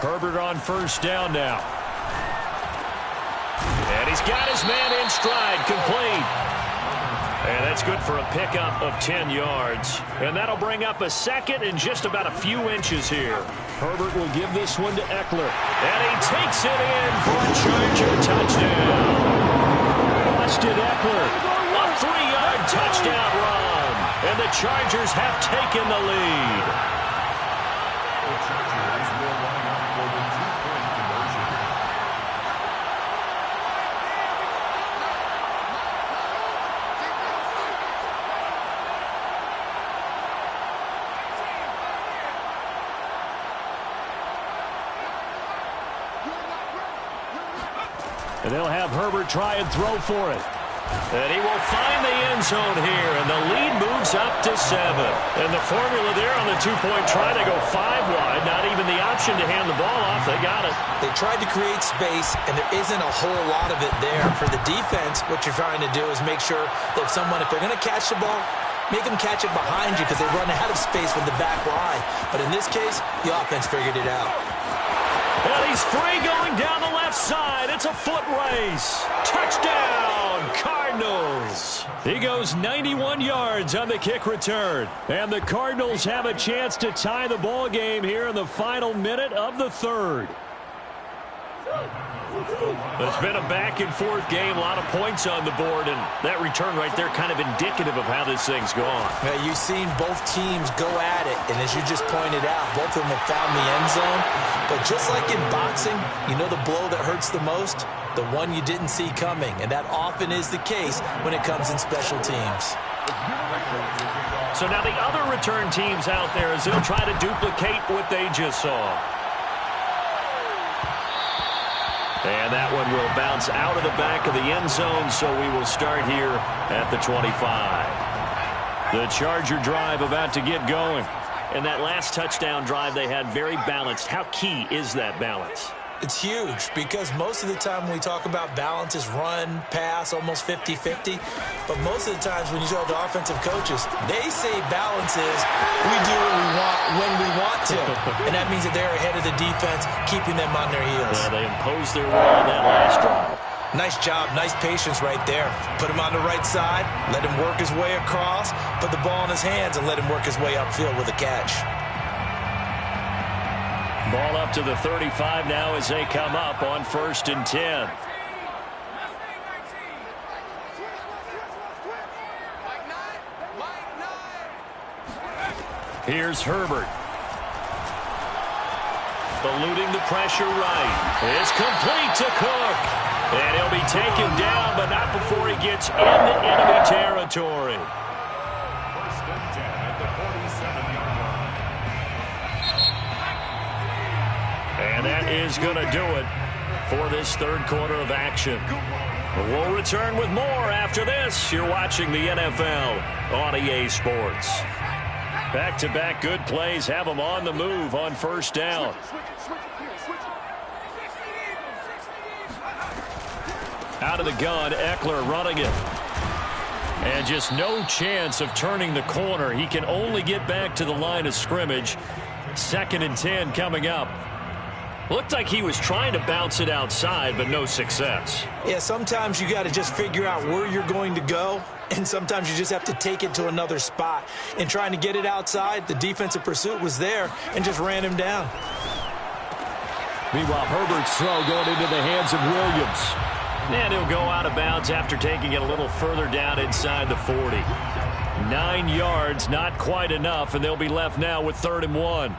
Herbert on first down now. And he's got his man in stride, complete. And that's good for a pickup of 10 yards. And that'll bring up a 2nd and just about a few inches here. Herbert will give this one to Eckler. And he takes it in for a Charger touchdown. Austin Eckler. A 3-yard touchdown run. And the Chargers have taken the lead. The Chargers will line up for the 2-point conversion. And they'll have Herbert try and throw for it. And he will find the end zone here, and the lead moves up to 7. And the formula there on the 2-point try, they go 5 wide, not even the option to hand the ball off. They got it. They tried to create space, and there isn't a whole lot of it there. For the defense, what you're trying to do is make sure that if they're going to catch the ball, make them catch it behind you because they run out of space with the back line. But in this case, the offense figured it out. And he's free going down the left side. It's a foot race. Touchdown, Cardinals. He goes 91 yards on the kick return. And the Cardinals have a chance to tie the ball game here in the final minute of the 3rd. It's been a back-and-forth game, a lot of points on the board, and that return right there kind of indicative of how this thing's gone. Yeah, you've seen both teams go at it, and as you just pointed out, both of them have found the end zone. But just like in boxing, you know the blow that hurts the most? The one you didn't see coming, and that often is the case when it comes in special teams. So now the other return teams out there as they'll try to duplicate what they just saw. And that one will bounce out of the back of the end zone, so we will start here at the 25. The Charger drive about to get going. And that last touchdown drive they had very balanced. How key is that balance? It's huge because most of the time when we talk about balance is run, pass, almost 50-50. But most of the times when you talk to offensive coaches, they say balance is we do what we want when we want to. And that means that they're ahead of the defense, keeping them on their heels. Yeah, they imposed their will on that last drive. Nice job, nice patience right there. Put him on the right side, let him work his way across, put the ball in his hands, and let him work his way upfield with a catch. Ball up to the 35 now as they come up on 1st and 10. Here's Herbert. Eluding the pressure right. It's complete to Cook. And he'll be taken down, but not before he gets into enemy territory. First and 10 at the 47-yard line. And that is going to do it for this third quarter of action. We'll return with more after this. You're watching the NFL on EA Sports. Back-to-back good plays have them on the move on first down. Out of the gun, Eckler running it. And just no chance of turning the corner. He can only get back to the line of scrimmage. 2nd and 10 coming up. Looked like he was trying to bounce it outside, but no success. Yeah, sometimes you got to just figure out where you're going to go, and sometimes you just have to take it to another spot. And trying to get it outside, the defensive pursuit was there and just ran him down. Meanwhile, Herbert's throw going into the hands of Williams. And he'll go out of bounds after taking it a little further down inside the 40. 9 yards, not quite enough, and they'll be left now with 3rd and 1.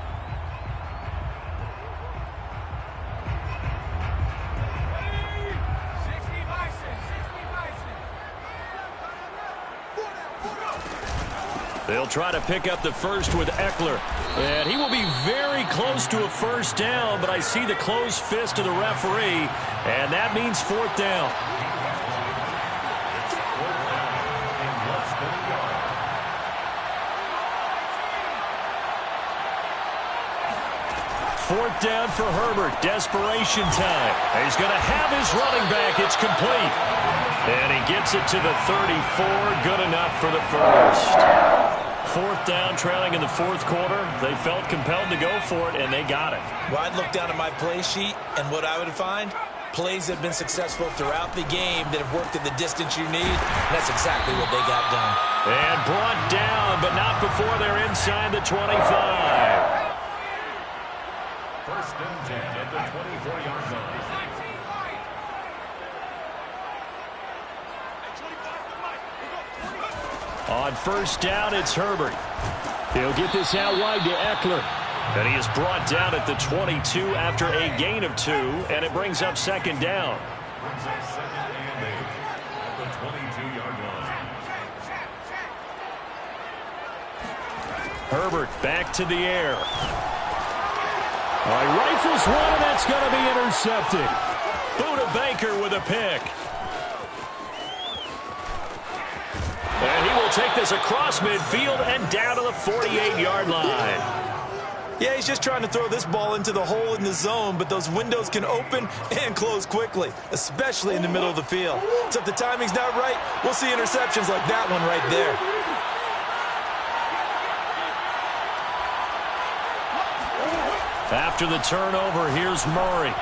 They'll try to pick up the first with Eckler. And he will be very close to a first down, but I see the closed fist of the referee, and that means 4th down. Fourth down for Herbert. Desperation time. He's going to have his running back. It's complete. And he gets it to the 34. Good enough for the first. 4th down, trailing in the 4th quarter. They felt compelled to go for it, and they got it. Well, I'd look down at my play sheet, and what I would find, plays that have been successful throughout the game that have worked at the distance you need, and that's exactly what they got done. And brought down, but not before they're inside the 25. 1st and 10 at the 24-yard line. On 1st down, it's Herbert. He'll get this out wide to Eckler. And he is brought down at the 22 after a gain of 2, and it brings up 2nd down. Brings up 2nd and 8 at the 22-yard line. Herbert back to the air. All right, rifles one, and that's going to be intercepted. Buda Baker with a pick. And he will take this across midfield and down to the 48-yard line. Yeah, he's just trying to throw this ball into the hole in the zone, but those windows can open and close quickly, especially in the middle of the field. So if the timing's not right, we'll see interceptions like that one right there. After the turnover, here's Murray.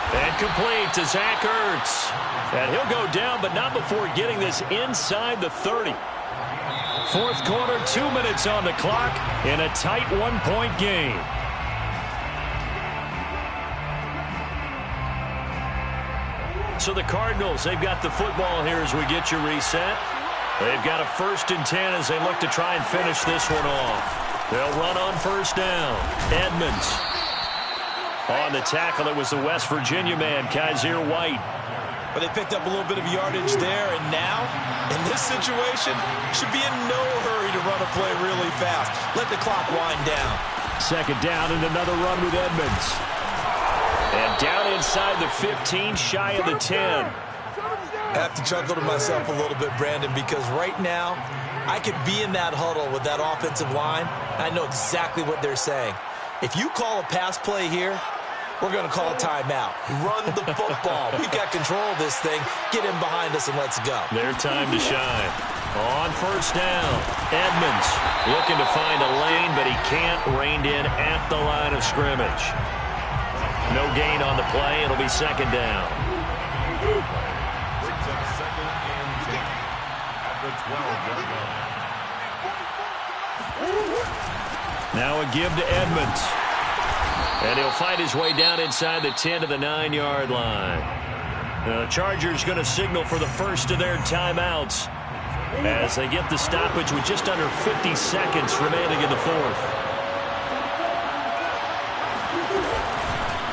And complete to Zach Ertz. And he'll go down, but not before getting this inside the 30. 4th quarter, 2 minutes on the clock in a tight 1-point game. So the Cardinals, they've got the football here as we get you reset. They've got a 1st and 10 as they look to try and finish this one off. They'll run on 1st down. Edmonds. On the tackle, it was the West Virginia man, Kaiser White. But they picked up a little bit of yardage there, and now, in this situation, should be in no hurry to run a play really fast. Let the clock wind down. 2nd down and another run with Edmonds. And down inside the 15, shy of the 10. I have to chuckle to myself a little bit, Brandon, because right now, I could be in that huddle with that offensive line, and I know exactly what they're saying. If you call a pass play here, we're going to call a timeout. Run the football. We've got control of this thing. Get in behind us and let's go. Their time to shine. On 1st down, Edmonds looking to find a lane, but he can't. Reined in at the line of scrimmage. No gain on the play. It'll be 2nd down. Brings up 2nd and 10 at the 12-yard line. Now a give to Edmonds. And he'll fight his way down inside the 10 to the 9-yard line. The Chargers going to signal for the first of their timeouts as they get the stoppage with just under 50 seconds remaining in the 4th.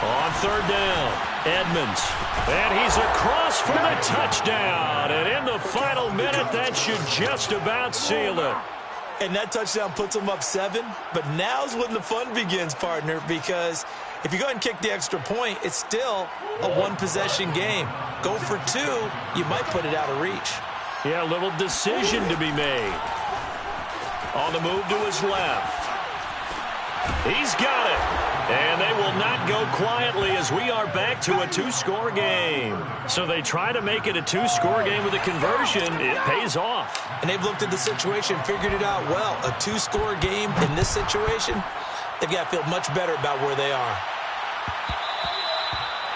On 3rd down, Edmonds. And he's across for the touchdown. And in the final minute, that should just about seal it. And that touchdown puts them up 7. But now's when the fun begins, partner, because if you go ahead and kick the extra point, it's still a 1-possession game. Go for 2, you might put it out of reach. Yeah, a little decision to be made. On the move to his left. He's got it. And they will not go quietly as we are back to a 2-score game. So they try to make it a 2-score game with a conversion. It pays off. And they've looked at the situation, figured it out well. A 2-score game in this situation, they've got to feel much better about where they are.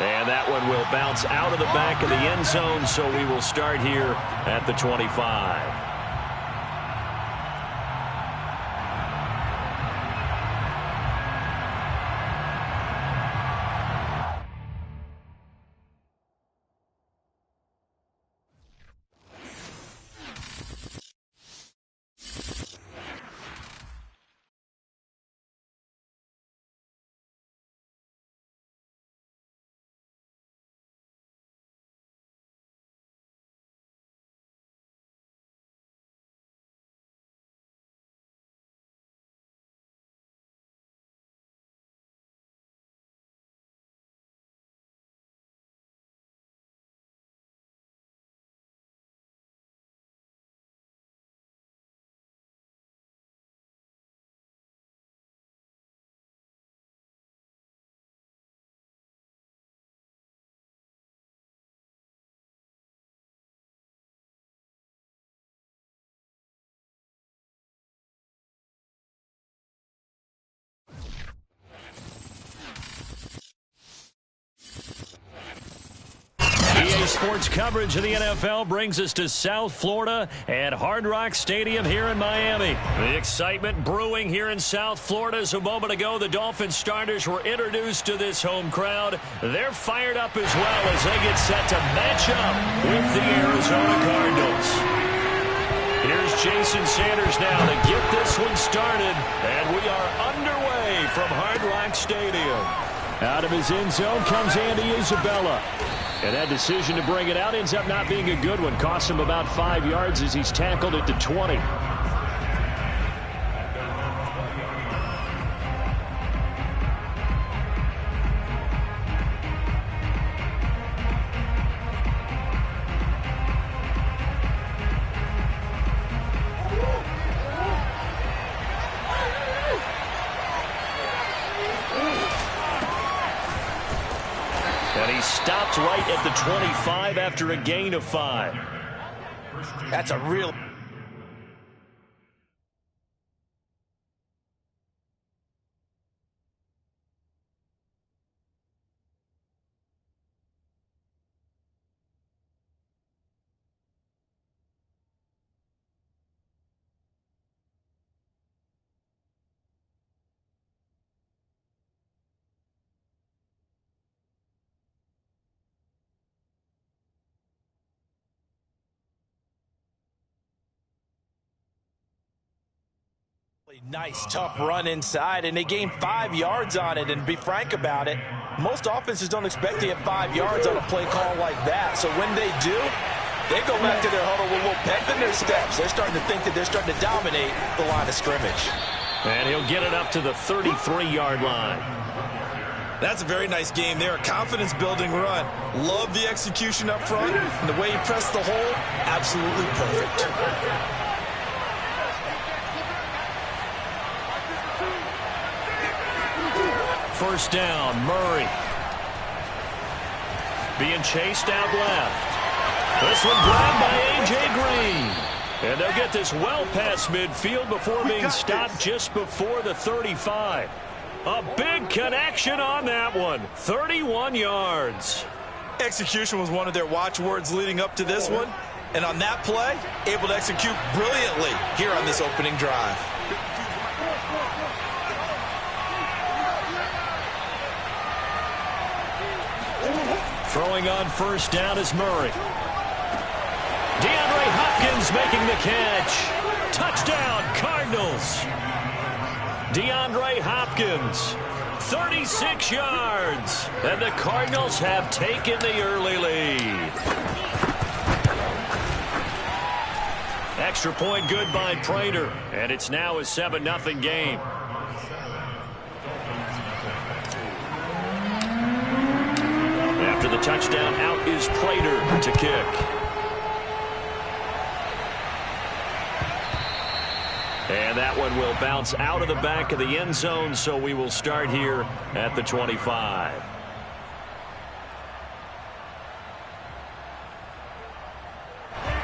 And that one will bounce out of the back of the end zone, so we will start here at the 25. EA Sports coverage of the NFL brings us to South Florida at Hard Rock Stadium here in Miami. The excitement brewing here in South Florida as a moment ago the Dolphins starters were introduced to this home crowd. They're fired up as well as they get set to match up with the Arizona Cardinals. Here's Jason Sanders now to get this one started, and we are underway from Hard Rock Stadium. Out of his end zone comes Andy Isabella. And that decision to bring it out ends up not being a good one. Cost him about 5 yards as he's tackled at the 20. And he stopped right at the 25 after a gain of 5. That's a real... Nice, tough run inside, and they gained 5 yards on it. And to be frank about it, most offenses don't expect to get 5 yards on a play call like that. So when they do, they go back to their huddle with a little pep in their steps. They're starting to think that they're starting to dominate the line of scrimmage. And he'll get it up to the 33-yard line. That's a very nice game there. A confidence-building run. Love the execution up front, and the way he pressed the hole, absolutely perfect. First down, Murray. Being chased out left. This one grabbed by A.J. Green. And they'll get this well past midfield before being stopped just before the 35. A big connection on that one. 31 yards. Execution was one of their watchwords leading up to this one. And on that play, able to execute brilliantly here on this opening drive. Throwing on first down is Murray. DeAndre Hopkins making the catch. Touchdown, Cardinals. DeAndre Hopkins, 36 yards. And the Cardinals have taken the early lead. Extra point good by Prater. And it's now a 7-0 game. After the touchdown, out is Prater to kick. And that one will bounce out of the back of the end zone, so we will start here at the 25.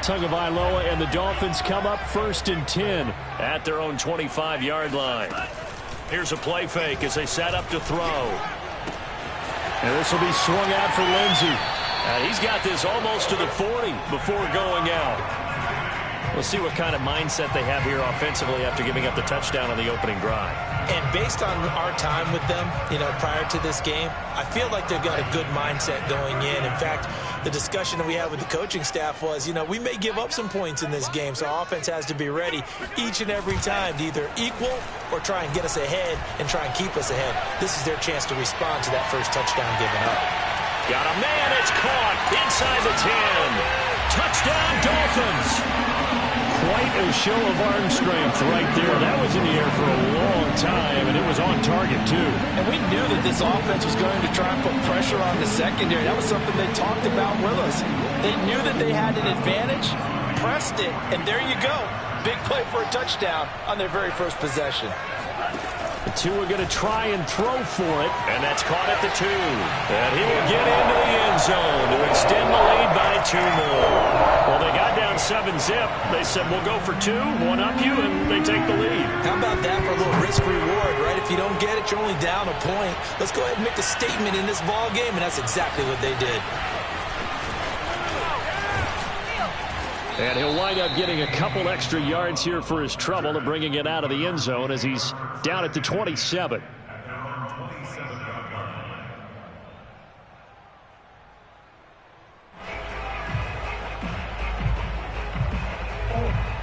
Tagovailoa and the Dolphins come up 1st and 10 at their own 25-yard line. Here's a play fake as they set up to throw. And this will be swung out for Lindsey. And he's got this almost to the 40 before going out. We'll see what kind of mindset they have here offensively after giving up the touchdown on the opening drive. And based on our time with them, prior to this game, I feel like they've got a good mindset going in. In fact, the discussion that we had with the coaching staff was, we may give up some points in this game, so offense has to be ready each and every time to either equal or try and get us ahead and try and keep us ahead. This is their chance to respond to that first touchdown given up. Got a man, it's caught inside the 10. Touchdown, Dolphins. Quite a show of arm strength right there. That was in the air for a long time, and it was on target, too. And we knew that this offense was going to try and put pressure on the secondary. That was something they talked about with us. They knew that they had an advantage, pressed it, and there you go. Big play for a touchdown on their very first possession. The two are going to try and throw for it. And that's caught at the 2. And he will get into the end zone to extend the lead by 2 more. Well, they got down 7-zip. They said, we'll go for 2, one up you, and they take the lead. How about that for a little risk-reward, right? If you don't get it, you're only down a point. Let's go ahead and make a statement in this ball game, and that's exactly what they did. And he'll wind up getting a couple extra yards here for his trouble and bringing it out of the end zone as he's down at the 27.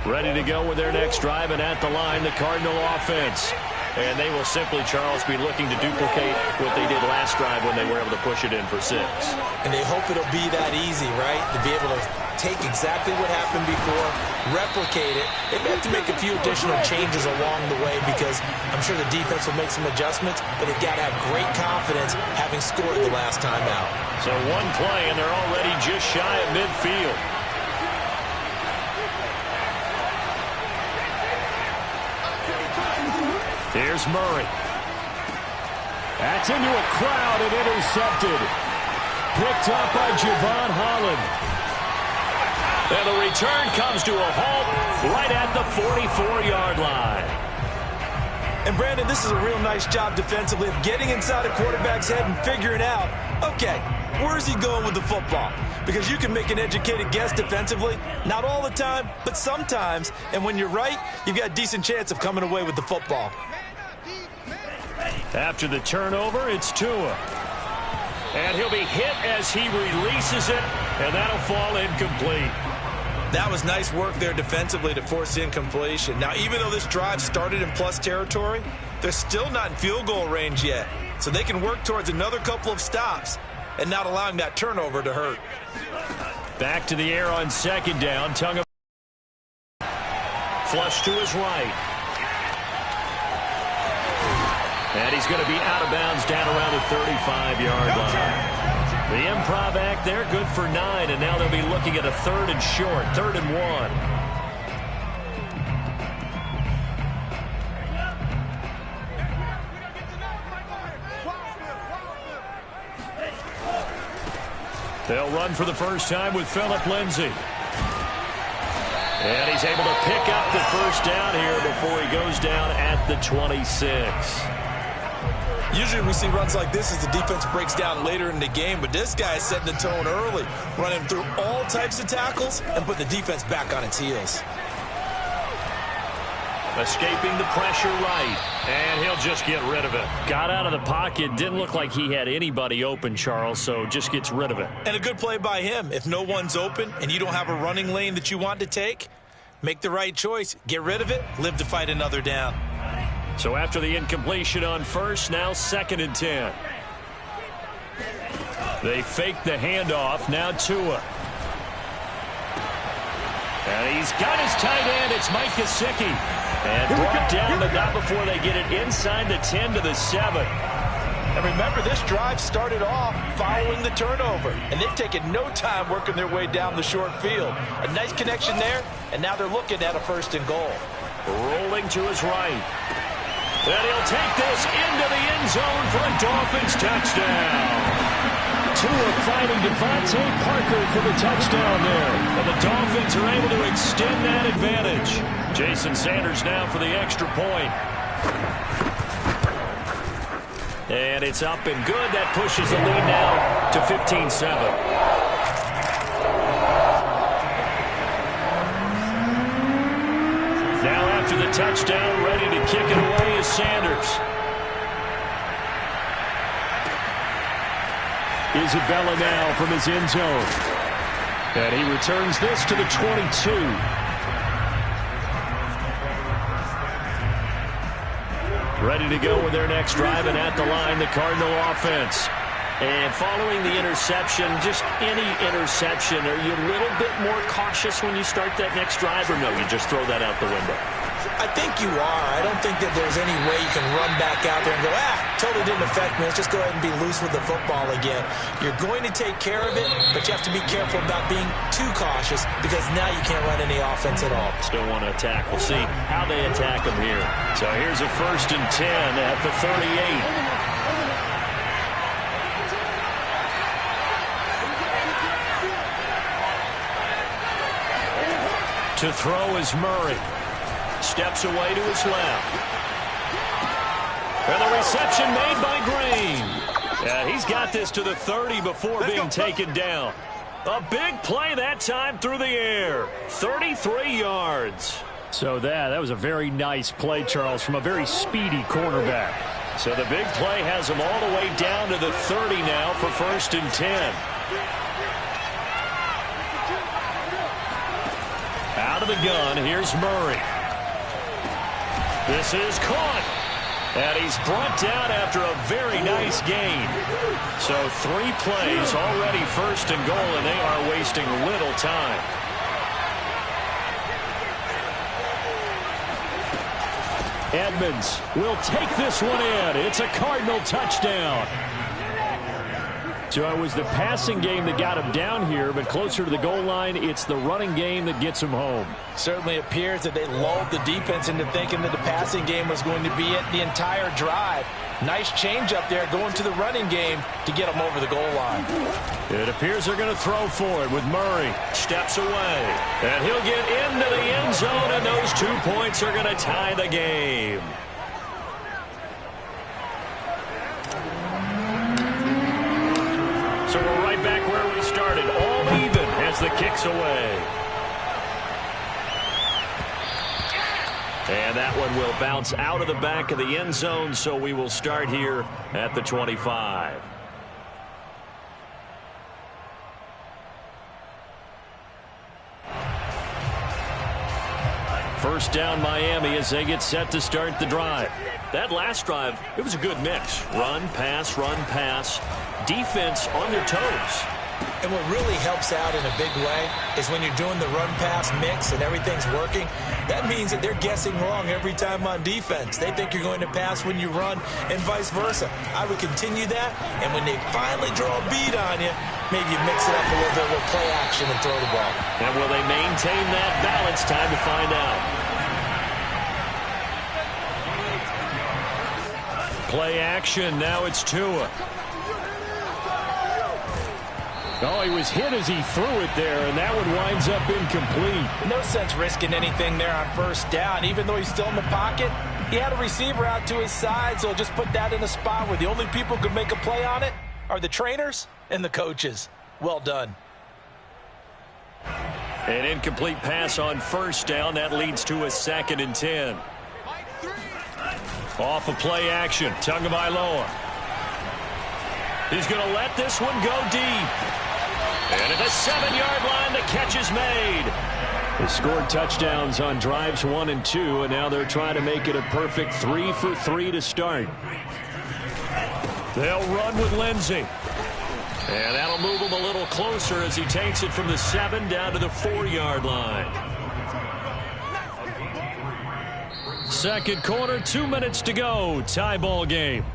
Ready to go with their next drive, and at the line, the Cardinal offense. And they will simply, Charles, be looking to duplicate what they did last drive when they were able to push it in for 6. And they hope it'll be that easy, right? To be able to take exactly what happened before, replicate it. They may have to make a few additional changes along the way because I'm sure the defense will make some adjustments, but they've got to have great confidence having scored the last time out. So one play, and they're already just shy of midfield. Here's Murray. That's into a crowd and intercepted. Picked up by Javon Holland. And the return comes to a halt right at the 44-yard line. And, Brandon, this is a real nice job defensively of getting inside a quarterback's head and figuring out, okay, where's he going with the football? Because you can make an educated guess defensively, not all the time, but sometimes. And when you're right, you've got a decent chance of coming away with the football. After the turnover, it's Tua. And he'll be hit as he releases it, and that'll fall incomplete. That was nice work there defensively to force the incompletion. Now, even though this drive started in plus territory, they're still not in field goal range yet. So they can work towards another couple of stops and not allowing that turnover to hurt. Back to the air on second down. Tongue of flush to his right. And he's going to be out of bounds down around the 35-yard line. The improv act there, good for 9, and now they'll be looking at a 3rd and short, 3rd and 1. They'll run for the first time with Phillip Lindsay. And he's able to pick up the first down here before he goes down at the 26. Usually we see runs like this as the defense breaks down later in the game, but this guy is setting the tone early, running through all types of tackles and put the defense back on its heels. Escaping the pressure right, and he'll just get rid of it. Got out of the pocket, didn't look like he had anybody open, Charles, so just gets rid of it. And a good play by him. If no one's open and you don't have a running lane that you want to take, make the right choice, get rid of it, live to fight another down. So after the incompletion on first, now 2nd and 10. They fake the handoff, now Tua. And he's got his tight end, it's Mike Gesicki. And brought down, but not before they get it inside the 10 to the 7. And remember, this drive started off following the turnover, and they've taken no time working their way down the short field. A nice connection there, and now they're looking at a 1st and goal. Rolling to his right. And he'll take this into the end zone for a Dolphins touchdown. Tua finding Devontae Parker for the touchdown there. And the Dolphins are able to extend that advantage. Jason Sanders now for the extra point. And it's up and good. That pushes the lead now to 15-7. Now after the touchdown, ready to kick it away is Sanders. Isabella now from his end zone. And he returns this to the 22. Ready to go with their next drive, and at the line, the Cardinal offense. And following the interception, just any interception, are you a little bit more cautious when you start that next drive, or no, you just throw that out the window? I think you are. I don't think that there's any way you can run back out there and go, totally didn't affect me. Let's just go ahead and be loose with the football again. You're going to take care of it, but you have to be careful about being too cautious because now you can't run any offense at all. Still want to attack. We'll see how they attack them here. So here's a 1st and 10 at the 38. To throw is Murray. Steps away to his left. And the reception made by Green. Yeah, he's got this to the 30 before being taken down. A big play that time through the air. 33 yards. So that was a very nice play, Charles, from a very speedy cornerback. So the big play has him all the way down to the 30 now for 1st and 10. Out of the gun, here's Murray. This is caught. And he's brought down after a very nice gain. So 3 plays already 1st and goal, and they are wasting little time. Edmonds will take this one in. It's a Cardinal touchdown. So it was the passing game that got him down here, but closer to the goal line, it's the running game that gets him home. Certainly appears that they lulled the defense into thinking that the passing game was going to be it the entire drive. Nice change up there going to the running game to get them over the goal line. It appears they're going to throw for it with Murray. Steps away. And he'll get into the end zone, and those 2 points are going to tie the game. So we're right back where we started, all even as the kick's away. And that one will bounce out of the back of the end zone, so we will start here at the 25. First down Miami as they get set to start the drive. That last drive, it was a good mix. Run, pass, defense on their toes. And what really helps out in a big way is when you're doing the run-pass mix and everything's working, that means that they're guessing wrong every time on defense. They think you're going to pass when you run and vice versa. I would continue that, and when they finally draw a beat on you, maybe you mix it up a little bit with play action and throw the ball. And will they maintain that balance? Time to find out. Play action, now it's Tua. Oh, he was hit as he threw it there, and that one winds up incomplete. No sense risking anything there on first down. Even though he's still in the pocket, he had a receiver out to his side, so just put that in a spot where the only people who can make a play on it are the trainers and the coaches. Well done. An incomplete pass on first down. That leads to a 2nd and 10. Off of play action, Tagovailoa. He's going to let this one go deep. And at the 7-yard line, the catch is made. They scored touchdowns on drives 1 and 2, and now they're trying to make it a perfect 3 for 3 to start. They'll run with Lindsey. And that'll move him a little closer as he takes it from the 7 down to the 4-yard line. Second quarter, 2 minutes to go. Tie ball game.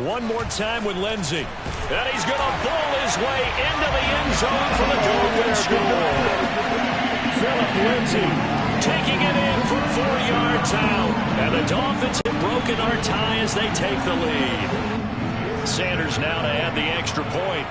One more time with Lindsey. And he's going to bowl his way into the end zone for the Dolphins score. Philip Lindsey taking it in from 4 yards out. And the Dolphins have broken our tie as they take the lead. Sanders now to add the extra point.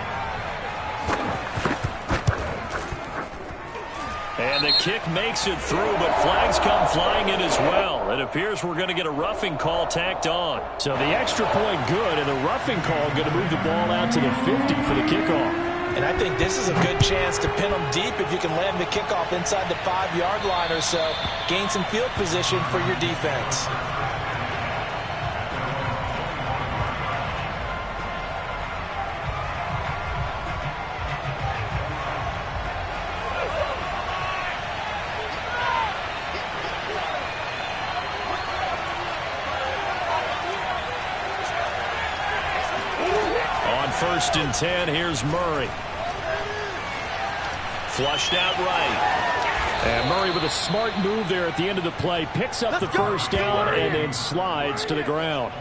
And the kick makes it through, but flags come flying in as well. It appears we're going to get a roughing call tacked on. So the extra point good, and the roughing call going to move the ball out to the 50 for the kickoff. And I think this is a good chance to pin them deep if you can land the kickoff inside the 5-yard line or so. Gain some field position for your defense. First and 10, here's Murray. Flushed out right. And Murray with a smart move there at the end of the play. Picks up the first down and then slides to the ground.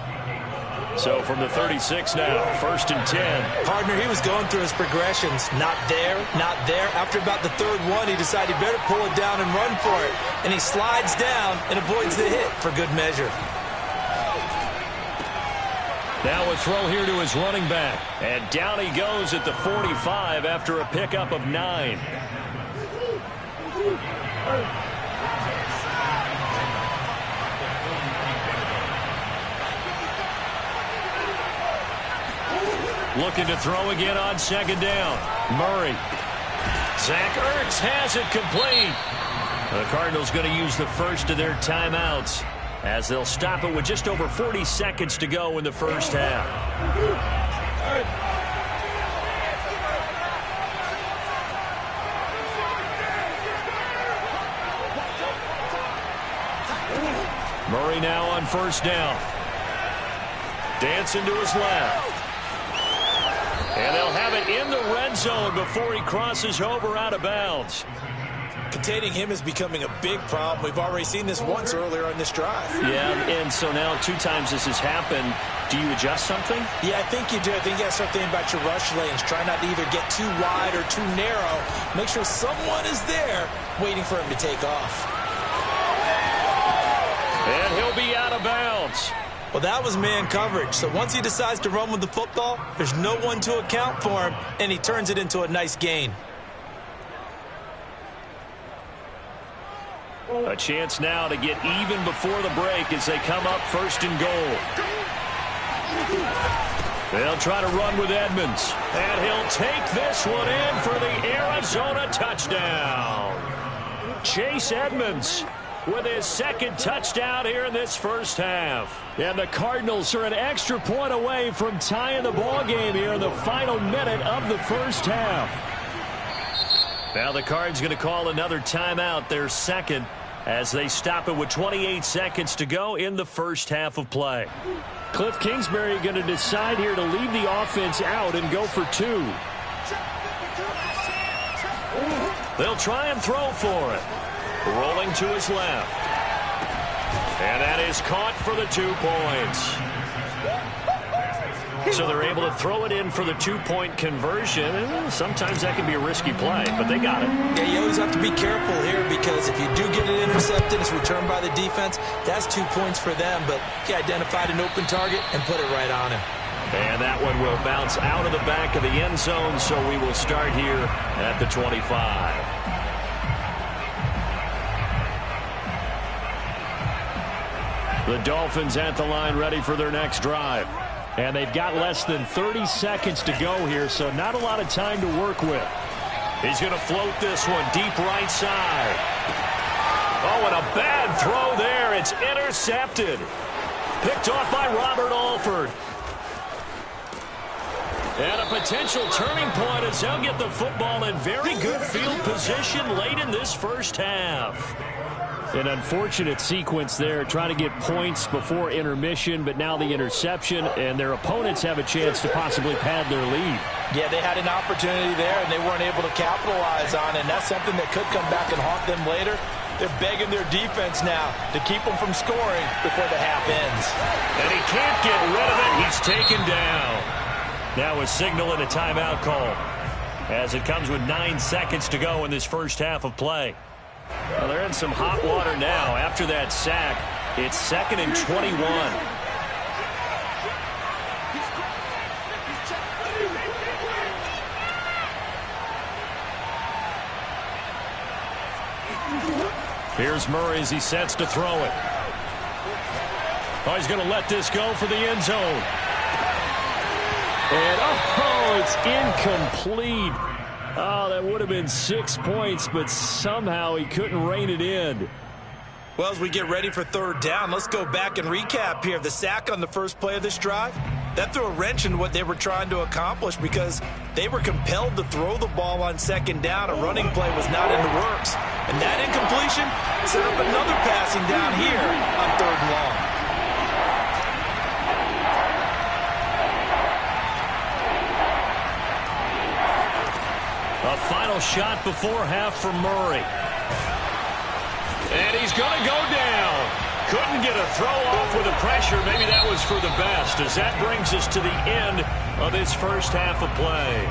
So from the 36 now, first and 10. Partner, he was going through his progressions. Not there, not there. After about the third one, he decided he better pull it down and run for it. And he slides down and avoids the hit for good measure. Now a throw here to his running back. And down he goes at the 45 after a pickup of 9. Looking to throw again on second down. Murray. Zach Ertz has it complete. The Cardinals going to use the first of their timeouts, as they'll stop it with just over 40 seconds to go in the first half. Murray now on first down. Dancing to his left. And they'll have it in the red zone before he crosses over out of bounds. Containing him is becoming a big problem. We've already seen this once earlier on this drive. Yeah, and so now 2 times this has happened. Do you adjust something? Yeah, I think you do. I think you have to start thinking about your rush lanes. Try not to either get too wide or too narrow. Make sure someone is there waiting for him to take off. And he'll be out of bounds. Well, that was man coverage. So once he decides to run with the football, there's no one to account for him, and he turns it into a nice gain. A chance now to get even before the break as they come up first and goal. They'll try to run with Edmonds. And he'll take this one in for the Arizona touchdown. Chase Edmonds with his second touchdown here in this first half. And the Cardinals are an extra point away from tying the ball game here in the final minute of the first half. Now the Cards going to call another timeout, their second, as they stop it with 28 seconds to go in the first half of play. Cliff Kingsbury going to decide here to leave the offense out and go for 2. They'll try and throw for it. Rolling to his left. And that is caught for the 2 points. So they're able to throw it in for the 2-point conversion. Sometimes that can be a risky play, but they got it. Yeah, you always have to be careful here because if you do get it intercepted, it's returned by the defense. That's 2 points for them, but he identified an open target and put it right on him. And that one will bounce out of the back of the end zone, so we will start here at the 25. The Dolphins at the line ready for their next drive. And they've got less than 30 seconds to go here, so not a lot of time to work with. He's going to float this one deep right side. Oh, and a bad throw there. It's intercepted. Picked off by Robert Alford. And a potential turning point as they'll get the football in very good field position late in this first half. An unfortunate sequence there, trying to get points before intermission, but now the interception, and their opponents have a chance to possibly pad their lead. Yeah, they had an opportunity there, and they weren't able to capitalize on it, and that's something that could come back and haunt them later. They're begging their defense now to keep them from scoring before the half ends. And he can't get rid of it. He's taken down. Now a signal and a timeout call as it comes with 9 seconds to go in this first half of play. Well, they're in some hot water now. After that sack, it's 2nd and 21. Here's Murray as he sets to throw it. Oh, he's going to let this go for the end zone. And, oh, it's incomplete. Oh, that would have been 6 points, but somehow he couldn't rein it in. Well, as we get ready for third down, let's go back and recap here. The sack on the first play of this drive, that threw a wrench in what they were trying to accomplish because they were compelled to throw the ball on second down. A running play was not in the works. And that incompletion set up another passing down here on 3rd and long. A final shot before half for Murray. And he's going to go down. Couldn't get a throw off with the pressure. Maybe that was for the best, as that brings us to the end of this first half of play.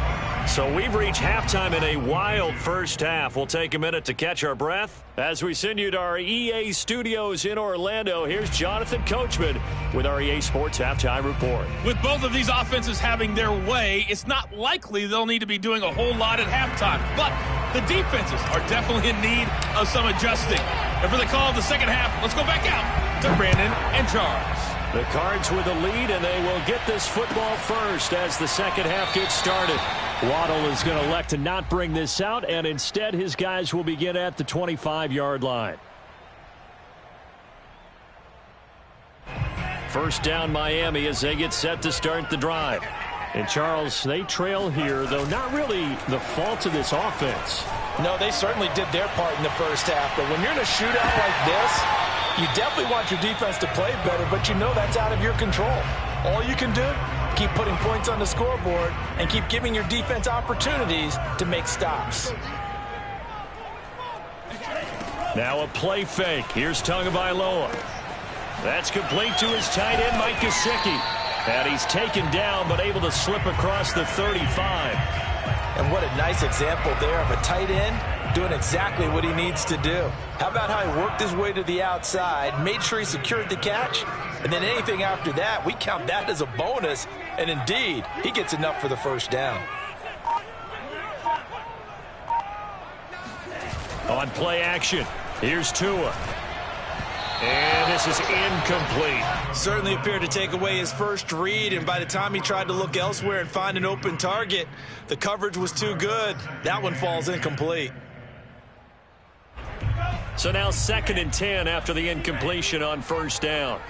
So we've reached halftime in a wild first half. We'll take a minute to catch our breath as we send you to our EA studios in Orlando. Here's Jonathan Coachman with our EA Sports Halftime Report. With both of these offenses having their way, it's not likely they'll need to be doing a whole lot at halftime. But the defenses are definitely in need of some adjusting. And for the call of the second half, let's go back out to Brandon and Charles. The Cards with the lead, and they will get this football first as the second half gets started. Waddle is going to elect to not bring this out, and instead his guys will begin at the 25-yard line. First down Miami as they get set to start the drive. And Charles, they trail here, though not really the fault of this offense. No, they certainly did their part in the first half, but when you're in a shootout like this, you definitely want your defense to play better, but you know that's out of your control. All you can do, keep putting points on the scoreboard and keep giving your defense opportunities to make stops. Now a play fake. Here's Tagovailoa. That's complete to his tight end, Mike Gesicki. And he's taken down, but able to slip across the 35. And what a nice example there of a tight end doing exactly what he needs to do. How about how he worked his way to the outside, made sure he secured the catch, and then anything after that, we count that as a bonus, and indeed, he gets enough for the first down. On play action, here's Tua. And this is incomplete. Certainly appeared to take away his first read, and by the time he tried to look elsewhere and find an open target, the coverage was too good. That one falls incomplete. So now 2nd and 10 after the incompletion on first down.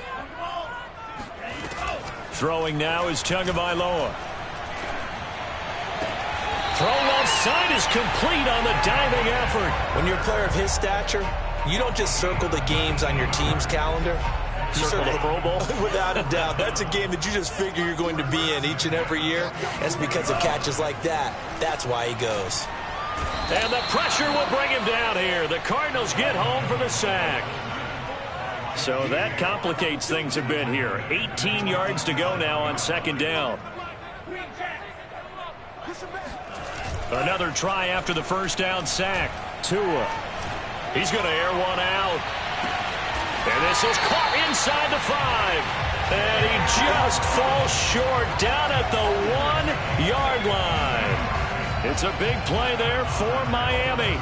Throwing now is Tagovailoa. Throw left side is complete on the diving effort. When you're a player of his stature, you don't just circle the games on your team's calendar. You circle the Pro Bowl? Without a doubt. That's a game that you just figure you're going to be in each and every year. That's because of catches like that. That's why he goes. And the pressure will bring him down here. The Cardinals get home for the sack. So that complicates things a bit here. 18 yards to go now on 2nd down. Another try after the first down sack. Tua. He's going to air one out. And this is caught inside the 5. And he just falls short down at the 1-yard line. It's a big play there for Miami.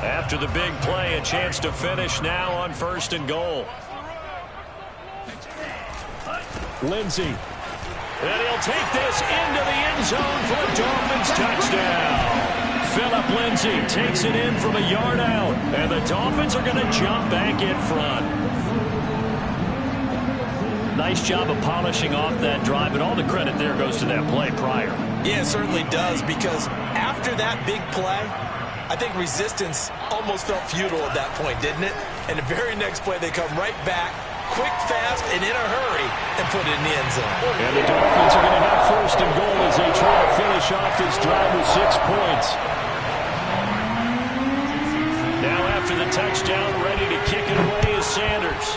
After the big play, a chance to finish now on 1st and goal. Lindsey. And he'll take this into the end zone for a Dolphins touchdown. Phillip Lindsay takes it in from a yard out. And the Dolphins are going to jump back in front. Nice job of polishing off that drive, and all the credit there goes to that play prior. Yeah, it certainly does, because after that big play, I think resistance almost felt futile at that point, didn't it? And the very next play, they come right back, quick, fast, and in a hurry, and put it in the end zone. And the Dolphins are going to have 1st and goal as they try to finish off this drive with 6 points. Now after the touchdown, ready to kick it away is Sanders.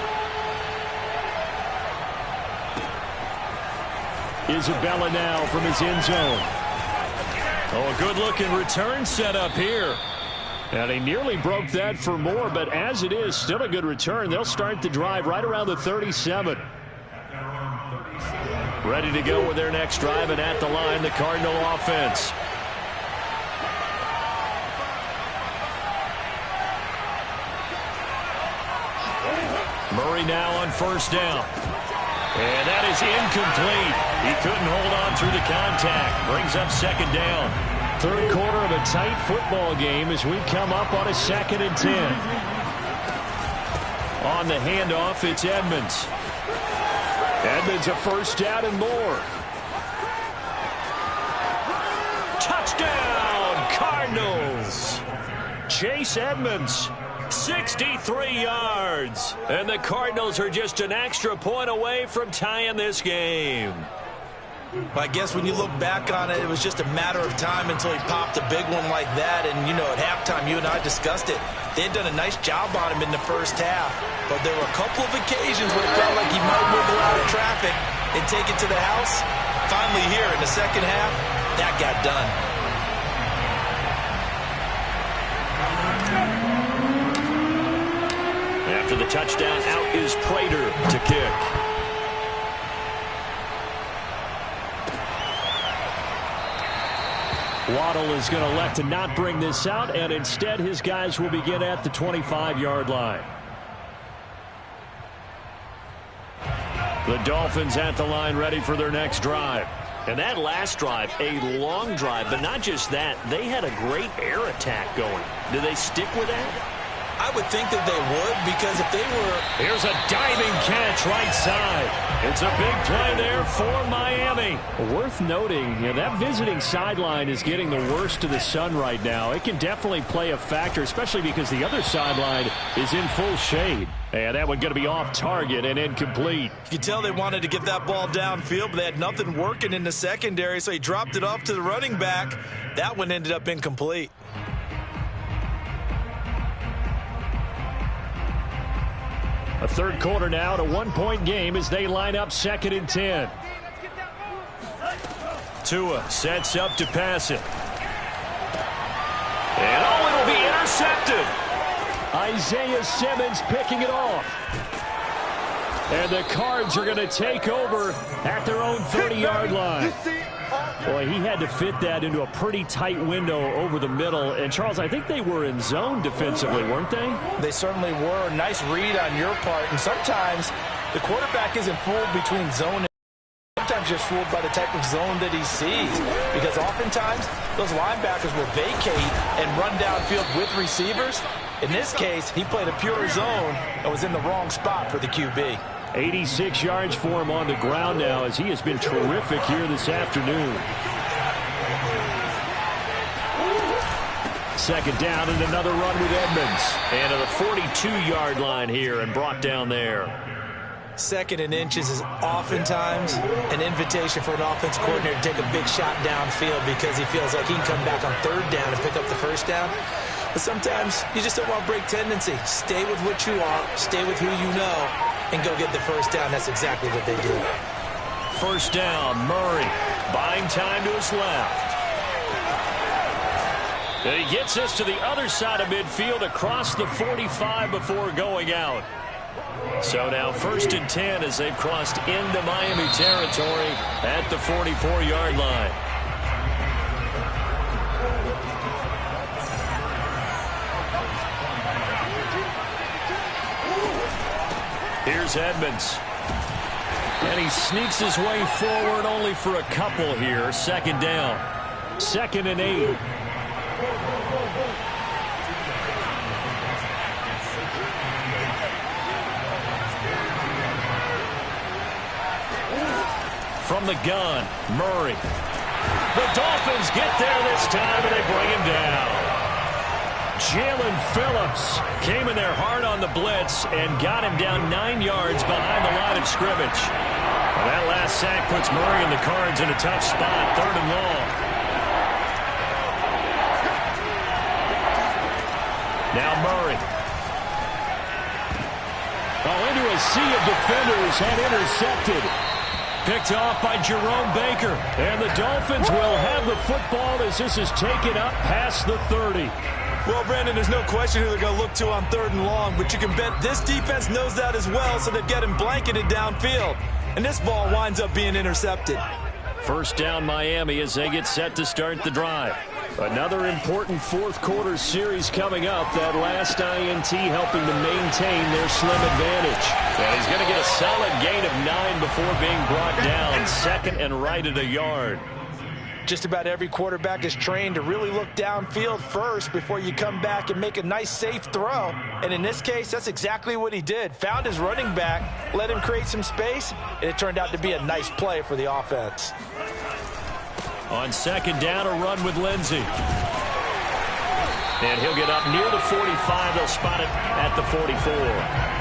Isabella now from his end zone. Oh, a good-looking return set up here. And he nearly broke that for more, but as it is, still a good return. They'll start the drive right around the 37. Ready to go with their next drive, and at the line, the Cardinal offense. Murray now on 1st down. And that is incomplete. He couldn't hold on through the contact. Brings up 2nd down. 3rd quarter of a tight football game as we come up on a 2nd and 10. On the handoff, it's Edmonds. Edmonds a 1st down and more. Touchdown, Cardinals. Chase Edmonds. 63 yards. And the Cardinals are just an extra point away from tying this game. I guess when you look back on it, it was just a matter of time until he popped a big one like that. And, you know, at halftime, you and I discussed it. They had done a nice job on him in the first half. But there were a couple of occasions where it felt like he might wiggle out of traffic and take it to the house. Finally here in the second half, that got done. After the touchdown, out is Prater to kick. Waddle is going to elect to not bring this out, and instead his guys will begin at the 25-yard line. The Dolphins at the line ready for their next drive. And that last drive, a long drive, but not just that. They had a great air attack going. Do they stick with that? I would think that they would, because if they were... Here's a diving catch right side. It's a big play there for Miami. Worth noting, that visiting sideline is getting the worst of the sun right now. It can definitely play a factor, especially because the other sideline is in full shade. And that one going to be off target and incomplete. You could tell they wanted to get that ball downfield, but they had nothing working in the secondary, so he dropped it off to the running back. That one ended up incomplete. A 3rd quarter now, to 1-point game as they line up 2nd and 10. Tua sets up to pass it. And it'll be intercepted. Isaiah Simmons picking it off. And the Cards are going to take over at their own 30-yard line. Boy, he had to fit that into a pretty tight window over the middle. And, Charles, I think they were in zone defensively, weren't they? They certainly were. Nice read on your part. And sometimes the quarterback isn't fooled between zone and sometimes just fooled by the type of zone that he sees, because oftentimes those linebackers will vacate and run downfield with receivers. In this case, he played a pure zone and was in the wrong spot for the QB. 86 yards for him on the ground now, as he has been terrific here this afternoon. Second down and another run with Edmonds. And to the 42-yard line here and brought down there. Second and inches is oftentimes an invitation for an offense coordinator to take a big shot downfield because he feels like he can come back on third down and pick up the first down. But sometimes you just don't want to break tendency. Stay with what you are, stay with who you know, and go get the first down. That's exactly what they do. First down, Murray buying time to his left. And he gets us to the other side of midfield across the 45 before going out. So now 1st and 10 as they've crossed into Miami territory at the 44-yard line. Here's Edmonds. And he sneaks his way forward only for a couple here. Second down. 2nd and 8. From the gun, Murray. The Dolphins get there this time, and they bring him down. Jalen Phillips came in there hard on the blitz and got him down 9 yards behind the line of scrimmage. Well, that last sack puts Murray and the Cards in a tough spot, 3rd and long. Now Murray. Oh, into a sea of defenders and intercepted. Picked off by Jerome Baker. And the Dolphins will have the football as this is taken up past the 30. Well, Brandon, there's no question who they're going to look to on 3rd and long, but you can bet this defense knows that as well, so they've got him blanketed downfield. And this ball winds up being intercepted. First down Miami as they get set to start the drive. Another important 4th quarter series coming up. That last INT helping to maintain their slim advantage. And he's going to get a solid gain of 9 before being brought down. 2nd and right at a yard. Just about every quarterback is trained to really look downfield first before you come back and make a nice, safe throw. And in this case, that's exactly what he did. Found his running back, let him create some space, and it turned out to be a nice play for the offense. On 2nd down, a run with Lindsey. And he'll get up near the 45. They'll spot it at the 44.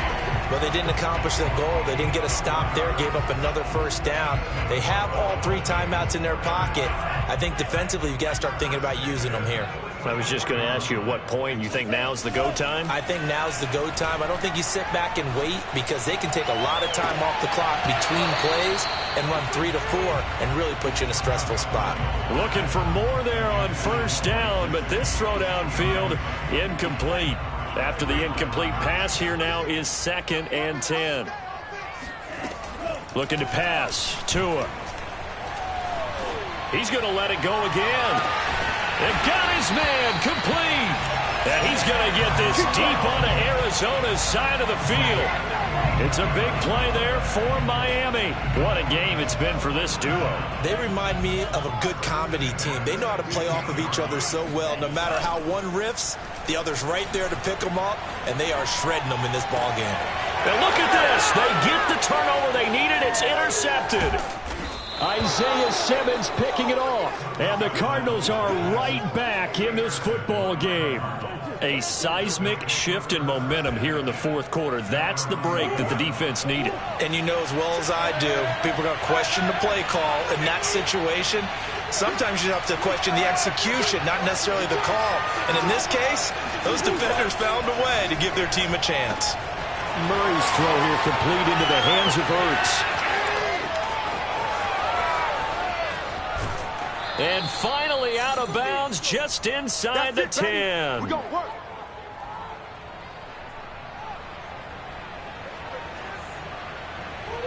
But they didn't accomplish their goal. They didn't get a stop there, gave up another first down. They have all 3 timeouts in their pocket. I think defensively you've got to start thinking about using them here. I was just going to ask you at what point you think now's the go time? I think now's the go time. I don't think you sit back and wait because they can take a lot of time off the clock between plays and run 3 to 4 and really put you in a stressful spot. Looking for more there on first down, but this throw downfield incomplete. After the incomplete pass, here now is 2nd and 10. Looking to pass. Tua. He's going to let it go again. And got his man complete. And he's going to get this deep onto Arizona's side of the field. It's a big play there for Miami. What a game it's been for this duo. They remind me of a good comedy team. They know how to play off of each other so well. No matter how one riffs, the other's right there to pick them up, and they are shredding them in this ball game. And look at this. They get the turnover they needed. It's intercepted. Isaiah Simmons picking it off. And the Cardinals are right back in this football game. A seismic shift in momentum here in the 4th quarter. That's the break that the defense needed. And you know as well as I do, people are going to question the play call in that situation. Sometimes you have to question the execution, not necessarily the call. And in this case, those defenders found a way to give their team a chance. Murray's throw here complete into the hands of Ertz. And finally out of bounds just inside the 10. We're going to work.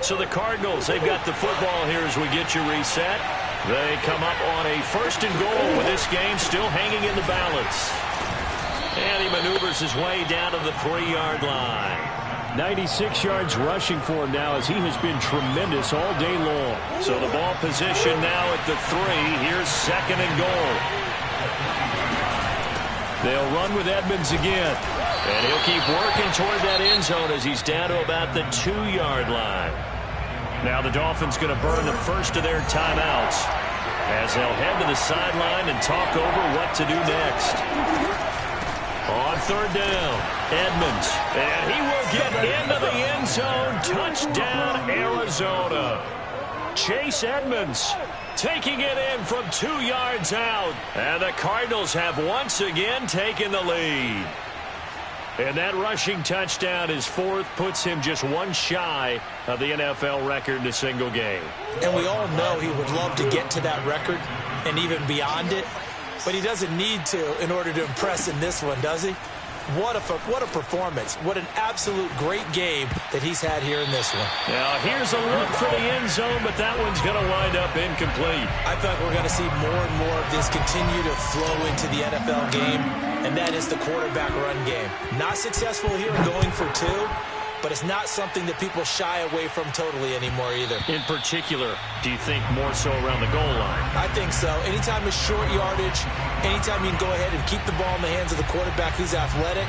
So the Cardinals, they've got the football here as we get you reset. They come up on a 1st and goal with this game still hanging in the balance. And he maneuvers his way down to the 3-yard line. 96 yards rushing for him now as he has been tremendous all day long. So the ball position now at the 3. Here's 2nd and goal. They'll run with Edmonds again. And he'll keep working toward that end zone as he's down to about the 2-yard line. Now the Dolphins going to burn the first of their timeouts as they'll head to the sideline and talk over what to do next. On 3rd down, Edmonds. And he will get into the end zone. Touchdown, Arizona. Chase Edmonds taking it in from 2 yards out. And the Cardinals have once again taken the lead. And that rushing touchdown, his 4th, puts him just one shy of the NFL record in a single game. And we all know he would love to get to that record and even beyond it. But he doesn't need to in order to impress in this one, does he? What a performance. What an absolute great game that he's had here in this one. Now, here's a look for the end zone, but that one's going to wind up incomplete. I feel like we're going to see more and more of this continue to flow into the NFL game, and that is the quarterback run game. Not successful here going for 2, but it's not something that people shy away from totally anymore either. In particular, do you think more so around the goal line? I think so. Anytime it's short yardage, anytime you can go ahead and keep the ball in the hands of the quarterback who's athletic,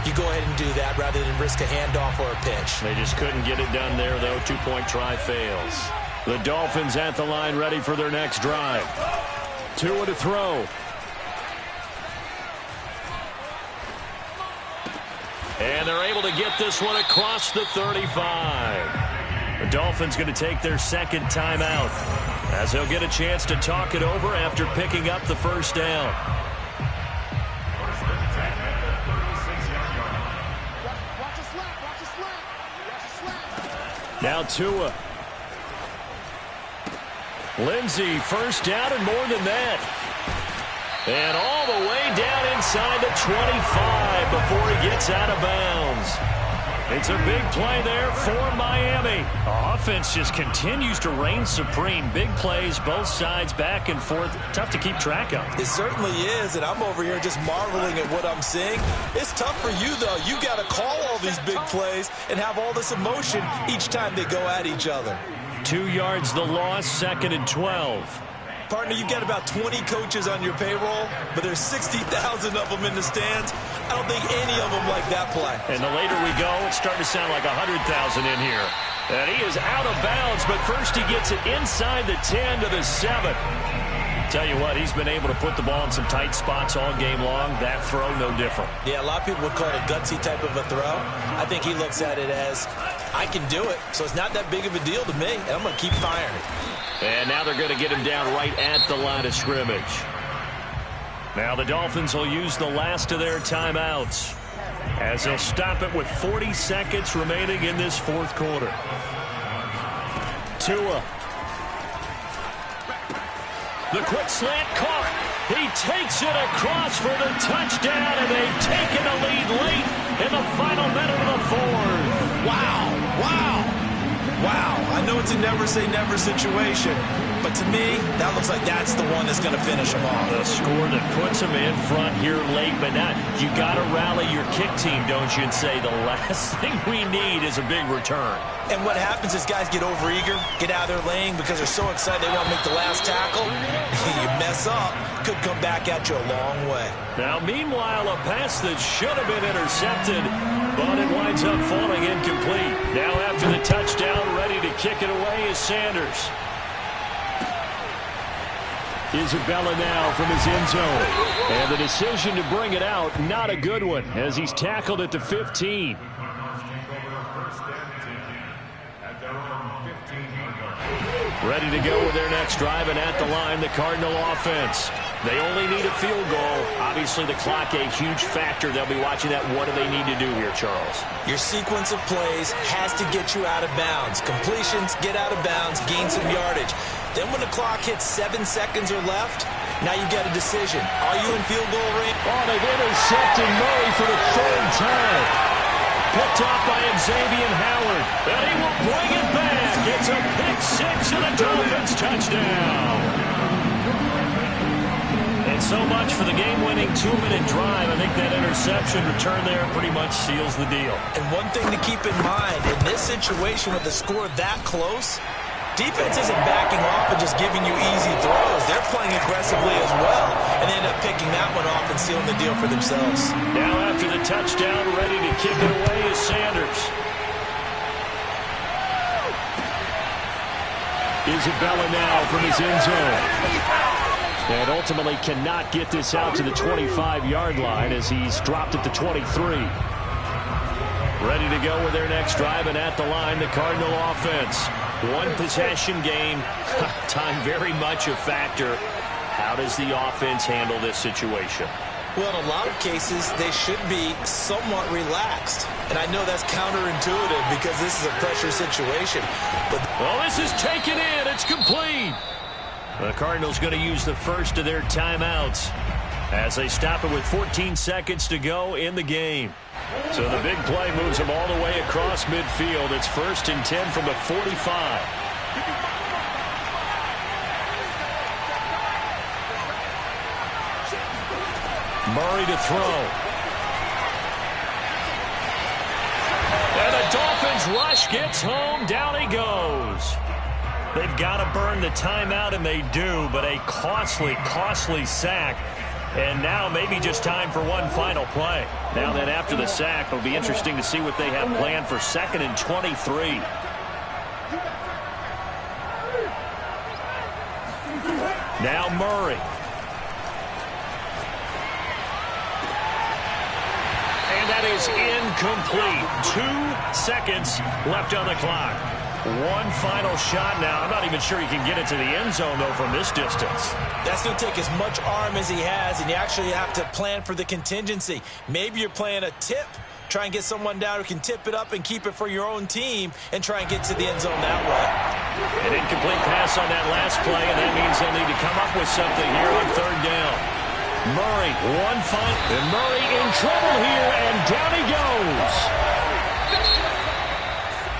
you go ahead and do that rather than risk a handoff or a pitch. They just couldn't get it done there, though. 2-point try fails. The Dolphins at the line ready for their next drive. Tua to throw. And they're able to get this one across the 35. The Dolphins going to take their 2nd timeout as they'll get a chance to talk it over after picking up the 1st down. Now Tua. Lindsey, 1st down and more than that. And all the way down inside the 25 before he gets out of bounds. It's a big play there for Miami. The offense just continues to reign supreme. Big plays, both sides, back and forth. Tough to keep track of. It certainly is, and I'm over here just marveling at what I'm seeing. It's tough for you, though. You got to call all these big plays and have all this emotion each time they go at each other. 2 yards the loss, 2nd and 12. Partner, you've got about 20 coaches on your payroll, but there's 60,000 of them in the stands. I don't think any of them like that play. And the later we go, it's starting to sound like 100,000 in here. And he is out of bounds, but first he gets it inside the 10 to the 7. Tell you what, he's been able to put the ball in some tight spots all game long. That throw, no different. Yeah, a lot of people would call it a gutsy type of a throw. I think he looks at it as, I can do it, so it's not that big of a deal to me, and I'm going to keep firing. And now they're going to get him down right at the line of scrimmage. Now the Dolphins will use the last of their timeouts as they'll stop it with 40 seconds remaining in this 4th quarter. Tua. The quick slant caught. He takes it across for the touchdown, and they've taken the lead late in the final minute of the 4th. Wow, wow, wow. I know it's a never-say-never situation, but to me, that looks like that's the one that's going to finish them off. The score that puts them in front here late, but not. You got to rally your kick team, don't you, and say the last thing we need is a big return. And what happens is guys get overeager, get out of their lane because they're so excited they want to make the last tackle. You mess up, could come back at you a long way. Now, meanwhile, a pass that should have been intercepted, but it winds up falling incomplete. Now, after the touchdown, ready to kick it away is Sanders. Isabella now from his end zone. And the decision to bring it out, not a good one, as he's tackled at the 15. Ready to go with their next drive, and at the line, the Cardinal offense. They only need a field goal. Obviously, the clock a huge factor. They'll be watching that. What do they need to do here, Charles? Your sequence of plays has to get you out of bounds. Completions, get out of bounds, gain some yardage. Then when the clock hits 7 seconds or left, now you get a decision. Are you in field goal range? Oh, they've intercepted Murray for the 3rd time. Picked off by Xavier Howard. And he will bring it back. It's a pick six and a Dolphins touchdown. And so much for the game-winning 2-minute drive. I think that interception return there pretty much seals the deal. And one thing to keep in mind, in this situation with the score that close, defense isn't backing off and just giving you easy throws. They're playing aggressively as well, and they end up picking that one off and sealing the deal for themselves. Now after the touchdown, ready to kick it away is Sanders. Isabella now from his end zone. And ultimately cannot get this out to the 25-yard line as he's dropped at the 23. Ready to go with their next drive, and at the line, the Cardinal offense. One possession game. Time very much a factor. How does the offense handle this situation? Well, in a lot of cases, they should be somewhat relaxed. And I know that's counterintuitive because this is a pressure situation. But well, this is taken in. It's complete. The Cardinals going to use the first of their timeouts as they stop it with 14 seconds to go in the game. So the big play moves them all the way across midfield. It's 1st and 10 from the 45. Murray to throw. And the Dolphins rush gets home. Down he goes. They've got to burn the timeout, and they do, but a costly, costly sack. And now maybe just time for one final play. Now that after the sack, it'll be interesting to see what they have planned for 2nd and 23. Now Murray. And that is incomplete. 2 seconds left on the clock. One final shot now. I'm not even sure he can get it to the end zone, though, from this distance. That's going to take as much arm as he has, and you actually have to plan for the contingency. Maybe you're playing a tip. Try and get someone down who can tip it up and keep it for your own team and try and get to the end zone that way. An incomplete pass on that last play, and that means they'll need to come up with something here on 3rd down. Murray, one final. And Murray in trouble here, and down he goes.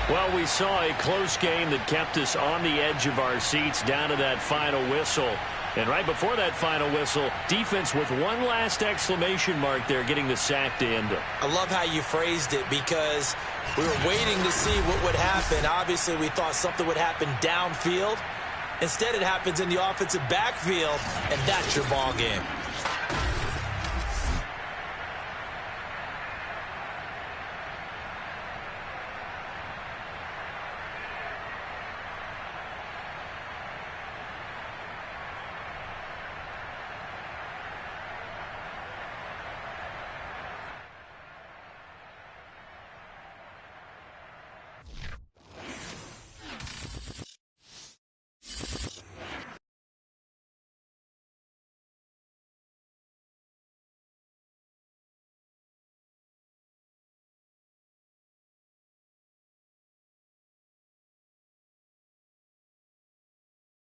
Well, we saw a close game that kept us on the edge of our seats down to that final whistle. And right before that final whistle, defense with one last exclamation mark there, getting the sack to end it. I love how you phrased it because we were waiting to see what would happen. Obviously, we thought something would happen downfield. Instead, it happens in the offensive backfield, and that's your ball game.